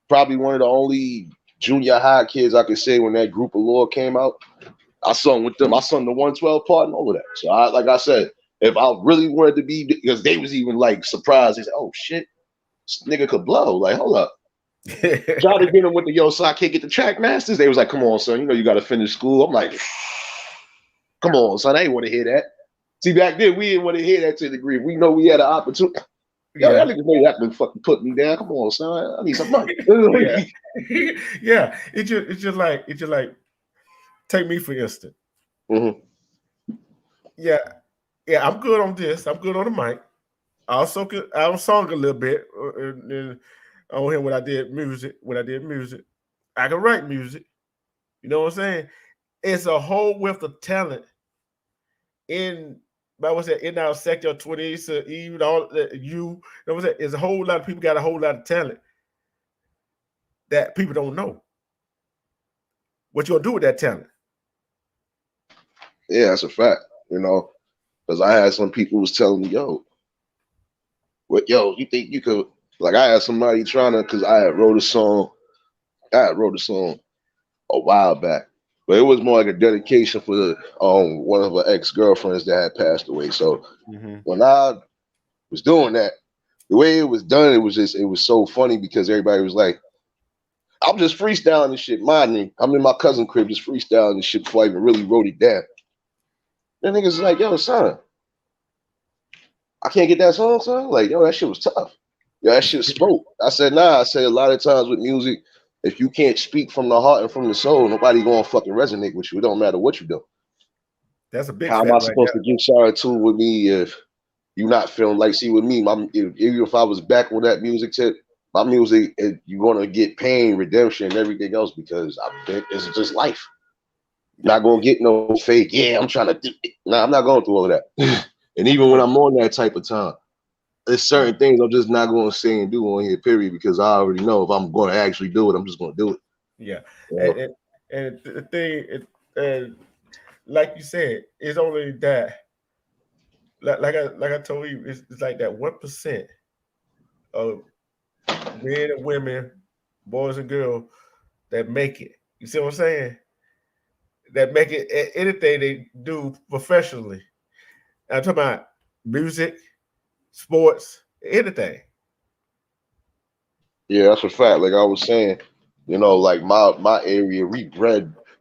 probably one of the only junior high kids I could say when that Group of Lore came out. I sung with them. I sung the 112 part and all of that. So like I said, if I really wanted to be, because they was even like surprised. They said, "Oh shit, this nigga could blow." Like, hold up. Try to get him with the so I can't get the track masters. They was like, "Come on, son, you got to finish school." I'm like, "Come on, son, I ain't want to hear that." See, back then we didn't want to hear that to the degree. We know we had an opportunity. Yo, that nigga know that to fucking put me down. Come on, son, I need some money. Yeah, it's just like take me for instance. Yeah, I'm good on this. I'm good on the mic. I sung a little bit on here when I did music. I can write music. You know what I'm saying? It's a whole wealth of talent in our sector 20s, even all you know what I'm saying? There's a whole lot of people got a whole lot of talent that people don't know. What you gonna do with that talent? Yeah, that's a fact. Because I had some people who was telling me, "Yo, you think you could?" Like, I had somebody trying to, because I had wrote a song a while back, but it was more like a dedication for one of her ex-girlfriends that had passed away. So when I was doing that, the way it was done, it was so funny because everybody was like, I'm just freestyling this shit. I'm in my cousin's crib just freestyling this shit before I even really wrote it down. Then niggas like, "Yo, son, I can't get that song, son." Like, yo, that shit was tough. Yo, that shit spoke. I said, nah. I said, a lot of times with music, if you can't speak from the heart and from the soul, nobody gonna fucking resonate with you. It don't matter what you do. That's a big. How am I supposed to give sorry to with me if you not feeling like? See, with me, even if I was back with that music tip, my music, you're gonna get pain, redemption, and everything else because it's just life. Not gonna get no fake. Yeah, I'm trying to do it. Nah, I'm not going through all of that. And even when I'm on that type of time, there's certain things I'm just not going to say and do on here, period, because I already know if I'm going to actually do it, I'm just going to do it. Yeah. And the thing, like you said, it's only that, like I told you, it's like that 1% of men and women, boys and girls that make it. You see what I'm saying? That make it anything they do professionally. I'm talking about music, sports, anything. Yeah, that's a fact. Like I was saying, like my area,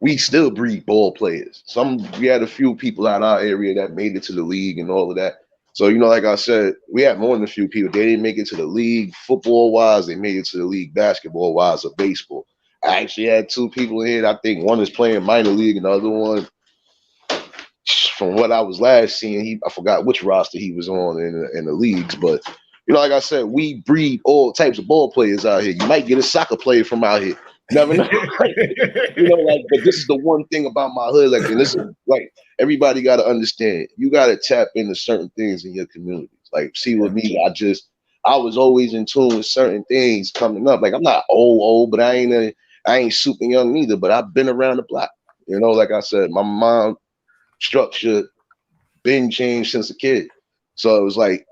we still breed ball players. We had a few people out our area that made it to the league and all of that. So, like I said, we had more than a few people. They didn't make it to the league football wise. They made it to the league basketball wise or baseball. I actually had two people in here. I think one is playing minor league and the other one, from what I was last seeing, I forgot which roster he was on in the leagues. But, like I said, we breed all types of ball players out here. You might get a soccer player from out here. Never know. But this is the one thing about my hood. Like, and this is like, everybody got to understand. You got to tap into certain things in your communities. Like, see with me, I was always in tune with certain things coming up. Like, I'm not old, but I ain't super young neither. But I've been around the block. Like I said, my mom structure been changed since a kid. So it was like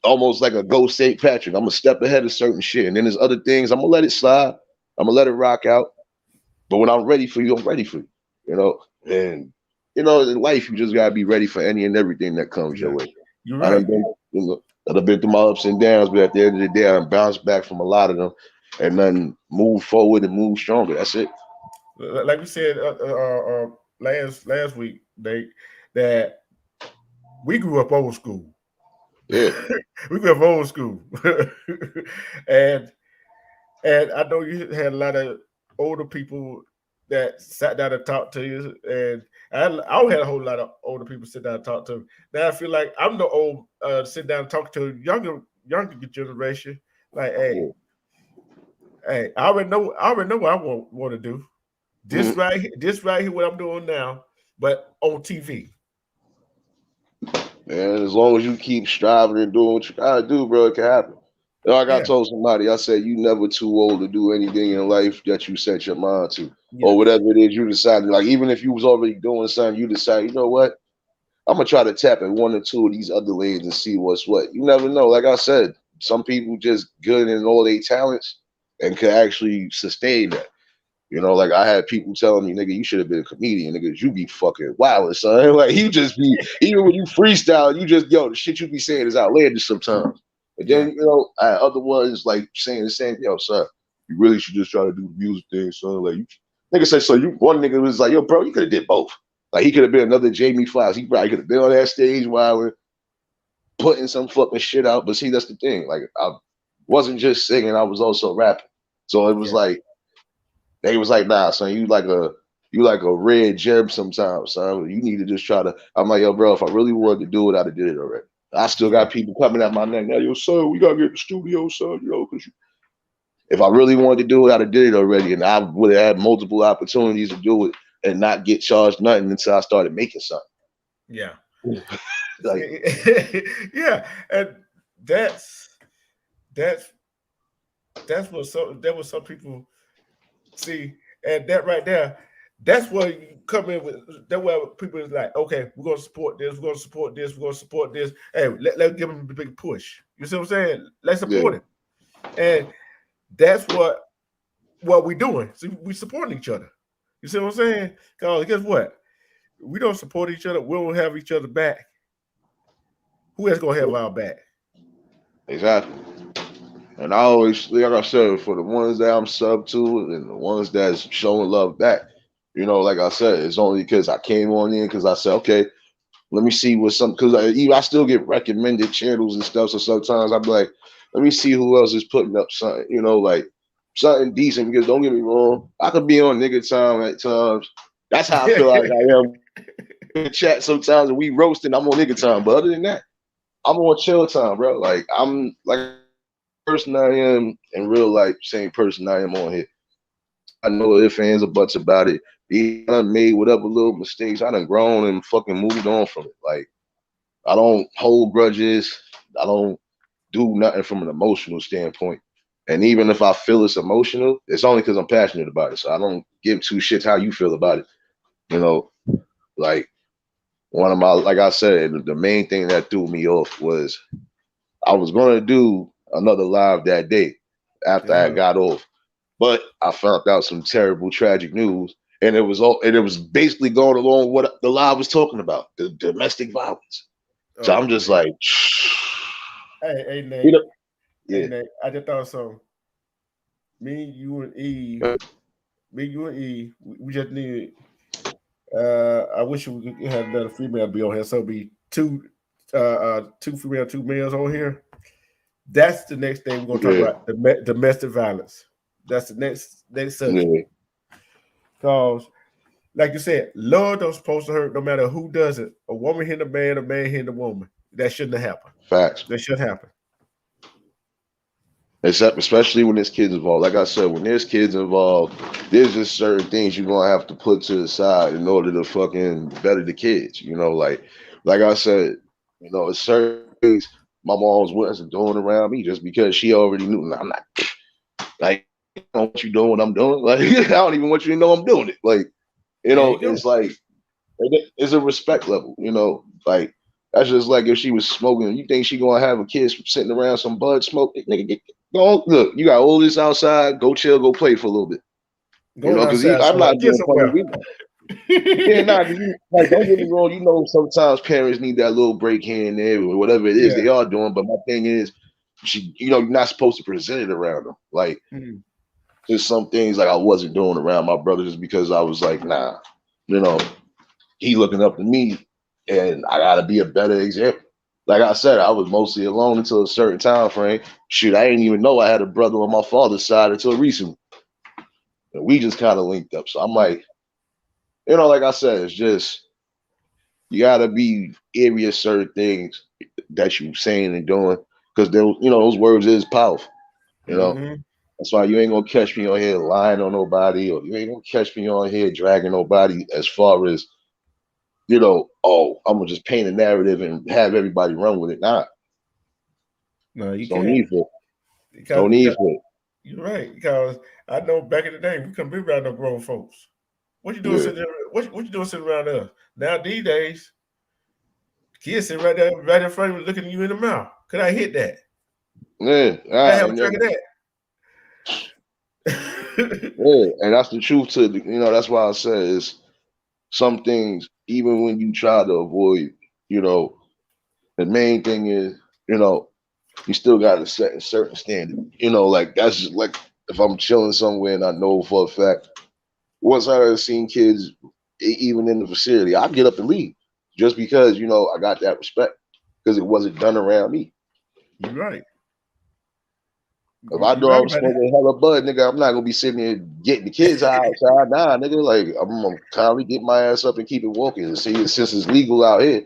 almost like a ghost St. Patrick. I'm a step ahead of certain shit. And then there's other things. I'm gonna let it slide. I'm gonna let it rock out. But when I'm ready for you, I'm ready for you. And in life, you just gotta be ready for any and everything that comes your way. You're I right. done been, I've been through my ups and downs, but at the end of the day, I bounced back from a lot of them, and then move forward and move stronger. That's it. Like we said last week, that we grew up old school. Yeah. We grew up old school, and I know you had a lot of older people that sat down and talked to you, and I had a whole lot of older people sit down and talk to me. Now I feel like I'm the old sit down and talk to younger generation. Like, hey, I already know what I want to do. This right here, what I'm doing now, but on TV. And as long as you keep striving and doing what you gotta do, bro, it can happen. Like I Yeah. told somebody, I said you never too old to do anything in life that you set your mind to, Yeah. or whatever it is you decided. Like even if you was already doing something, you decide, you know what, I'm gonna try to tap in one or two of these other lanes and see what's what. You never know. Like I said, some people just good in all their talents and can actually sustain that. You know, like I had people telling me, nigga, you should have been a comedian, nigga. You be fucking wild, son. Like you just be, even when you freestyle, you just, yo, the shit you be saying is outlandish sometimes. And then, you know, I had other ones like saying the same, yo, son, you really should just try to do the music thing, son. Like, nigga said, so you, one nigga was like, yo, bro, you could have did both. Like, he could have been another Jamie Foxx. He probably could have been on that stage while putting some fucking shit out. But see, that's the thing. Like, I wasn't just singing, I was also rapping. So it was like, they was like, nah, son, you like a red gem sometimes, son. You need to just try to. I'm like, yo, bro, if I really wanted to do it, I'd have did it already. I still got people coming at my neck now, yo, son, we gotta get in the studio, son, you know, because if I really wanted to do it, I'd have did it already, and I would have had multiple opportunities to do it and not get charged nothing until I started making something. Yeah. Like, yeah, and that's what some people see, and that right there, that's where you come in with. That's where people is like, okay, we're gonna support this, we're gonna support this, we're gonna support this. Hey, let's give them a big push. You see what I'm saying? Let's support it, and that's what we're doing. So we supporting each other. You see what I'm saying? Because guess what? We don't support each other. We don't have each other back. Who else gonna have our back? Exactly. And I always, like I said, for the ones that I'm sub to and the ones that's showing love back, you know, like I said, it's only because I came on in because I said, okay, let me see what's some, because I still get recommended channels and stuff. So sometimes I'm like, let me see who else is putting up something, you know, like something decent. Because don't get me wrong, I could be on nigga time at times. That's how I feel like I am in chat sometimes, and we roasting. I'm on nigga time, but other than that, I'm on chill time, bro. Like I'm like person I am in real life, same person I am on here. I know the fans are butts about it. I done made whatever little mistakes. I done grown and fucking moved on from it. Like I don't hold grudges. I don't do nothing from an emotional standpoint. And even if I feel it's emotional, it's only because I'm passionate about it. So I don't give two shits how you feel about it. You know, like one of my, like I said, the main thing that threw me off was I was going to do another live that day after I got off, but I found out some terrible, tragic news, and it was basically going along with what the live was talking about, the domestic violence. So I'm just like, hey, Nate, you know, hey, Nate, I just thought so. Me, you, and Eve, we just need. I wish we could have another female be on here, so it'd be two female, two males on here. That's the next thing we're gonna talk about, domestic violence. That's the next subject. Because, like you said, love don't supposed to hurt no matter who does it. A woman hitting a man hitting a woman. That shouldn't have happened. Facts. That should happen. Except, especially when there's kids involved. Like I said, when there's kids involved, there's just certain things you're gonna have to put to the side in order to fucking better the kids. You know, like I said, you know, it's certain things my mom's wasn't doing around me just because she already knew. I'm not like, I don't want you doing what I'm doing. Like, I don't even want you to know I'm doing it. Like, you know, it's like it's a respect level. You know, like that's just like if she was smoking. You think she gonna have a kid sitting around some bud smoke? Nigga, go look. You got all this outside. Go chill. Go play for a little bit. You know, because I'm not doing fun. Yeah, nah, like don't get me wrong. You know, sometimes parents need that little break here and there, or whatever it is they are doing. But my thing is, you're not supposed to present it around them. Like, there's some things like I wasn't doing around my brother just because I was like, nah, he looking up to me, and I gotta be a better example. Like I said, I was mostly alone until a certain time frame. Shoot, I didn't even know I had a brother on my father's side until recently. And we just kind of linked up. So I'm like, like I said, it's just you gotta be area of certain things that you saying and doing, because those words is powerful. That's why you ain't gonna catch me on here lying on nobody, or you ain't gonna catch me on here dragging nobody as far as I'm gonna just paint a narrative and have everybody run with it. Nah. No, you don't can't. Need for it. Don't need for it. You're right, because I know back in the day we couldn't be around no grown folks. What you doing sitting there? What you doing sitting around us? Now these days, kids sitting right there, right in front of you, looking you in the mouth. Could I hit that? Yeah, I have a track of that. Yeah, and that's the truth to that's why I said is some things, even when you try to avoid, the main thing is, you still got to set a certain standard. Like that's just like if I'm chilling somewhere and I know for a fact, once I have seen kids, even in the facility, I get up and leave just because, I got that respect because it wasn't done around me. You're right. If I know I'm smoking hella bud, nigga, I'm not gonna be sitting there getting the kids outside. Nah, nigga, like I'm gonna kindly get my ass up and keep it walking. And see, since it's legal out here,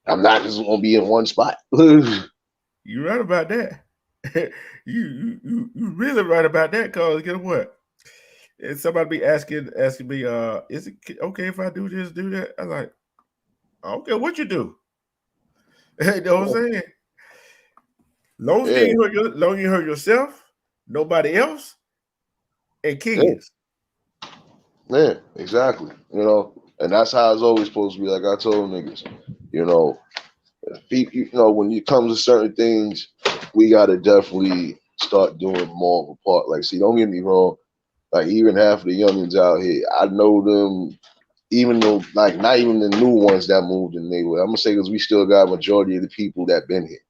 I'm not just gonna be in one spot. You're right about that. you really right about that, cause guess what? And somebody be asking me, is it okay if I do this, do that? I'm like, I don't care what you do. You know what I'm saying? Long as you hurt yourself, nobody else, and kids. Yeah, exactly. And that's how it's always supposed to be. Like I told niggas, when it comes to certain things, we gotta definitely start doing more of a part. Like, see, don't get me wrong. Like, even half of the youngins out here, I know them. Even though, like, not even the new ones that moved in the neighborhood. I'm gonna say because we still got a majority of the people that been here.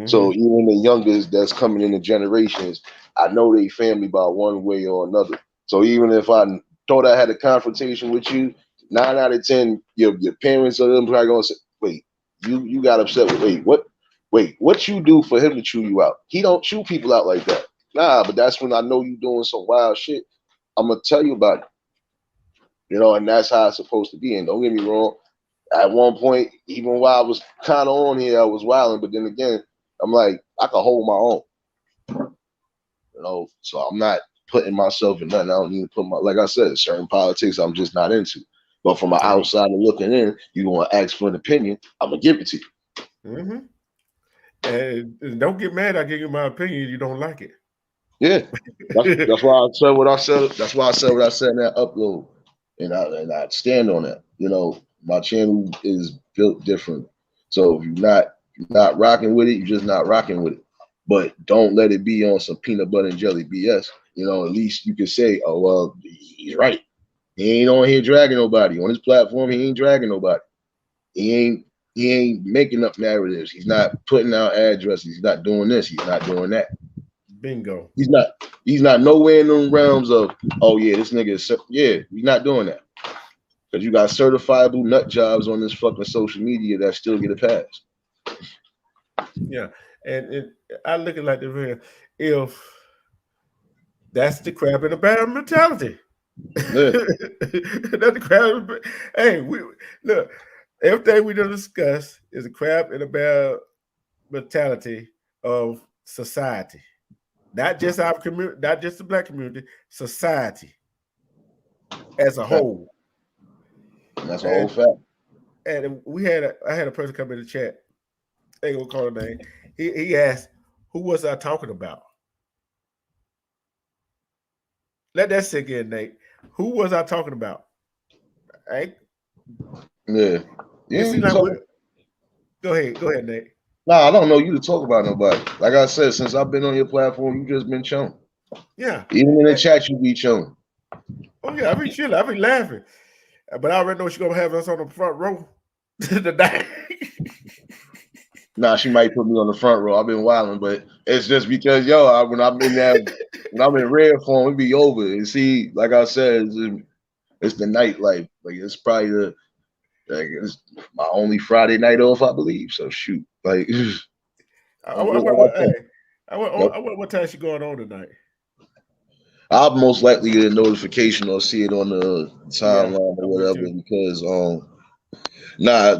So even the youngest that's coming in the generations, I know they family by one way or another. So even if I thought I had a confrontation with you, 9 out of 10, your parents or them probably gonna say, "Wait, you got upset with what you do for him to chew you out? He don't chew people out like that." Nah, but that's when I know you doing some wild shit. I'm gonna tell you about it. And that's how it's supposed to be. And don't get me wrong, at one point, even while I was kind of on here, I was wilding, but then again, I'm like, I can hold my own, so I'm not putting myself in nothing. I don't need to put like I said, certain politics I'm just not into. But from an outsider looking in, you want to ask for an opinion, I'm going to give it to you. And don't get mad. I give you my opinion. You don't like it. Yeah. That's why I said what I said. That's why I said what I said in that upload. And I stand on that. My channel is built different. So if you're not rocking with it, you're just not rocking with it. But don't let it be on some peanut butter and jelly BS. At least you can say, "Oh well, he's right. He ain't on here dragging nobody. On his platform, he ain't dragging nobody. He ain't making up narratives. He's not putting out addresses. He's not doing this. He's not doing that. Bingo. He's not nowhere in them realms of, oh yeah, this nigga is, he's not doing that. Because you got certifiable nut jobs on this fucking social media that still get a pass. Yeah, and I look at it like this: if that's the crab in a barrel mentality, that's the crab. Hey, look. Everything we done discuss is a crab in a barrel mentality of society, not just our community, not just the Black community, society as a whole. That's a whole fact. And I had a person come in the chat. I ain't gonna call her name. He asked, "Who was I talking about?" Let that sink in, Nate. Who was I talking about? Right? Yeah. Go ahead, Nate. Nah, I don't know you to talk about nobody. Like I said, since I've been on your platform, you just been chilling. Yeah. Even in the chat, you be chilling. Oh yeah, I be chilling. I be laughing. But I already know she's gonna have us on the front row tonight. Nah, she might put me on the front row. I've been wilding, but it's just because when I'm in red form, it be over. And see, like I said, it's the nightlife. Like it's probably it's my only Friday night off, I believe. So shoot, like I wonder what time she going on tonight. I'll most likely get a notification or see it on the timeline or whatever because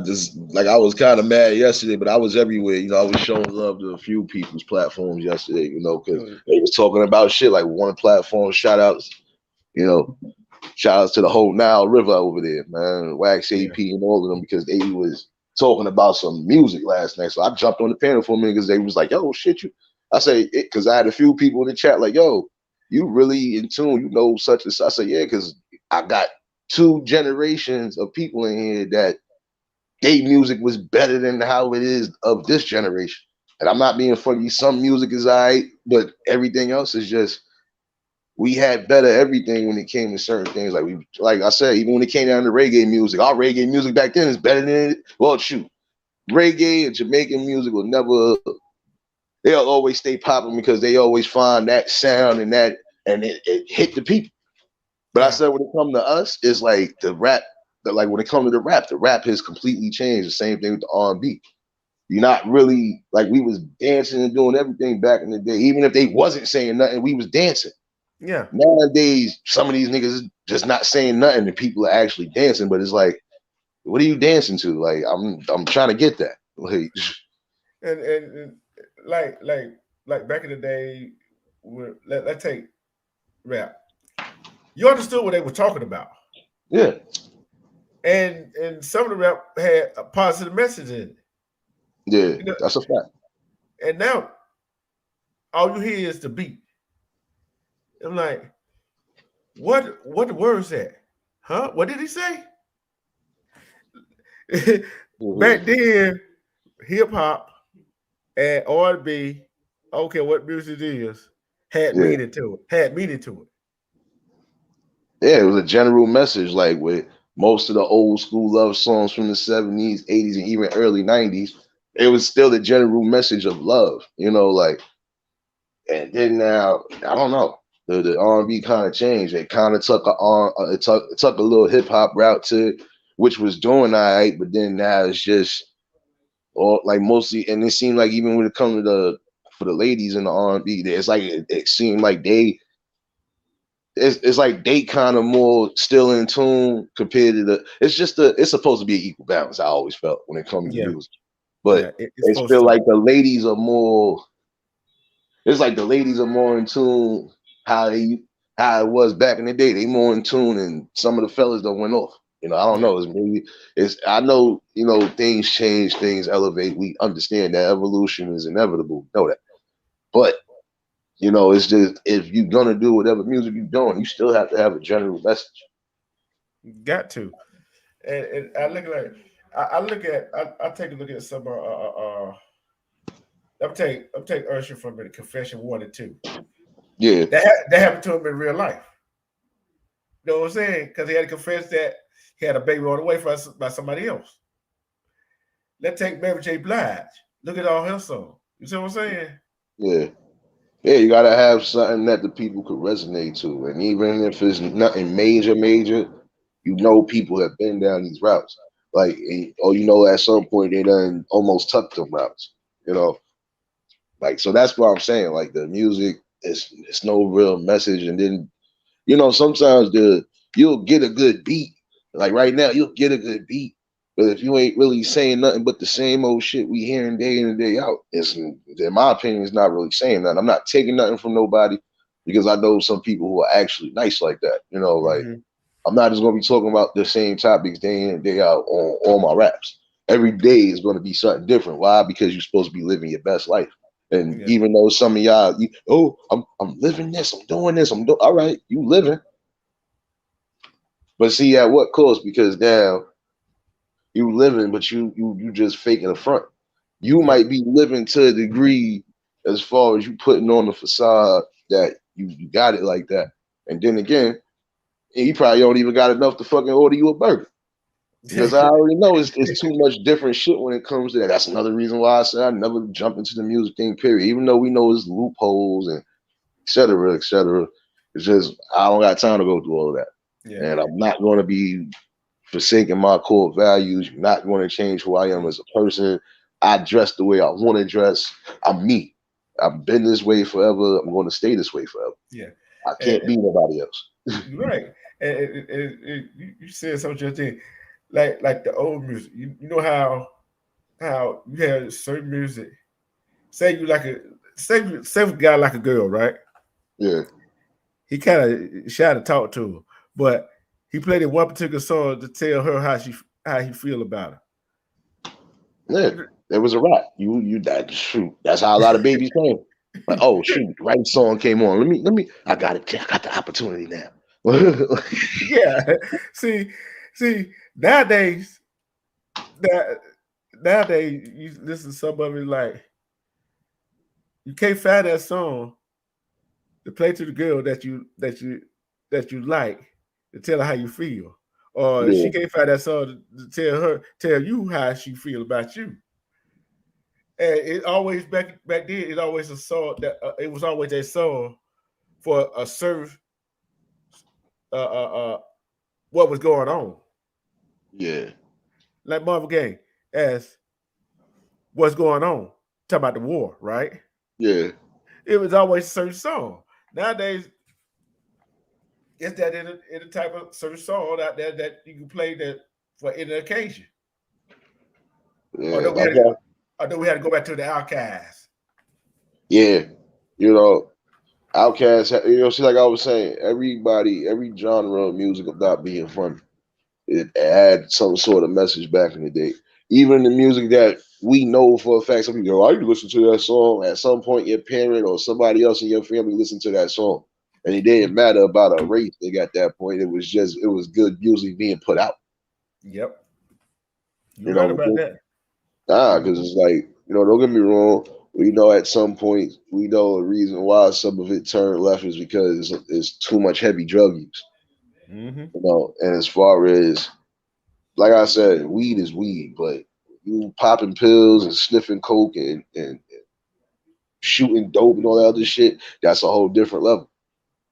just like I was kind of mad yesterday, but I was everywhere. I was showing love to a few people's platforms yesterday, because they was talking about shit like one platform. Shout outs to the whole Nile River over there, man. Wax AP and all of them because they was talking about some music last night. So I jumped on the panel for a minute because they was like, "Yo, shit, you." I say it because I had a few people in the chat like, "Yo, you really in tune? Such and such." I said, "Yeah," because I got 2 generations of people in here that their music was better than how it is of this generation. And I'm not being funny. Some music is alright, but everything else is just we had better everything when it came to certain things. Like I said, even when it came down to reggae music, our reggae music back then is better than it. Well, shoot, reggae and Jamaican music will never. They'll always stay popping because they always find that sound and it hit the people. But I said when it comes to us, it's like the rap. Like when it comes to the rap has completely changed. The same thing with the R&B. You're not really like we was dancing and doing everything back in the day. Even if they wasn't saying nothing, we was dancing. Yeah. Nowadays, some of these niggas just not saying nothing and people are actually dancing. But it's like, what are you dancing to? Like I'm trying to get that. Like, and like back in the day, let's take rap. You understood what they were talking about. Yeah. And some of the rap had a positive message in it. Yeah, that's a fact. And now all you hear is the beat. I'm like, what the words said? Huh? What did he say? Back then, hip hop and R&B, I don't care what music it is, had meaning to it. Yeah, it was a general message, like with most of the old school love songs from the 70s, 80s, and even early 90s. It was still the general message of love, like. And then now, I don't know, the R&B kind of changed. It kind of took a little hip hop route to it, which was doing all right, but then now it's just all like mostly, and it seemed like even when it comes to for the ladies in the R&B, it's like it seemed like it's like they kind of more still in tune compared to it's supposed to be an equal balance. I always felt when it comes to music, but it's feel like the ladies are more. It's like the ladies are more in tune how it was back in the day. They more in tune, and some of the fellas that went off. I don't know. I know things change, things elevate. We understand that evolution is inevitable. Know that, but it's just if you're gonna do whatever music you're doing, you still have to have a general message. Got to, and I look at I take a look at some I'm take Usher from the Confession 1 and 2. Yeah, that happened to him in real life. You know what I'm saying? Because he had to confess that he had a baby on the way by somebody else. Let's take Mary J. Blige. Look at all her songs. You see what I'm saying? Yeah. Yeah, you gotta have something that the people could resonate to, and even if it's nothing major, people have been down these routes. Like, at some point they done almost tucked them routes. Like, so that's what I'm saying. Like, the music it's no real message, and then sometimes you'll get a good beat. Like right now, you'll get a good beat, but if you ain't really saying nothing but the same old shit we hearing day in and day out, in my opinion, it's not really saying nothing. I'm not taking nothing from nobody because I know some people who are actually nice like that. Like I'm not just gonna be talking about the same topics day in and day out on all my raps. Every day is gonna be something different. Why? Because you're supposed to be living your best life. And even though some of y'all, I'm living this, I'm doing this, all right, you living. But see, at what cost? Because now you living, but you just faking the front. You might be living to a degree as far as you putting on the facade that you got it like that. And then again, and you probably don't even got enough to fucking order you a burger. Because I already know it's too much different shit when it comes to that. That's another reason why I said I never jump into the music thing, period. Even though we know there's loopholes and et cetera, et cetera. It's just I don't got time to go through all of that. Yeah. And I'm not going to be forsaking my core values. You're not going to change who I am as a person. I dress the way I want to dress. I'm me. I've been this way forever. I'm going to stay this way forever. Yeah. I can't be nobody else. Right. And you said something just then, like the old music. You know how you had certain music. Say you like say a guy like a girl, right? Yeah. He kind of shy to talk to her, but he played one particular song to tell her how he feel about her. Yeah. It was a rap. You that shoot. That's how a lot of babies came. Like, oh shoot, the right song came on. Let me. I got it. I got the opportunity now. Yeah. See, nowadays, you listen to some of it like you can't find that song to play to the girl that you like to tell her how you feel, or she can't find that song to tell you how she feel about you. And it always back then, it always a song that it was always a song for a certain what was going on. Yeah. Like Marvin Gaye as what's going on. Talk about the war, right? Yeah. It was always a certain song. Nowadays, it's that in a type of certain song out there that you can play that for any occasion. Yeah. Although we had to go back to the Outkast. Yeah. You know, Outkast, you know, see, like I was saying, every genre of music about being funny. It had some sort of message back in the day. Even the music that we know for a fact, some people go, I used to listen to that song. At some point, your parent or somebody else in your family listened to that song. And it didn't matter about a race thing at that point. It was good music being put out. Yep. You You right know, about that. because it's like, you know, don't get me wrong. We know at some point, we know the reason why some of it turned left is because it's too much heavy drug use. Mm-hmm. You know, and as far as, like I said, weed is weed, but you popping pills and sniffing coke and shooting dope and all that other shit, that's a whole different level.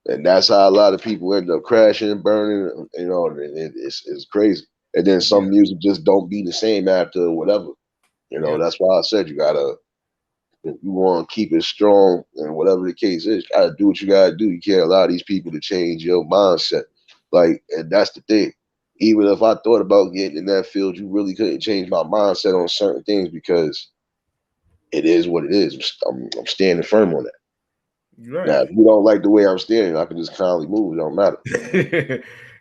And that's how a lot of people end up crashing and burning. You know, it's crazy. And then some music just don't be the same after whatever. You know, that's why I said you gotta, if you want to keep it strong and whatever the case is, you gotta do what you gotta do. You can't allow these people to change your mindset. Like, and that's the thing. Even if I thought about getting in that field, you really couldn't change my mindset on certain things because it is what it is. I'm standing firm on that. Right. Now, if you don't like the way I'm standing, I can just kindly move. It don't matter.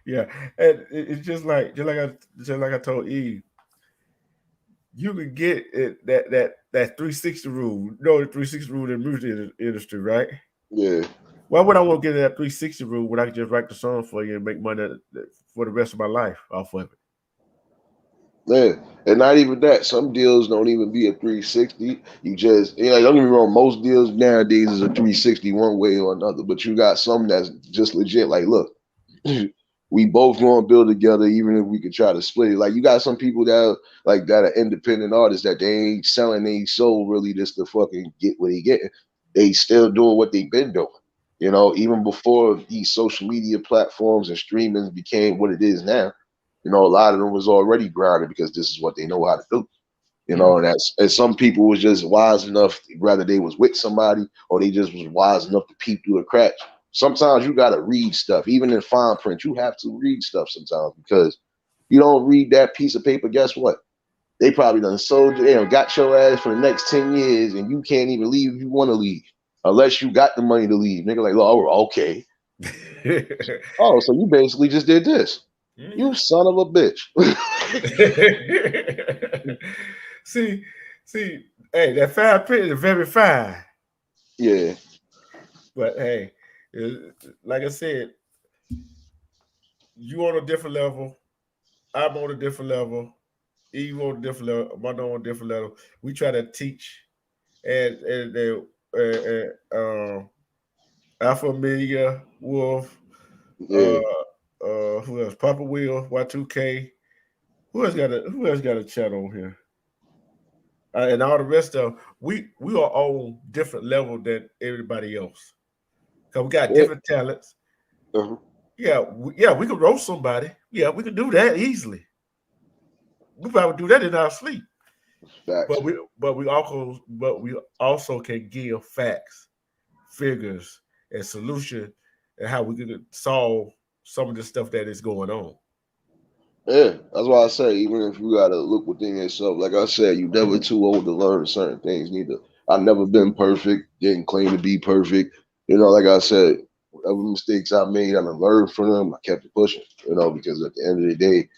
Yeah, and it's just like I told Eve, you could get it, that 360 rule. You know the 360 rule in the music industry, right? Yeah. Why would I want to get that 360 rule when I can just write the song for you and make money for the rest of my life off of it? Yeah, and not even that. Some deals don't even be a 360. You just, you know, don't get me wrong. Most deals nowadays is a 360 one way or another. But you got some that's just legit. Like, look, we both going to build together, even if we could try to split it. Like, you got some people that are independent artists that they ain't selling their soul really just to fucking get what they getting. They still doing what they've been doing. You know, even before these social media platforms and streaming became what it is now. You know, a lot of them was already grounded because this is what they know how to do. You know, and some people was just wise enough, whether they was with somebody or they just was wise enough to peep through the cracks. Sometimes you gotta read stuff, even in fine print. You have to read stuff sometimes because you don't read that piece of paper. Guess what? They probably done sold you, got your ass for the next 10 years, and you can't even leave if you want to leave, unless you got the money to leave. Nigga, like, oh, okay. Oh, so you basically just did this. You son of a bitch. see, hey, that fine print is very fine. Yeah. But hey, like I said, you on a different level. I'm on a different level. Eve on a different level. Mano on a different level. We try to teach and Alpha Amelia, Wolf, Yeah. Who else? Papa Will, Y2K. Who else got a chat on here? And all the rest of we are on different level than everybody else. Cause we got different talents. Uh-huh. Yeah, we could roast somebody. Yeah, we could do that easily. We probably do that in our sleep. Facts. But we also can give facts, figures, and solution, and how we could solve some of the stuff that is going on. Yeah, that's why I say, even if you gotta look within yourself, like I said, you never too old to learn certain things. Neither I've never been perfect, didn't claim to be perfect. Like I said, whatever mistakes I made, I learned from them. I kept it pushing. Because at the end of the day,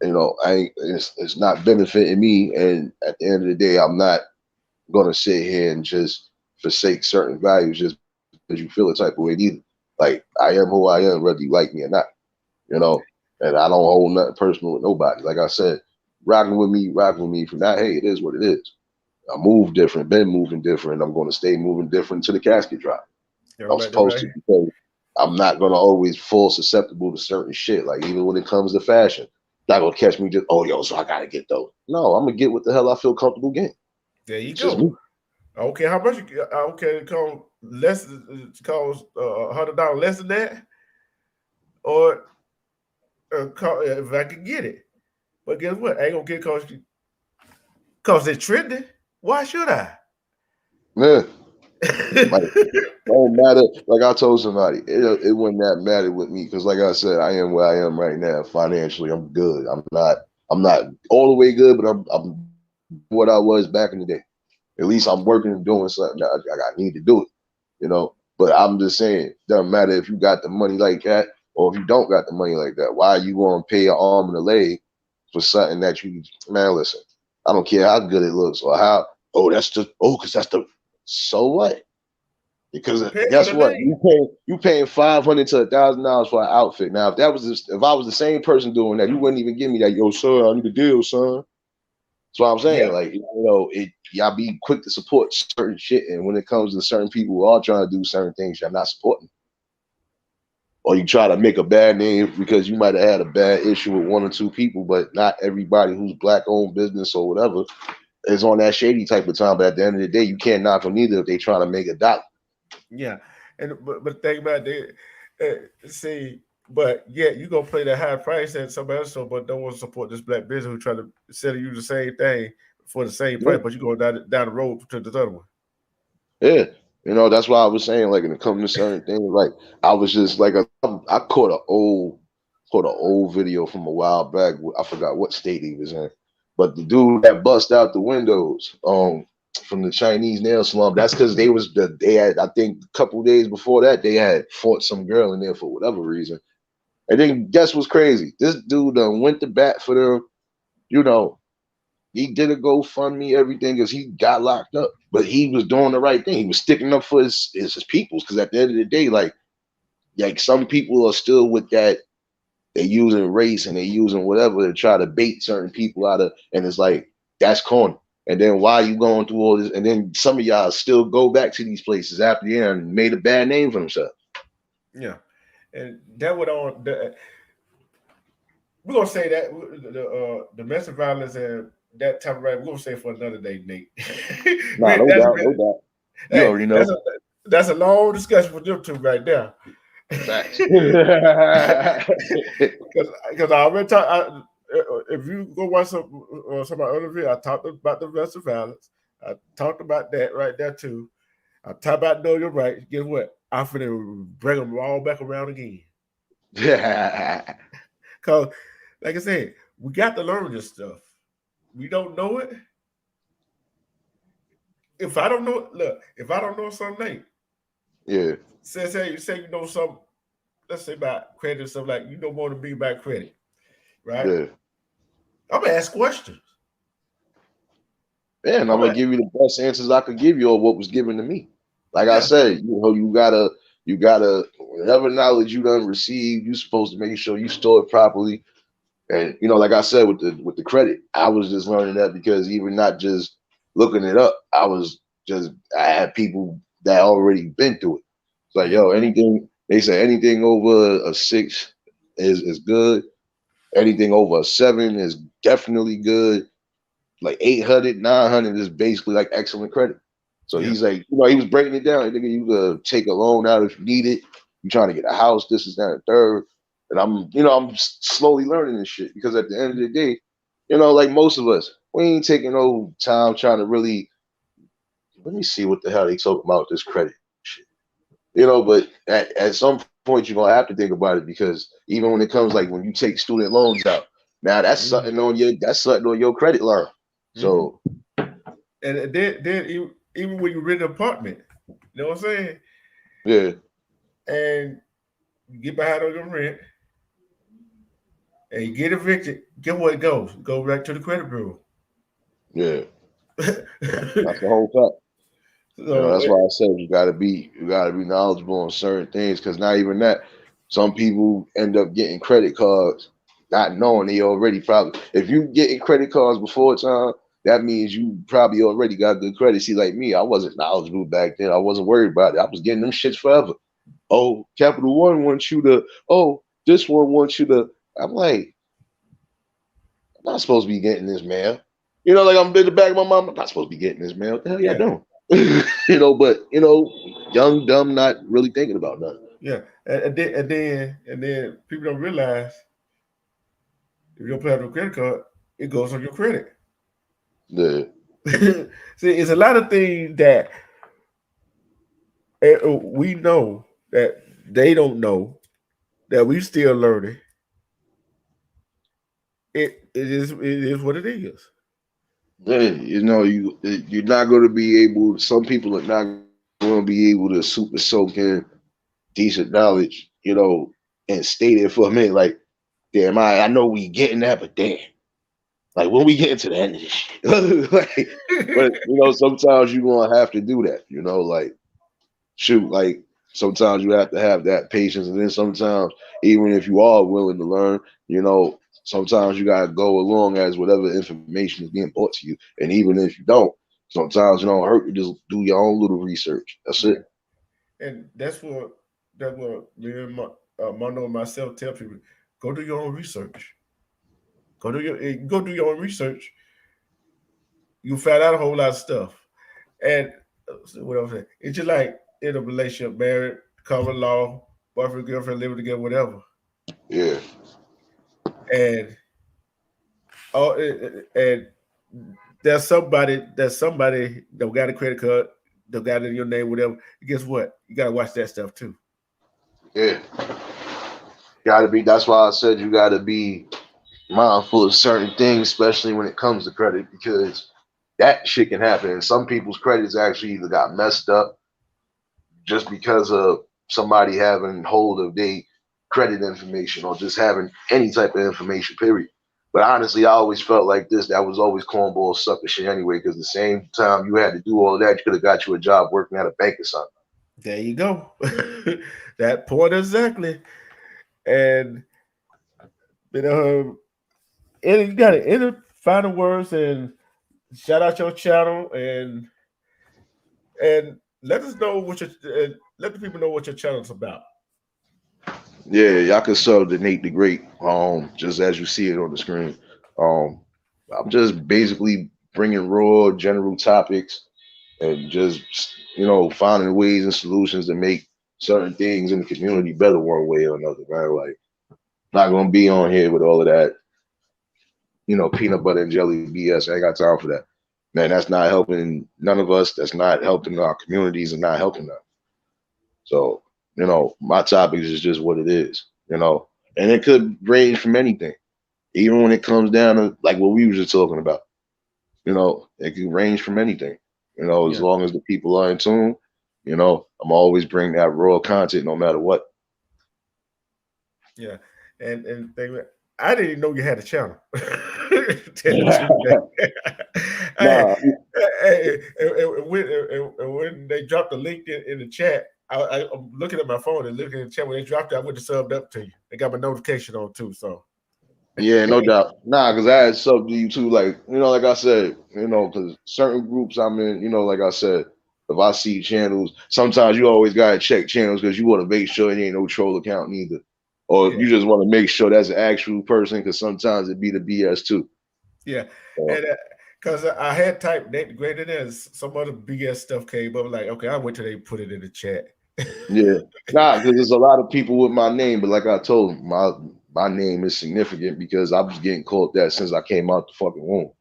it's not benefiting me, and at the end of the day, I'm not gonna sit here and just forsake certain values just because you feel a type of way. Either, like, I am who I am, whether you like me or not. And I don't hold nothing personal with nobody. Like I said, rocking with me for now. Hey, it is what it is. I move different, been moving different. I'm going to stay moving different to the casket drop. I'm supposed to, because I'm not going to always fall susceptible to certain shit. Like, even when it comes to fashion, not going to catch me just, so I got to get those. No, I'm going to get what the hell I feel comfortable getting. There you go. I don't care how much I don't care it costs less, it costs $100 less than that, or if I can get it. But guess what? I ain't gonna get because it's trending. Why should I? Yeah. It don't matter. Like I told somebody, it wouldn't that matter with me, because like I said, I am where I am right now. Financially, I'm good. I'm not all the way good, but I'm what I was back in the day. At least I'm working and doing something. I need to do it, But I'm just saying, doesn't matter if you got the money like that or if you don't got the money like that. Why are you going to pay an arm and a leg for something that listen, I don't care how good it looks or how, because that's the, so what? Because guess what? You paying $500 to $1,000 for an outfit. Now, if I was the same person doing that, you wouldn't even give me that. Yo, son, I need a deal, son. That's what I'm saying. Yeah. Y'all be quick to support certain shit, and when it comes to certain people who are trying to do certain things, y'all not supporting. Or you try to make a bad name because you might have had a bad issue with one or two people, but not everybody who's black-owned business or whatever is on that shady type of time. But at the end of the day, you can't knock them either if they trying to make a dollar. Yeah, but think about it. See, but yeah, you gonna play that high price and somebody else, but don't want to support this black business who try to sell you the same thing for the same price, but you go down the road to the other one. Yeah, that's why I was saying, like, when it comes to certain things, like, I was just like, I caught an old video from a while back. I forgot what state he was in, but the dude that bust out the windows, from the Chinese nail salon. That's because they had, I think, a couple days before that, they had fought some girl in there for whatever reason. And then guess what's crazy? This dude went to bat for them. He did a GoFundMe, everything, because he got locked up. But he was doing the right thing. He was sticking up for his peoples. Because at the end of the day, like some people are still with that. They're using race and they're using whatever to try to bait certain people out of. And it's like, that's corny. And then why are you going through all this? And then some of y'all still go back to these places after the end and made a bad name for themselves. Yeah. And that would on we're gonna say that the domestic violence and that type of right, we're gonna say for another day, Nate. No doubt. You already know. That's a long discussion for them two right now. Because I already talked. If you go watch some of my other videos, I talked about domestic violence. I talked about that right there too. I talked about know your rights. Guess what? I'm finna bring them all back around again. Yeah. Because, like I said, we got to learn this stuff. We don't know it. If I don't know something, yeah. Say you know something, let's say about credit and stuff, like you don't want to be about credit, right? Yeah. I'm gonna ask questions. Yeah, and I'm gonna give you the best answers I could give you or what was given to me. Like I said, you gotta whatever knowledge you done received, you're supposed to make sure you store it properly. And like I said, with the credit, I was just learning that because even not just looking it up, I had people that already been through it. It's like, yo, anything They say anything over a 6 is good. Anything over a 7 is definitely good. Like 800, 900 is basically like excellent credit. So he's like, he was breaking it down. Nigga, you could take a loan out if you need it. You trying to get a house, this is that, and third. And I'm slowly learning this shit because at the end of the day, like most of us, we ain't taking no time trying to really, let me see what the hell they talking about this credit shit. But at some point you're gonna have to think about it because even when it comes like when you take student loans out, now that's something on your credit line. So and then even when you rent an apartment, you know what I'm saying? Yeah. And you get behind on your rent and you get evicted, get where it goes. Go right to the credit bureau. Yeah. That's the whole fact. So, that's why I said you gotta be knowledgeable on certain things because not even that. Some people end up getting credit cards not knowing they already probably if you getting credit cards before time, that means you probably already got good credit. See, like me, I wasn't knowledgeable back then. I wasn't worried about it. I was getting them shits forever. Oh, Capital One wants you to, this one wants you to. I'm like, I'm not supposed to be getting this mail. Like I'm in the back of my mind, I'm not supposed to be getting this mail. What the hell y'all doing? But young, dumb, not really thinking about nothing. Yeah. And then people don't realize if you don't pay off your credit card, it goes on your credit. Yeah. See, it's a lot of things that we know that they don't know that we still learning. It is what it is. Yeah, you're not going to be able. Some people are not going to be able to super soak in decent knowledge, and stay there for a minute. Like, damn, I know we getting that, but damn, like when we get into the end of this shit, but sometimes you're gonna have to do that. Like, shoot, like sometimes you have to have that patience, and then sometimes even if you are willing to learn, sometimes you gotta go along as whatever information is being brought to you, and even if you don't, sometimes it don't hurt to just do your own little research. That's it. And that's what me and Mondo and myself tell people: go do your own research. Go do your own research. You find out a whole lot of stuff. And what I'm saying, it's just like in a relationship, married, common law, boyfriend, girlfriend, living together, whatever. Yeah. And there's somebody that got a credit card, that got it in your name, whatever. Guess what? You gotta watch that stuff too. Yeah. That's why I said you gotta be mindful of certain things, especially when it comes to credit, because that shit can happen. And some people's credits actually either got messed up just because of somebody having hold of their credit information or just having any type of information, period. But honestly, I always felt like that was always cornball sucker shit anyway, because the same time you had to do all of that, you could have got you a job working at a bank or something. There you go. That point exactly. And and you got any final words and shout out your channel and let us know let the people know what your channel's about. Yeah, y'all can sub to Nate the Great, just as you see it on the screen. I'm just basically bringing raw general topics and just finding ways and solutions to make certain things in the community better one way or another, man. Like, not gonna be on here with all of that, peanut butter and jelly BS. I ain't got time for that. Man, that's not helping none of us. That's not helping our communities and not helping them. So, my topic is just what it is, and it could range from anything, even when it comes down to like what we were just talking about. It can range from anything, as long as the people are in tune, I'm always bringing that raw content no matter what. Yeah. And I didn't even know you had a channel. When they dropped the link in the chat, I'm looking at my phone and looking at the chat. When they dropped it, I went to subbed up to you. They got my notification on too. So yeah, no doubt. Nah, because I had subbed to you too. Like, like I said, because certain groups I'm in, like I said, if I see channels, sometimes you always gotta check channels because you want to make sure it ain't no troll account neither. Or if you just want to make sure that's an actual person, because sometimes it be the BS too. Yeah, and because I had typed that greater than some other BS stuff came up. Like, okay, I wait till they put it in the chat. Yeah, because there's a lot of people with my name, but like I told them, my name is significant because I was getting called that since I came out the fucking womb,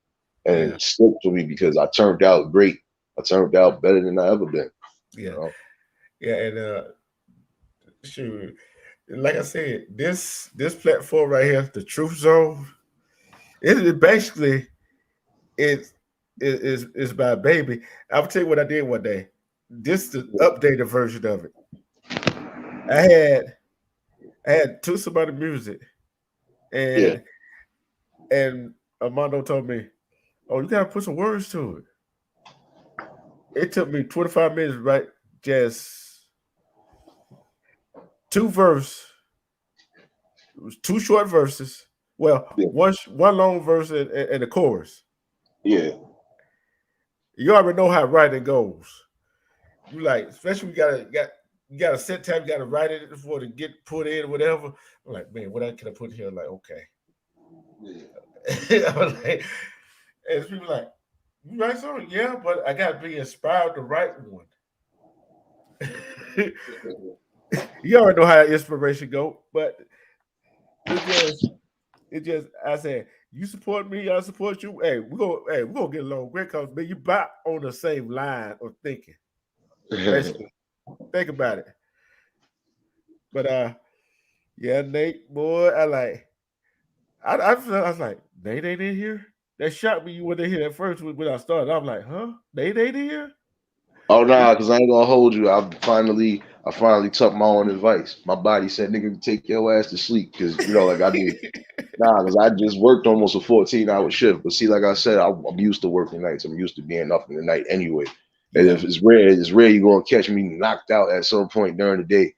and it stuck to me because I turned out great. I turned out better than I ever been. Yeah, you know? Yeah, and shoot, like I said, this platform right here, the Truth Zone, it basically is my baby. I'll tell you what I did one day. This is the updated version of it. I had two somebody music, and Armando told me, "Oh, you gotta put some words to it." It took me 25 minutes, right? Just two verses. It was two short verses. Well, one long verse and a chorus. Yeah. You already know how writing goes. You like, especially you got a set time, you got to write it before to get put in or whatever. I'm like, man, what can I put here? I'm like, okay. Yeah. I'm like, and people like, you write something? Yeah, but I got to be inspired to write one. You already know how inspiration go, but it just I said, you support me, I support you. Hey, we're gonna get along great because man, you back on the same line of thinking. Basically. Think about it. But yeah, Nate, boy, I was like, Nate ain't in here. That shocked me when they hit at first when I started. I'm like, huh? Nate ain't in here? Oh nah, because I ain't gonna hold you. I finally took my own advice. My body said, "Nigga, take your ass to sleep," because like I did. Nah, because I just worked almost a 14-hour shift. But see, like I said, I'm used to working nights. I'm used to being up in the night anyway. And if it's rare you're gonna catch me knocked out at some point during the day,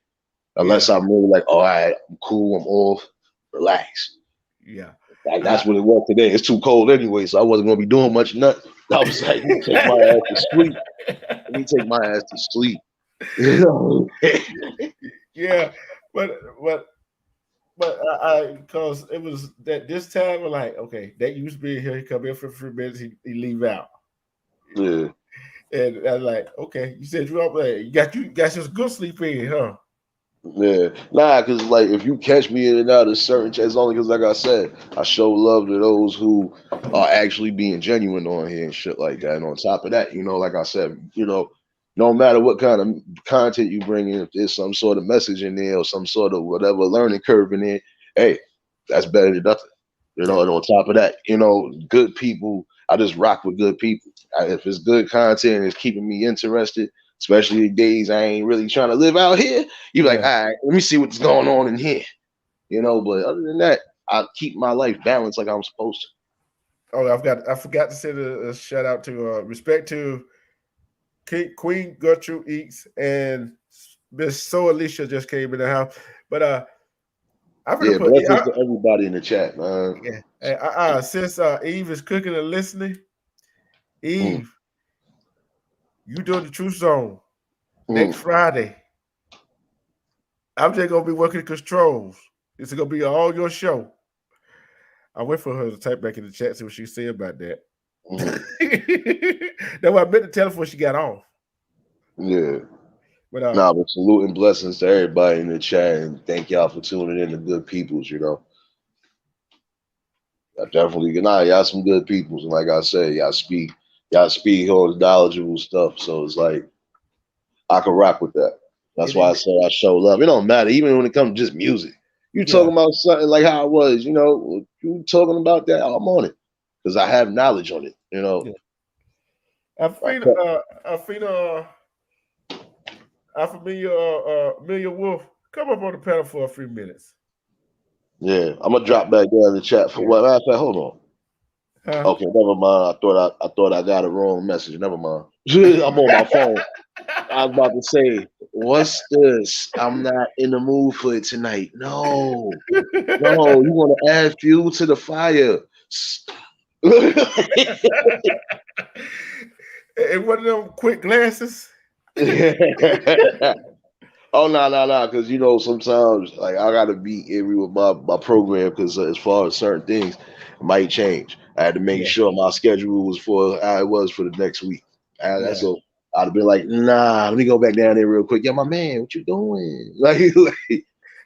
unless I'm really like, all right, I'm cool, I'm off, relax. Yeah, that's what it was today. It's too cold anyway, so I wasn't gonna be doing much. Nothing. I was like, let me take my ass to sleep. Let me take my ass to sleep. Yeah, but I because it was that this time we're like, okay, that used to be here. He come in for 3 minutes, he leave out. Yeah. And I was like, okay, you said you up there, you got your good sleep in, huh? Yeah, nah, because like if you catch me in and out of certain chats, only because like I said, I show love to those who are actually being genuine on here and shit like that. And on top of that, like I said, no matter what kind of content you bring in, if there's some sort of message in there or some sort of whatever learning curve in there, hey, that's better than nothing. And on top of that, good people, I just rock with good people. If it's good content and it's keeping me interested, especially the days I ain't really trying to live out here, you be like, all right, let me see what's going on in here. But other than that, I keep my life balanced like I'm supposed to. Oh, I forgot to say a shout out to respect to Queen Gertrude Eats and Miss So Alicia just came in the house. But I'm gonna put to everybody in the chat, man. Yeah. Since Eve is cooking and listening, Eve, you doing the Truth Zone next Friday. I'm just gonna be working controls. It's gonna be all your show. I wait for her to type back in the chat, see what she say about that. That's what I meant to tell her before she got off. Yeah. But salute and blessings to everybody in the chat, and thank y'all for tuning in to good peoples, I definitely y'all some good peoples, and like I said, y'all speak on the knowledgeable stuff, so it's like I can rock with that. That's why I say I show love. It don't matter, even when it comes to just music. You talking about something like how it was, you talking about that, I'm on it. Because I have knowledge on it, Amelia Wolf, come up on the panel for a few minutes. Yeah, I'm gonna drop back down in the chat for what. Matter of fact, hold on. Okay, never mind. I thought I got a wrong message. Never mind. I'm on my phone. I was about to say, what's this? I'm not in the mood for it tonight. No, you want to add fuel to the fire. And one of them quick glasses. Oh no, because you know sometimes like I gotta be every with my program because as far as certain things it might change. I had to make Yeah, sure my schedule was for how it was for the next week. yeah. That's so I'd have been like, nah, let me go back down there real quick. Yeah, my man, what you doing? Like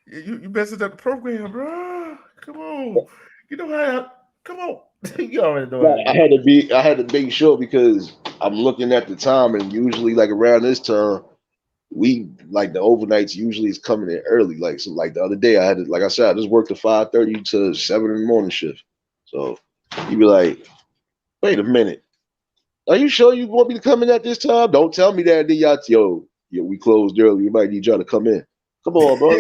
You messing up the program, bro. Come on. You know how? Come on. You already know how like, to do it. I had to make sure because I'm looking at the time and usually like around this time we like the overnights usually is coming in early. Like so like the other day I had to like I said, I just worked a 5:30 to 7 in the morning shift. So you'd be like, wait a minute. Are you sure you want me to come in at this time? Don't tell me that then y'all yeah, we closed early. We might need y'all to come in. Come on, bro.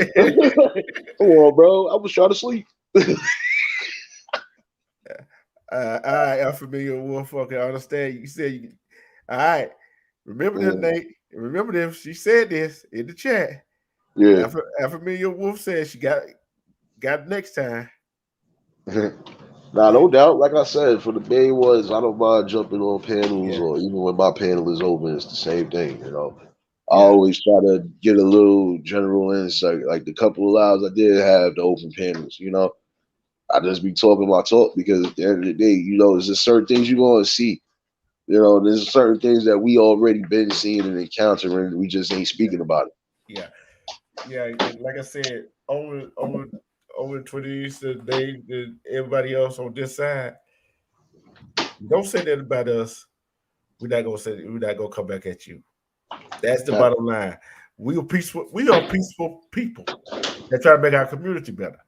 Come on, bro. I was trying to sleep. All right, Alpha Million Wolf. Okay, I understand. You said you. All right. Remember this, Nate. Remember this. She said this in the chat. Yeah. Alpha Million Wolf said she got it next time. Nah, no doubt. Like I said, for the main ones, I don't mind jumping on panels Yeah. or even when my panel is open, it's the same thing, you know. I Yeah. always try to get a little general insight. Like the couple of lives I did have the open panels, you know. I just be talking my talk because at the end of the day, you know, there's just certain things you're gonna see. You know, there's certain things that we already been seeing and encountering. We just ain't speaking about it. Yeah. Yeah. And like I said, over 20 years today, everybody else on this side, don't say that about us. We're not gonna come back at you. That's the bottom line. We are peaceful people that try to make our community better.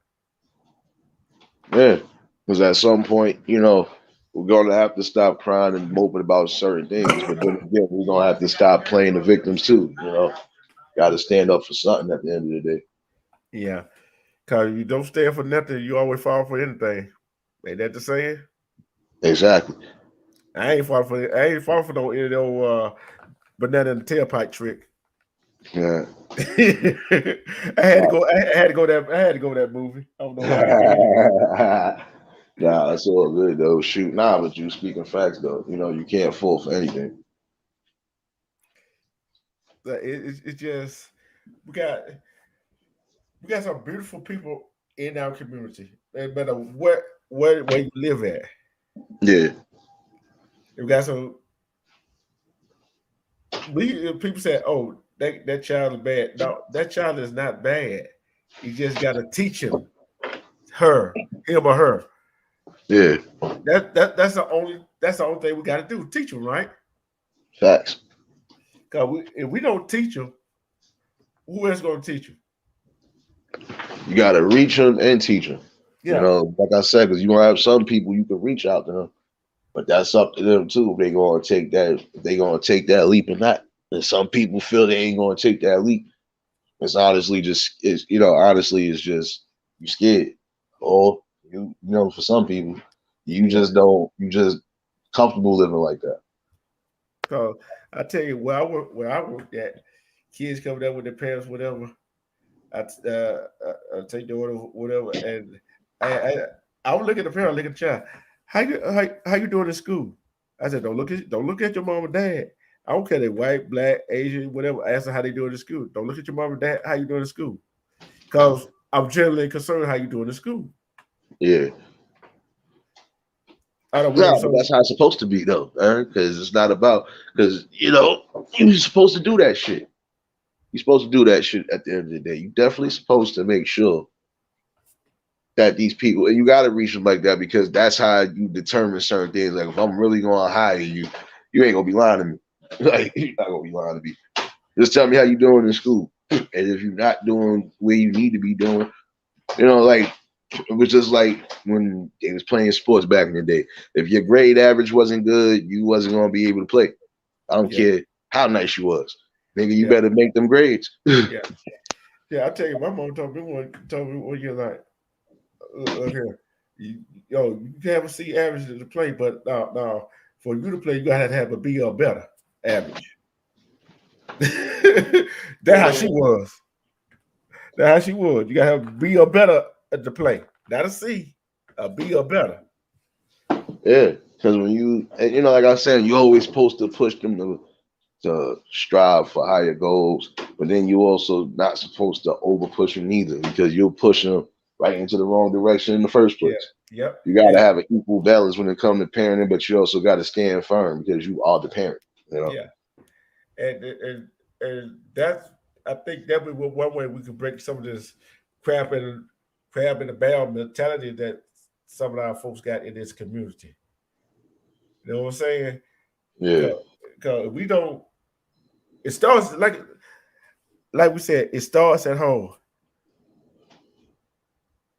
Yeah, because at some point, you know, we're gonna have to stop crying and moping about certain things, but then again, we're gonna have to stop playing the victims too. You know, got to stand up for something at the end of the day. Yeah. Cause you don't stand for nothing, you always fall for anything. Ain't that the saying? Exactly. I ain't fall for no any old banana in the tailpipe trick. Yeah. I had to go that movie. I don't know why I did. Nah, that's all good though. Shoot, nah, but you speaking facts though. You know, you can't fall for anything. It's just we got some beautiful people in our community. No matter where you live at. Yeah. We got some people say, "Oh, that child is bad." No, that child is not bad. You just got to teach him or her. Yeah. That's the only thing we got to do. Teach them, right? Facts. Because if we don't teach them, who else going to teach them? You got to reach them and teach them. Yeah. You know, like I said, because you gonna have some people you can reach out to them, but that's up to them too. They gonna take that. They gonna take that leap or not. And some people feel they ain't gonna take that leap. It's honestly just honestly it's just you scared. Or you know, for some people, you just comfortable living like that. So I tell you, where I worked at, kids coming there with their parents, whatever. I take the order, whatever, and I would look at the parent, look at the child. How you doing in school? I said, don't look at your mom and dad. I don't care they white, black, Asian, whatever. Ask them how they doing in school. Don't look at your mom and dad. How you doing in school? Because I'm generally concerned how you doing in school. Yeah. I don't No, but that's how it's supposed to be though, because it's not about because you're supposed to do that shit. You're supposed to do that shit at the end of the day. You definitely supposed to make sure that these people and you got to reach them like that because that's how you determine certain things. Like if I'm really going to hire you, you ain't gonna be lying to me. Like you're not gonna be lying to me. Just tell me how you doing in school, and if you're not doing where you need to be doing, like it was just like when they was playing sports back in the day. If your grade average wasn't good, you wasn't gonna be able to play. I don't care how nice you was, nigga. You better make them grades. Yeah, I tell you, my mom told me one year like, here, you can have a C average to play, but now for you to play, you gotta have a B or better average. That's how she was. That's how she was. You gotta have a B or better to play, not a C, a B or better. Yeah, because when like I was saying, you always supposed to push them to to strive for higher goals, but then you also not supposed to over push them either because you'll push them right into the wrong direction in the first Yeah. place. Yep. You got to have an equal balance when it comes to parenting, but you also got to stand firm because you are the parent. You know? Yeah. And that's, I think that would be one way we could break some of this crab in the barrel mentality that some of our folks got in this community. You know what I'm saying? Yeah. Because we don't. It starts like we said. It starts at home.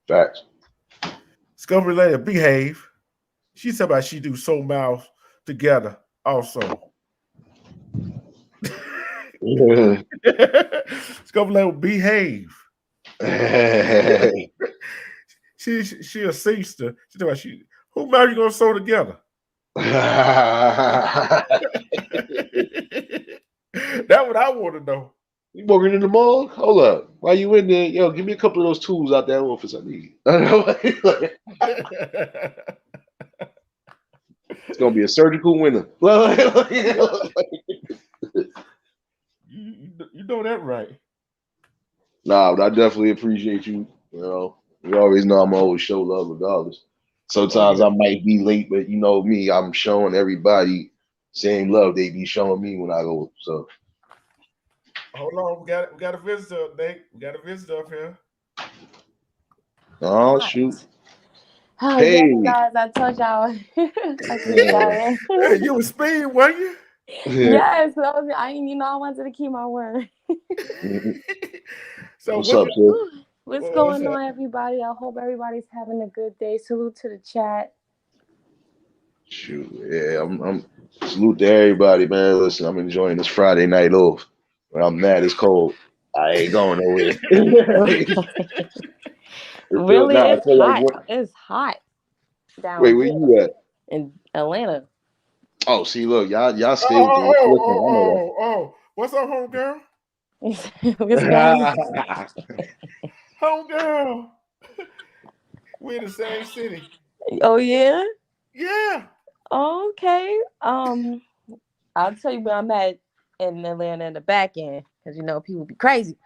Facts. Discovery Lady behave. She said about she do soul mouth together also. Discovery Lady behave. she a sister. She talking about who mouth you gonna sew together? That's what I want to know. You working in the mall? Hold up. Why you in there? Yo, give me a couple of those tools out that office I need. It's gonna be a surgical winter. You know that right. Nah, but I definitely appreciate you. You know, you always know I'm always show love regardless. Sometimes I might be late, but you know me, I'm showing everybody same love they be showing me when I go. So hold on, we got a visitor, Nate. We got a visitor up here. Oh shoot. Oh, hey yes, guys, I told y'all. Hey, you was speeding, weren't you? Yes, I wanted to keep my word. So what's up, sir? What's going on, everybody? I hope everybody's having a good day. Salute to the chat. Shoot, yeah, I'm salute to everybody, man. Listen, I'm enjoying this Friday night off. When I'm mad, it's cold. I ain't going nowhere. Really, it's hot. It's hot down Wait, here. where you at? In Atlanta. Oh, see, look, y'all stay. What's up, homegirl? What's going on? Homegirl. We're in the same city. Oh yeah? Yeah. Okay. I'll tell you where I'm at in Atlanta in the back end, because people be crazy.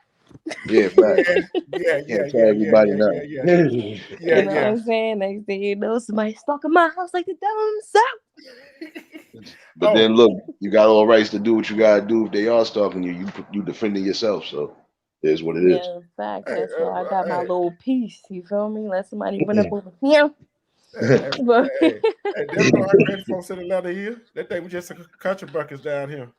Yeah, everybody know. You know what I'm saying? Next thing you know, somebody stalking my house like the dumb south. But then look, you got all rights to do what you gotta do. If they are stalking you, you defending yourself. So it's what it is. Yeah, in fact, that's why I got my little piece. You feel me? Let somebody run up over here. There's no folks in Atlanta here. They think we just country buckets down here.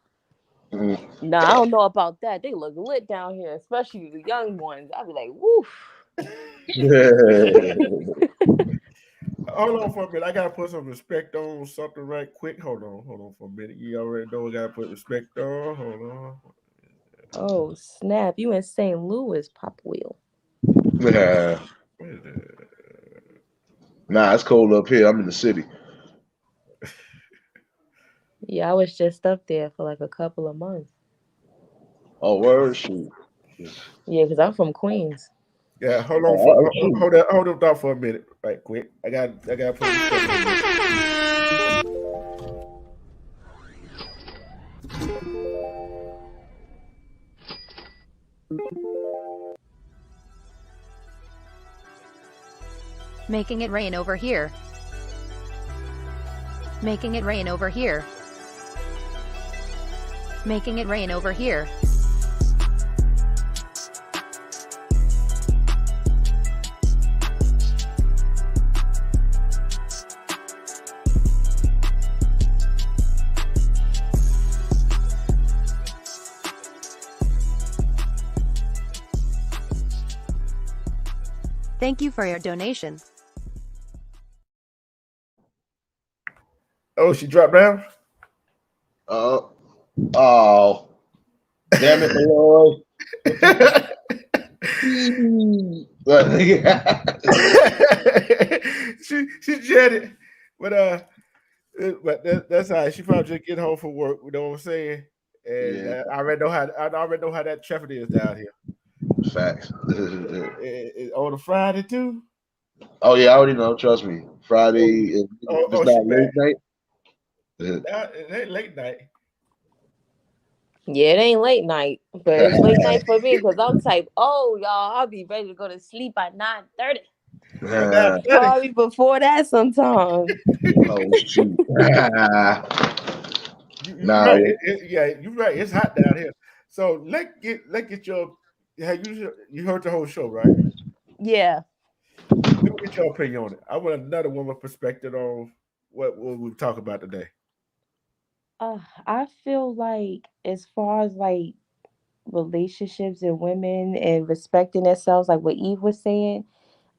No, I don't know about that. They look lit down here, especially the young ones. I'd be like, woof. Hold on for a minute. I gotta put some respect on something right quick. Hold on for a minute. You already know we gotta put respect on. Hold on. Oh snap! You in St. Louis, Pop Wheel? Nah, it's cold up here. I'm in the city. Yeah, I was just up there for like a couple of months. Oh, word, shoot. Yeah, because I'm from Queens. Yeah, hold on for a minute, right quick. I got to put respect on this. Making it rain over here. Making it rain over here. Making it rain over here. Thank you for your donation. Oh, she dropped down? Oh, damn it, Lord. she jetted, but that's all right. She probably just get home from work. You know what I'm saying? And yeah. I already know how that traffic is down here. Facts. On a Friday too. Oh yeah, I already know. Trust me. Friday is not late night. It ain't late night. Yeah, it ain't late night, but it's late night for me because I'm type, oh, y'all, I'll be ready to go to sleep at 9:30. But now, buddy, Probably before that sometime. Oh shoot. you Nah, right. Yeah, you're right. It's hot down here. So let's get your. Have you heard the whole show, right? Yeah. Let me get your opinion on it. I want another woman perspective on what we talk about today. I feel like as far as like relationships and women and respecting themselves, like what Eve was saying,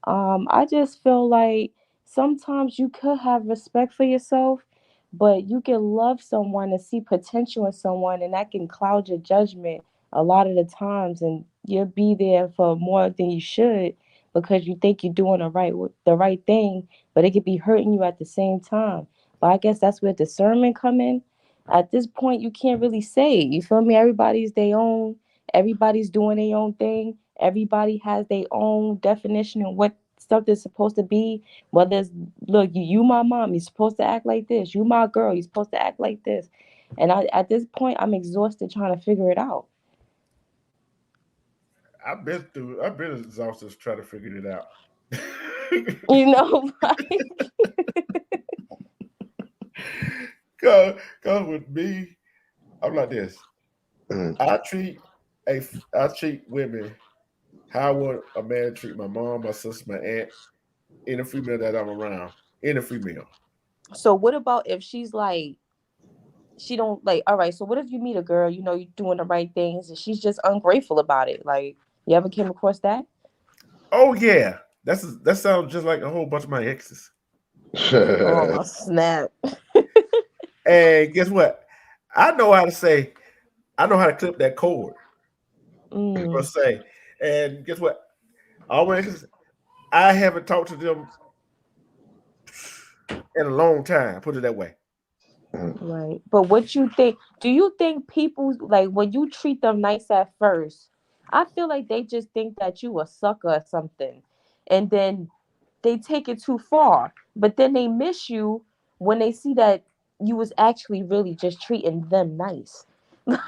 I just feel like sometimes you could have respect for yourself, but you can love someone and see potential in someone, and that can cloud your judgment a lot of the times, and you'll be there for more than you should because you think you're doing the right thing, but it could be hurting you at the same time. But I guess that's where discernment come in. At this point, you can't really say. You feel me? Everybody's their own. Everybody's doing their own thing. Everybody has their own definition of what stuff is supposed to be. Whether it's, look, you my mom, you're supposed to act like this. You my girl, you're supposed to act like this. And at this point, I'm exhausted trying to figure it out. I've been exhausted trying to figure it out. You know, like, Cause with me, I'm like this. Mhm. I treat I treat women how I want a man to treat my mom, my sister, my aunt, any female that I'm around. Any female. so what about if she's like, she don't like, all right, so what if you meet a girl, you're doing the right things and she's just ungrateful about it? Like, you ever came across that? Oh yeah. That sounds just like a whole bunch of my exes. Oh, snap. And guess what? I know how to say, I know how to clip that cord. Per Mm, se. And guess what? Always I haven't talked to them in a long time, put it that way. right. But what you think? Do you think people like when you treat them nice at first? I feel like they just think that you a sucker or something, and then they take it too far. But then they miss you when they see that you was actually really just treating them nice.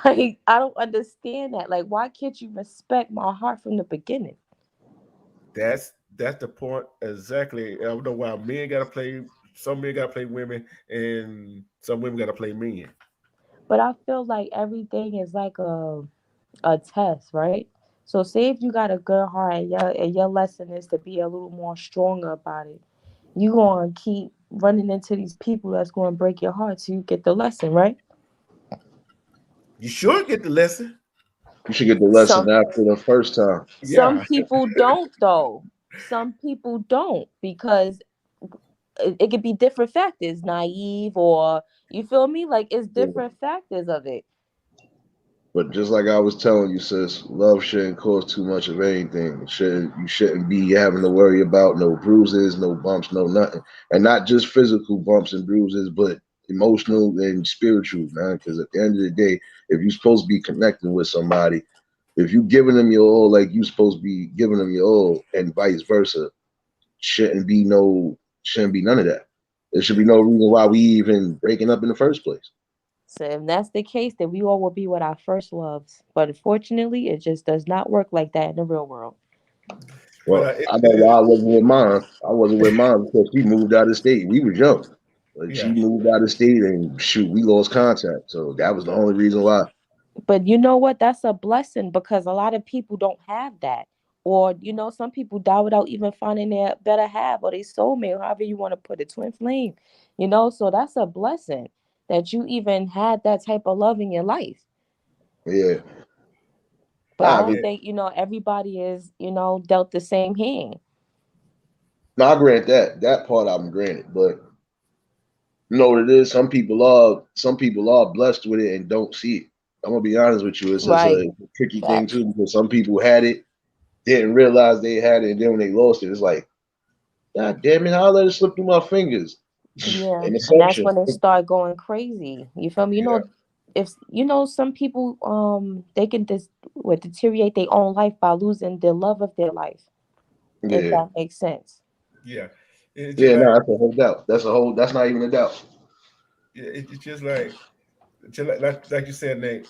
Like, I don't understand that. Like, why can't you respect my heart from the beginning? That's the point exactly. I don't know why men gotta play some men gotta play women and some women gotta play men. But I feel like everything is like a test, right? So say if you got a good heart and your lesson is to be a little more stronger about it, you gonna keep running into these people that's gonna break your heart till you get the lesson, right? You should get the lesson. You should get the lesson Some after the first time. some Yeah. people don't though. Some people don't because it could be different factors, naive or you feel me? Like it's Yeah. different factors of it. But just like I was telling you, sis, love shouldn't cause too much of anything. You shouldn't be having to worry about no bruises, no bumps, no nothing. And not just physical bumps and bruises, but emotional and spiritual, man. Because at the end of the day, if you're supposed to be connecting with somebody, if you giving them your all like you supposed to be giving them your all, and vice versa, shouldn't be none of that. There should be no reason why we even breaking up in the first place. So if that's the case, then we all will be with our first loves. But unfortunately, it just does not work like that in the real world. But Well, I know why I wasn't with mine. I wasn't with mine because she moved out of state. We was young. Like she yeah. moved out of state and shoot, we lost contact. So that was the only reason why. But you know what? That's a blessing because a lot of people don't have that. Or, some people die without even finding their better half or their soulmate, however you want to put it, twin flame. So that's a blessing that you even had that type of love in your life. Yeah. But I Nah, I don't mean, think, everybody is, dealt the same hand. no, I grant that. That part I'm granted. But you know what it is? Some people are blessed with it and don't see it. I'm gonna be honest with you. It's just Right. a tricky thing Facts. too, because some people had it, didn't realize they had it, and then when they lost it, it's like, God damn it, how I let it slip through my fingers? Yeah. An And that's assumption. when they start going crazy. You feel me? Yeah. If some people they can deteriorate their own life by losing the love of their life, if Yeah. that makes sense. Yeah. It's just Yeah, like no, that's a whole doubt. That's not even a doubt. it's just like you said, Nate.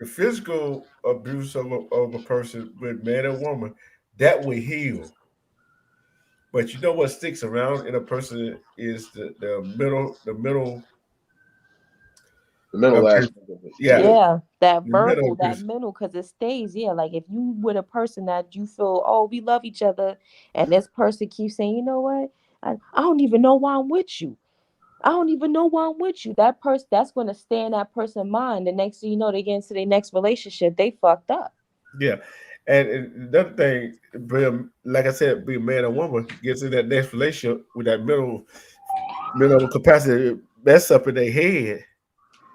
the physical abuse of a person, with man or woman, that will heal. But you know what sticks around in a person is the mental okay, aspect of it. yeah, Yeah. Yeah, that the mental verbal, that abuse. mental, because it stays. Yeah, like if you with a person that you feel, oh, we love each other, and this person keeps saying, you know what, I don't even know why I'm with you. I don't even know why I'm with you. That person, that's going to stay in that person's mind. The next thing you know, they get into their next relationship, they fucked up. Yeah. And another thing, like I said, be a man or woman gets in that next relationship with that mental capacity mess up in their head,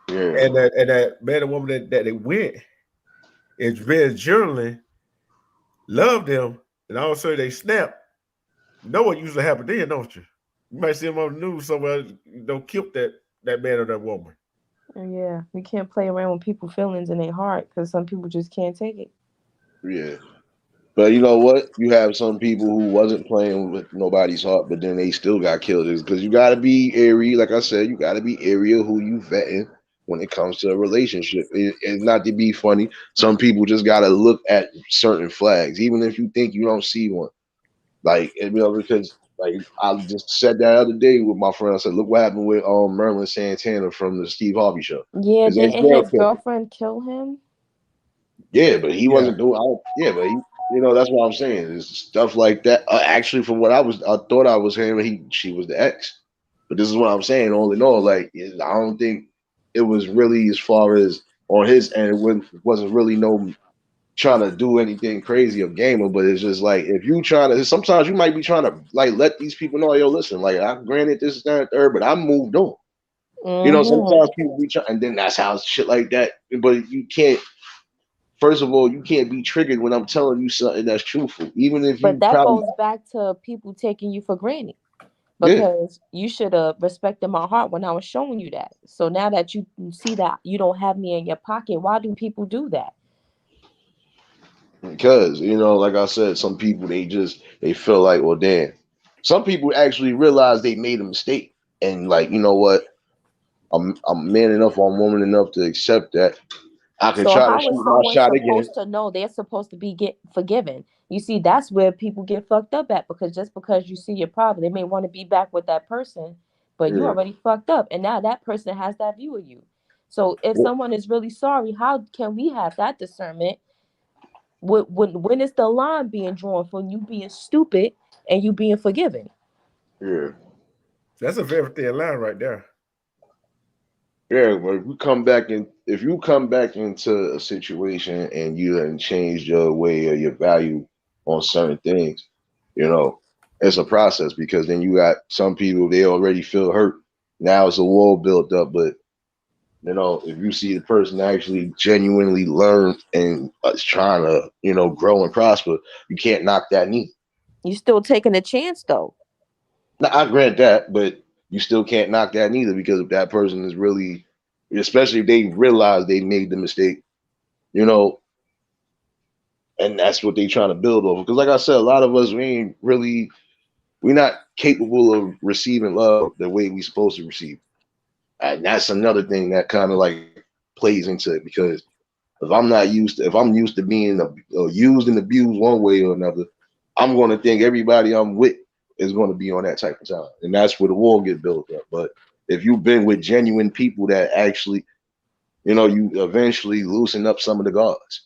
Yeah. and that man or woman that they went is very journaling, love them, and all of a sudden they snap. You know what usually happens then, don't you? You might see them on the news somewhere, killed that man or that woman. Yeah, we can't play around with people's feelings in their heart because some people just can't take it. Yeah. But you know what? You have some people who wasn't playing with nobody's heart, but then they still got killed. Because you got to be airy. Like I said, you got to be airy of who you vetting when it comes to a relationship. And not to be funny, some people just got to look at certain flags, even if you think you don't see one. Like, because like I just said that other day with my friend. I said, look what happened with Merlin Santana from the Steve Harvey show. Yeah, His didn't ex-girl his killed him. girlfriend kill him? Yeah, but he Yeah. wasn't doing. Yeah, but he, that's what I'm saying. Is stuff like that. Actually, from what I thought I was hearing, she was the ex. But this is what I'm saying. All in all, like I don't think it was really as far as on his end. Wasn't really no trying to do anything crazy of gamer. But it's just like if you trying to, sometimes you might be trying to like let these people know, yo, listen, like I granted this, that, and third, but I moved on. Mm-hmm. Sometimes people be trying, and then that's how shit like that. But you can't. First of all, you can't be triggered when I'm telling you something that's truthful, even if But you that probably goes back to people taking you for granted yeah, because you should have respected my heart when I was showing you that. So now that you see that you don't have me in your pocket, why do people do that? because like I said, some people they feel like, well, damn. Some people actually realize they made a mistake, and like, you know what, I'm man enough, I'm woman enough to accept that. I can So try to how is shoot my someone shot again. supposed to know they're supposed to be get forgiven? You see, that's where people get fucked up at because just because you see your problem, they may want to be back with that person, but you Yeah. already fucked up, and now that person has that view of you. So if someone is really sorry, how can we have that discernment? When is the line being drawn from you being stupid and you being forgiven? Yeah. That's a very thin line right there. Yeah, but if you come back into a situation and you done changed your way or your value on certain things, you know, it's a process because then you got some people they already feel hurt. Now it's a wall built up, but if you see the person actually genuinely learn and is trying to, grow and prosper, you can't knock that knee. You still taking a chance though. Now, I grant that, but you still can't knock that neither because if that person is really, especially if they realize they made the mistake, you know, and that's what they trying to build over. Because, like I said, a lot of us we're not capable of receiving love the way we supposed to receive, and that's another thing that kind of like plays into it because if I'm used to being used and abused one way or another, I'm going to think everybody I'm with is going to be on that type of time, and that's where the wall get built up. But if you've been with genuine people that actually, you eventually loosen up some of the guards.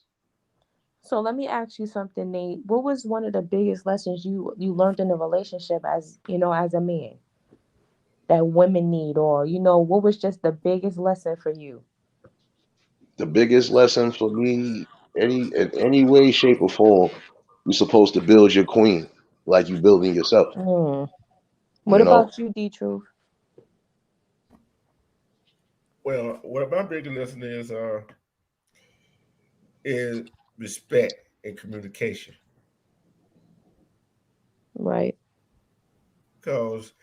So let me ask you something, Nate. What was one of the biggest lessons you learned in a relationship as as a man that women need, or what was just the biggest lesson for you? The biggest lesson for me, in any way, shape, or form, you're supposed to build your queen like you building yourself. Hmm. What You know, about you, D Truth? Well, what my biggest lesson is respect and communication. Right. Because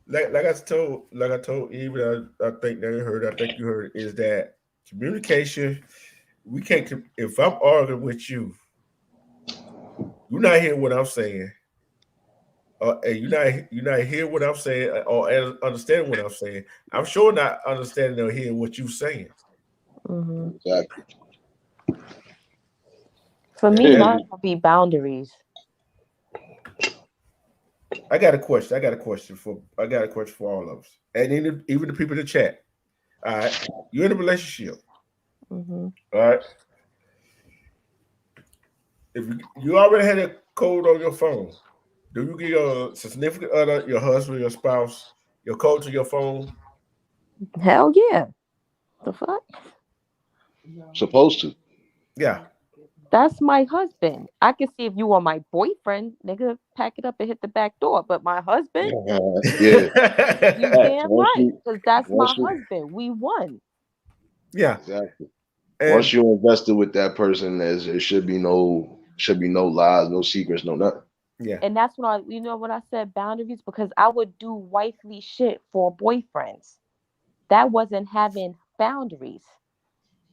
like I told Eve, I think that you heard, I think you heard, is that communication. We can't. If I'm arguing with you, you're not hearing what I'm saying, and you're not hearing what I'm saying, or understanding what I'm saying. I'm sure not understanding or hearing what you're saying. Mm-hmm. exactly. For me, And mine would be boundaries. I got a question. I got a question for all of us, and even the people in the chat. All right, you're in a relationship. Hmm All right, if you already had a code on your phone, do you give your significant other, your husband, your spouse, your code to your phone? Hell yeah. The fuck? Supposed to. Yeah. That's my husband. I can see if you are my boyfriend, nigga, pack it up and hit the back door. But my husband, Yeah. you Facts. damn Once right, you, because that's my once you, husband. We won. Yeah. exactly. Once And you invested with that person, there should be no lies, no secrets, no nothing. yeah. And that's when you know what I said, boundaries, because I would do wifely shit for boyfriends. That wasn't having boundaries.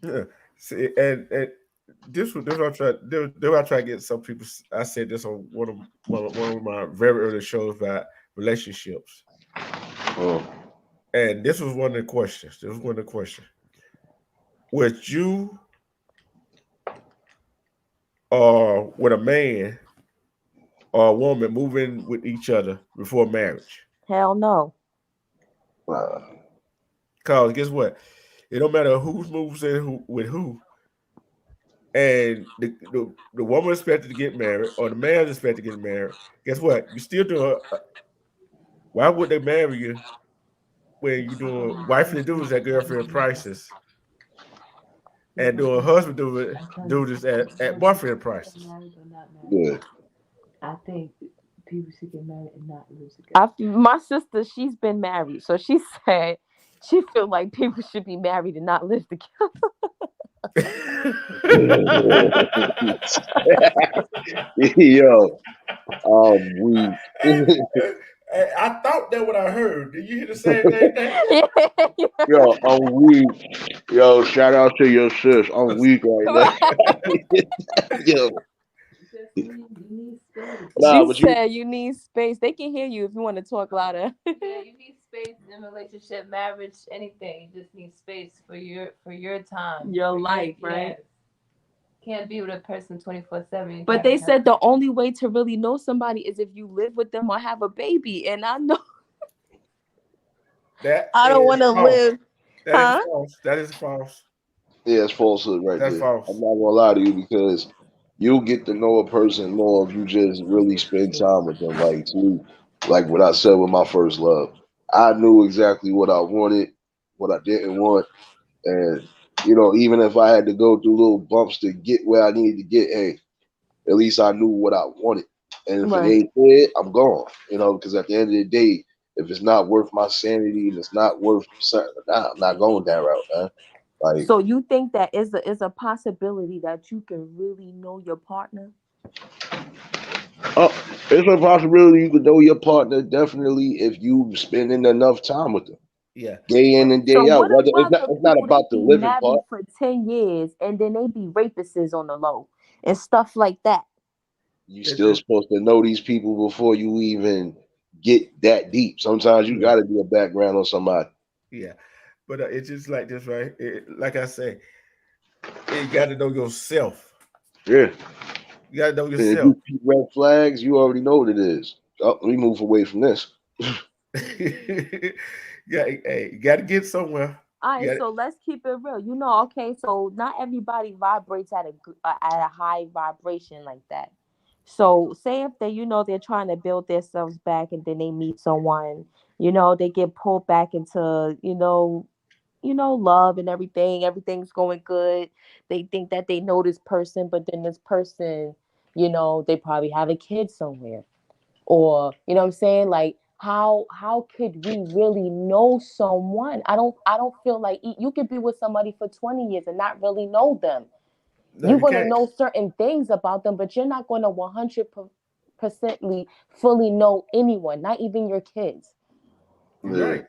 Yeah. See, and this what I try. This what I try to get some people. I said this on one of my very early shows about relationships, Oh, and this was one of the questions. This was one of the questions. Would you or would a man or a woman move in with each other before marriage? Hell no. wow. Cause guess what? It don't matter who moves in with who, and the woman expected to get married or the man is expected to get married. Guess what? You still do. Why would they marry you when you doing wifely duties at girlfriend prices and doing husband duties at boyfriend prices? Yeah. My sister, she's been married, so she said she feel like people should be married and not live together. Yo, we. I thought that what I heard. Did you hear the same thing? Yo, I'm weak. Yo, shout out to your sis. I'm weak right now. Yo, nah, She but you. said you need space. They can hear you if you want to talk louder. Yeah, you need space in relationship, marriage, anything. You just need space for your time, Your for life, right? yes. Can't be with a person 24/7. But they said the only way to really know somebody is if you live with them or have a baby. And I know That I don't is want to false. live. That is Huh? false. That is false. Yeah, it's falsehood right That's there. false. I'm not gonna lie to you because you'll get to know a person more if you just really spend time with them. Like what I said with my first love, I knew exactly what I wanted, what I didn't want, and even if I had to go through little bumps to get where I needed to get, hey, at least I knew what I wanted. And if it Right. ain't there, I'm gone. Because at the end of the day, if it's not worth my sanity and it's not worth something, nah, I'm not going that route, man. Like, So you think that is a possibility that you can really know your partner? oh, it's a possibility you could know your partner definitely if you spending enough time with them, Yeah. day in and So day out. what Whether about the it's not people about that the be living part. married for 10 years and then they be rapists on the low and stuff like that? You It, still it, supposed to know these people before you even get that deep. Sometimes you yeah. got to do a background on somebody. Yeah. But it's just like this, right? Like I say, you got to know yourself. Yeah. You got to know And if yourself. you see red flags, you already know what it is. Oh, let me move away from this. Yeah, hey, you got to get somewhere. All You right, got so let's keep it real. Okay, so not everybody vibrates at a high vibration like that. So say if they're trying to build themselves back and then they meet someone, they get pulled back into, love and everything. Everything's going good. They think that they know this person, but then this person, they probably have a kid somewhere. Or, you know what I'm saying? Like how could we really know someone? I don't feel like you could be with somebody for 20 years and not really know them. no, You're you going to can't. know certain things about them, but you're not going to 100% fully know anyone, not even your kids. You're Yeah. right.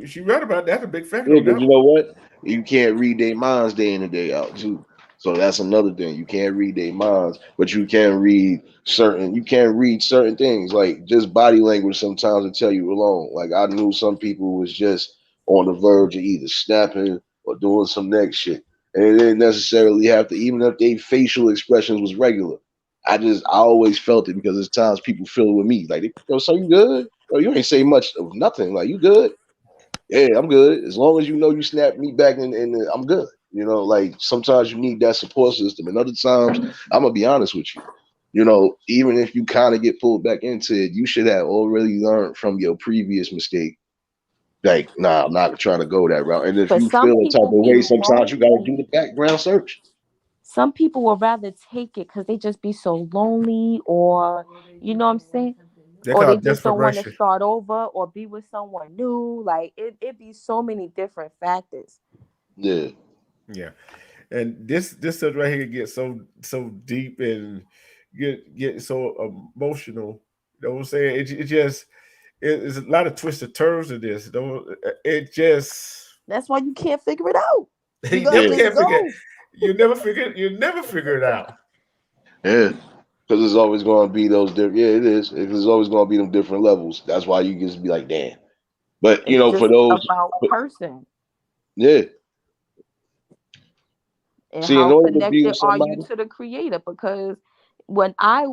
She right about that. That's a big factor Yeah, on because that you know what? You can't read their minds day in and day out too. So that's another thing. You can't read their minds, but you can't read certain things. Like just body language sometimes will tell you alone. Like I knew some people was just on the verge of either snapping or doing some next shit. and it didn't necessarily have to, even if their facial expressions was regular. I always felt it because there's times people feel it with me, like, yo, so you good? Yo, you ain't say much of nothing. Like, you good? Yeah, I'm good. As long as you know you snap me back, and I'm good. You know, like sometimes you need that support system, and other times I'm gonna be honest with you. You know, even if you kind of get pulled back into it, you should have already learned from your previous mistake. Like, nah, I'm not trying to go that route. And if But you some feel a type of people be way, sometimes you gotta do lonely. the background search. Some people would rather take it because they just be so lonely, or you know what I'm saying, They or call they it just don't want to desperation. start over or be with someone new. Like it be so many different factors. Yeah, Yeah, and this stuff right here gets so deep and get so emotional. You know what I'm saying? It just it's a lot of twisted turns to this. It just That's why you can't figure it out. You you gotta never yeah, just can figure. go. You never figure it out. yeah. Because there's always gonna be those different. Yeah, it is. There's always gonna be them different levels. That's why you just be like, damn. But you It's know, for just those, about but, person yeah. and See, in how order to be connected with are you somebody, to the creator. Because when I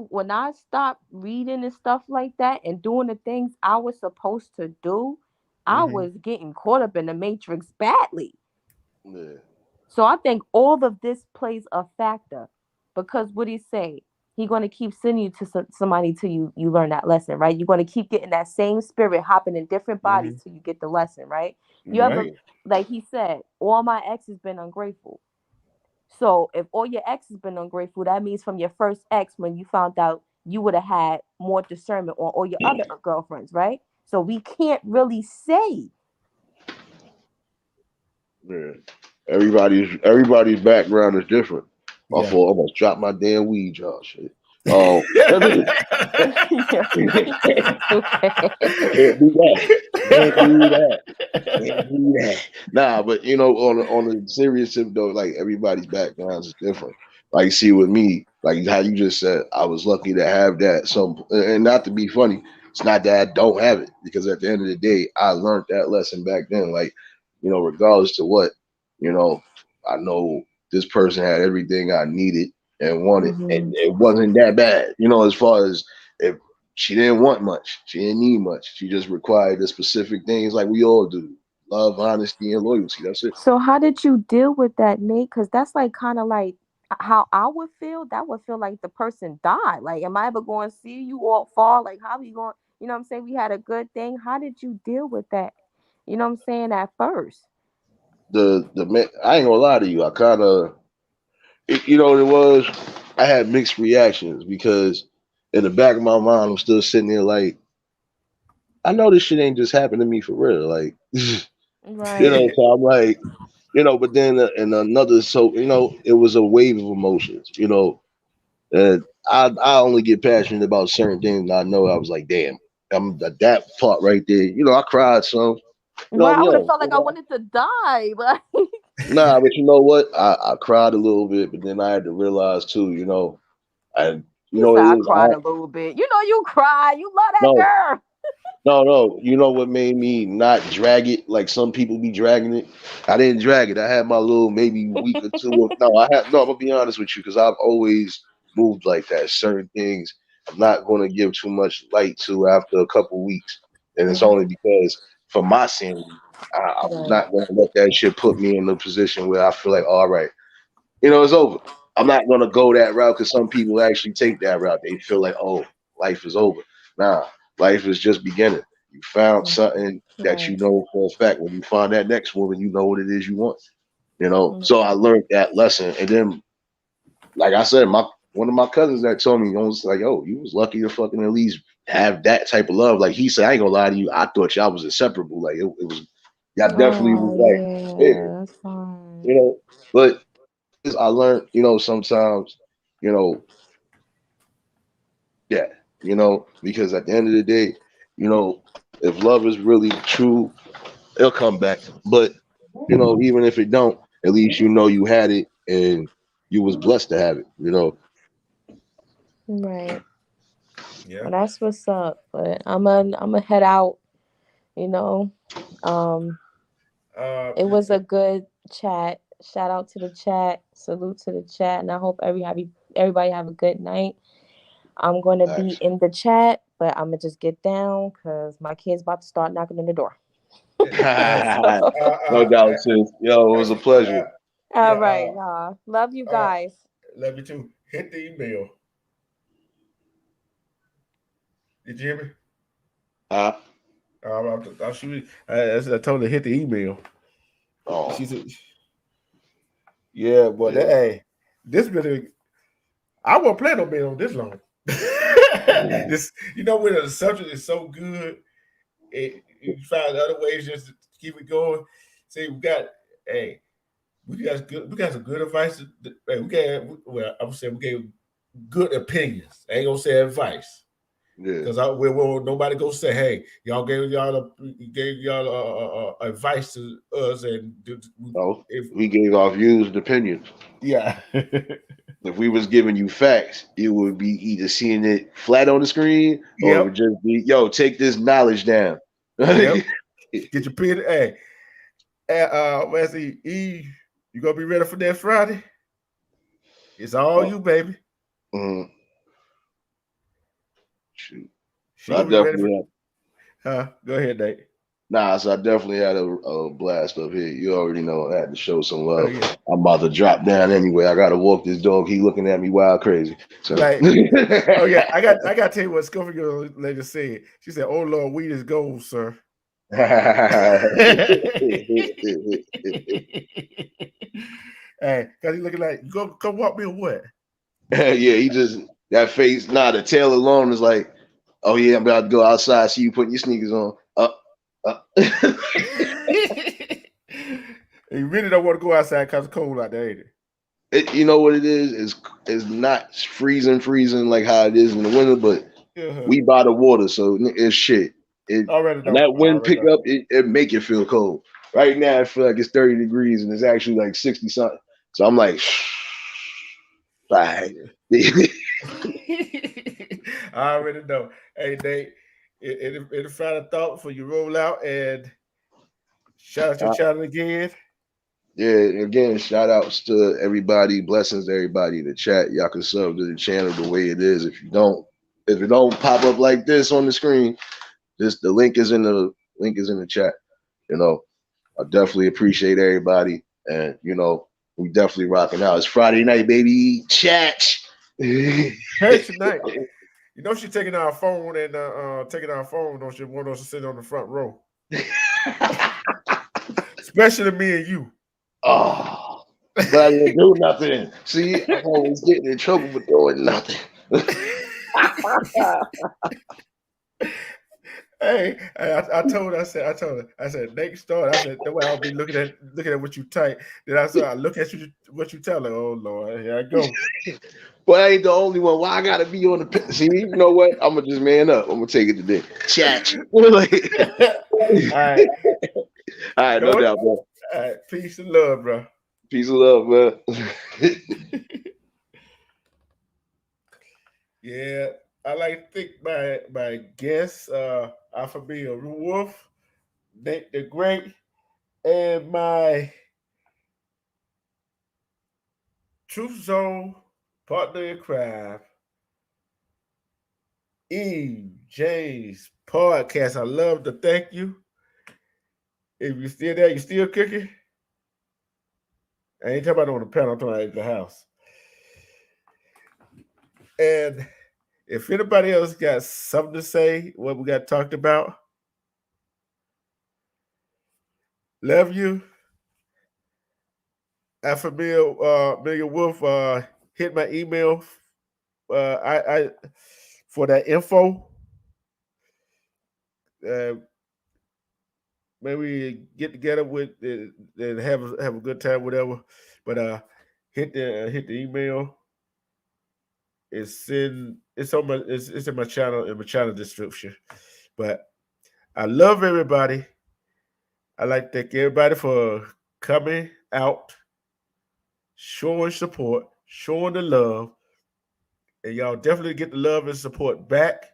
stopped reading and stuff like that and doing the things I was supposed to do, I Hmm. was getting caught up in the matrix badly. yeah, So I think all of this plays a factor, because what he say, he going to keep sending you to somebody till you learn that lesson, right? You're going to keep getting that same spirit hopping in different bodies Hmm. till you get the lesson, right? You ever, Right. like he said, all my exes been ungrateful. So if all your exes been ungrateful, that means from your first ex, when you found out, you would have had more discernment on all your other girlfriends, right? So we can't really say. yeah. Everybody's background is different. I Yeah. thought almost dropped my damn weed, y'all. Shit. Oh, can't Yeah, it's okay. do that. Can't do that. Can't do that. Nah, but you know, on a serious tip though, like everybody's backgrounds is different. Like, see, with me, like how you just said, I was lucky to have that. So, and not to be funny, it's not that I don't have it, because at the end of the day, I learned that lesson back then. Like, you know, regardless to what, you know, I know this person had everything I needed and wanted, and Hmm. it wasn't that bad. You know, as far as, if she didn't want much, she didn't need much. She just required the specific things like we all do: love, honesty, and loyalty. That's it. So how did you deal with that, Nate? Because that's like kind of like how I would feel. That would feel like the person died. Like, am I ever going to see you all fall? Like, how we going? You know what I'm saying? We had a good thing. How did you deal with that? You know what I'm saying? At first. I ain't gonna lie to you. I kind of, you know what it was. I had mixed reactions because in the back of my mind, I'm still sitting there like, I know this shit ain't just happened to me for real. Like, you Right. know, so I'm like, you know, but then in another, so you know, it was a wave of emotions. You know, and I only get passionate about certain things. And I know I was like, damn, I'm that part right there. You know, I cried some. You know, Right. I'm I would have young. felt like I wanted to die. But Nah, but you know what? I cried a little bit, but then I had to realize too. I you he know said what it I is. cried a little bit. You know, you cry. You love that No, girl. no. You know what made me not drag it like some people be dragging it? I didn't drag it. I had my little maybe week or two. No, I had no. I'm gonna be honest with you because I've always moved like that. Certain things I'm not gonna give too much light to after a couple weeks, and it's only Mhm. because for my sanity, I'm Right. not gonna let that shit put me in a position where I feel like, all right, you know, it's over. I'm not gonna go that route because some people actually take that route. They feel like, oh, life is over. Nah, life is just beginning. You found something that you Right. know for a fact. When you find that next woman, you know what it is you want. You know, Right. so I learned that lesson, and then, like I said, my one of my cousins that told me, was like, "Oh, you was lucky to fucking at least have that type of love." Like he said, "I ain't gonna lie to you. I thought y'all was inseparable. Like it was, y'all definitely was Oh like, yeah, yeah, that's you fine. know." But I learned, you know, sometimes, you know, yeah, you know, because at the end of the day, you know, if love is really true, it'll come back. But you know, even if it don't, at least you know you had it and you was blessed to have it. You know, Right. Yeah. Well, that's what's up. But I'm gonna head out. You know, um, Uh, it was a good chat. Shout out to the chat. Salute to the chat. And I hope everybody have a good night. I'm going to be Facts. in the chat, but I'm going to just get down because my kid's about to start knocking on the door. No doubt, sis. Yo, it was a pleasure. All Yeah, right. Love you guys. love you too. Hit the email. Did you hear me? I'll shoot. I told her hit the email. Oh, She said, "Yeah, but Yeah. hey, this been I won't play no bit on this long. This, when the subject is so good, you find other ways just to keep it going. See, we got some good advice. I'm saying we gave good opinions. I ain't gonna say advice. yeah. Because we won't nobody go say, "Hey, y'all gave y'all advice to us," and No, we gave our views and opinions. yeah, If we was giving you facts, it would be either seeing it flat on the screen or it Yep. would just be, yo, take this knowledge down. Yep. Get your pen. Hey, let's see, Eve, you gonna be ready for that Friday? It's all you, baby. Mhm. Shoot. She I gonna be ready definitely for. Go ahead, Nate. so I definitely had a blast up here. You already know I had to show some love. Oh, yeah. I'm about to drop down anyway. I gotta walk this dog. He looking at me wild crazy. So Like, oh yeah, I got to tell you what Scofield lady said. She said, "Oh Lord, weed is gold, sir." Hey, cause he looking like, you go come walk me or what? Yeah, he just that face. The tail alone is like, oh yeah, I'm about to go outside. See you putting your sneakers on. He really don't want to go outside because it's cold out there, ain't it? You know what it is? It's not freezing like how it is in the winter, but we by the water, so it's shit. And that wind pick up, it make you feel cold. Right now, I feel like it's 30 degrees and it's actually like 60 something. So I'm like, bye. I already know. Hey, Nate, any final thought before you roll out and shout out your channel again? Yeah, again, shout outs to everybody, blessings to everybody in the chat. Y'all can sub to the channel the way it is. If it don't pop up like this on the screen, just the link is in the chat. I definitely appreciate everybody, and we definitely rocking out. It's Friday night, baby. Chat. Hey, tonight. She's taking our phone and Don't she want us to sit on the front row? Especially me and you. Oh, but I didn't do nothing. See, I'm always getting in trouble for doing nothing. Hey, I told her, I said, Nate started. I said, the way I'll be looking at what you type. Then I look at you, what you tell her. Oh Lord, here I go. But I ain't the only one. Why I gotta be on the see? You know what? I'm gonna just man up. I'm gonna take it today. Chat. All right, no doubt, bro. All right, peace and love, bro. Peace and love, man. Yeah, I like to think my guests, Alpha Bill Wolf, Nate the Great, and my Truth Zone partner in crime, Eve James Podcast. I love to thank you. If you're still there, you still kicking? I ain't talking about on the panel, I'm talking about at the house. And if anybody else got something to say, what we got talked about, love you. Alpha Million Wolf, hit my email. I for that info. Maybe get together with and have a good time, whatever. But hit the email. It's in my channel description. But I love everybody. I like to thank everybody for coming out, showing support, showing the love, and y'all definitely get the love and support back.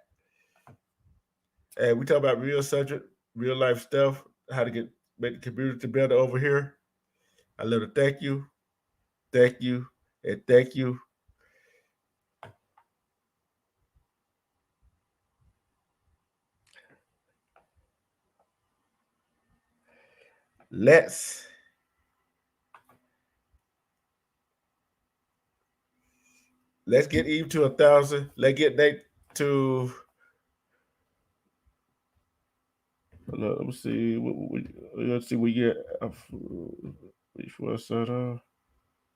And we talk about real subject, real life stuff, how to make the community better over here. I love to thank you, and thank you. Let's get Eve to 1,000. Let's get Nate to. Let me see. Let's see. We get. Which was that?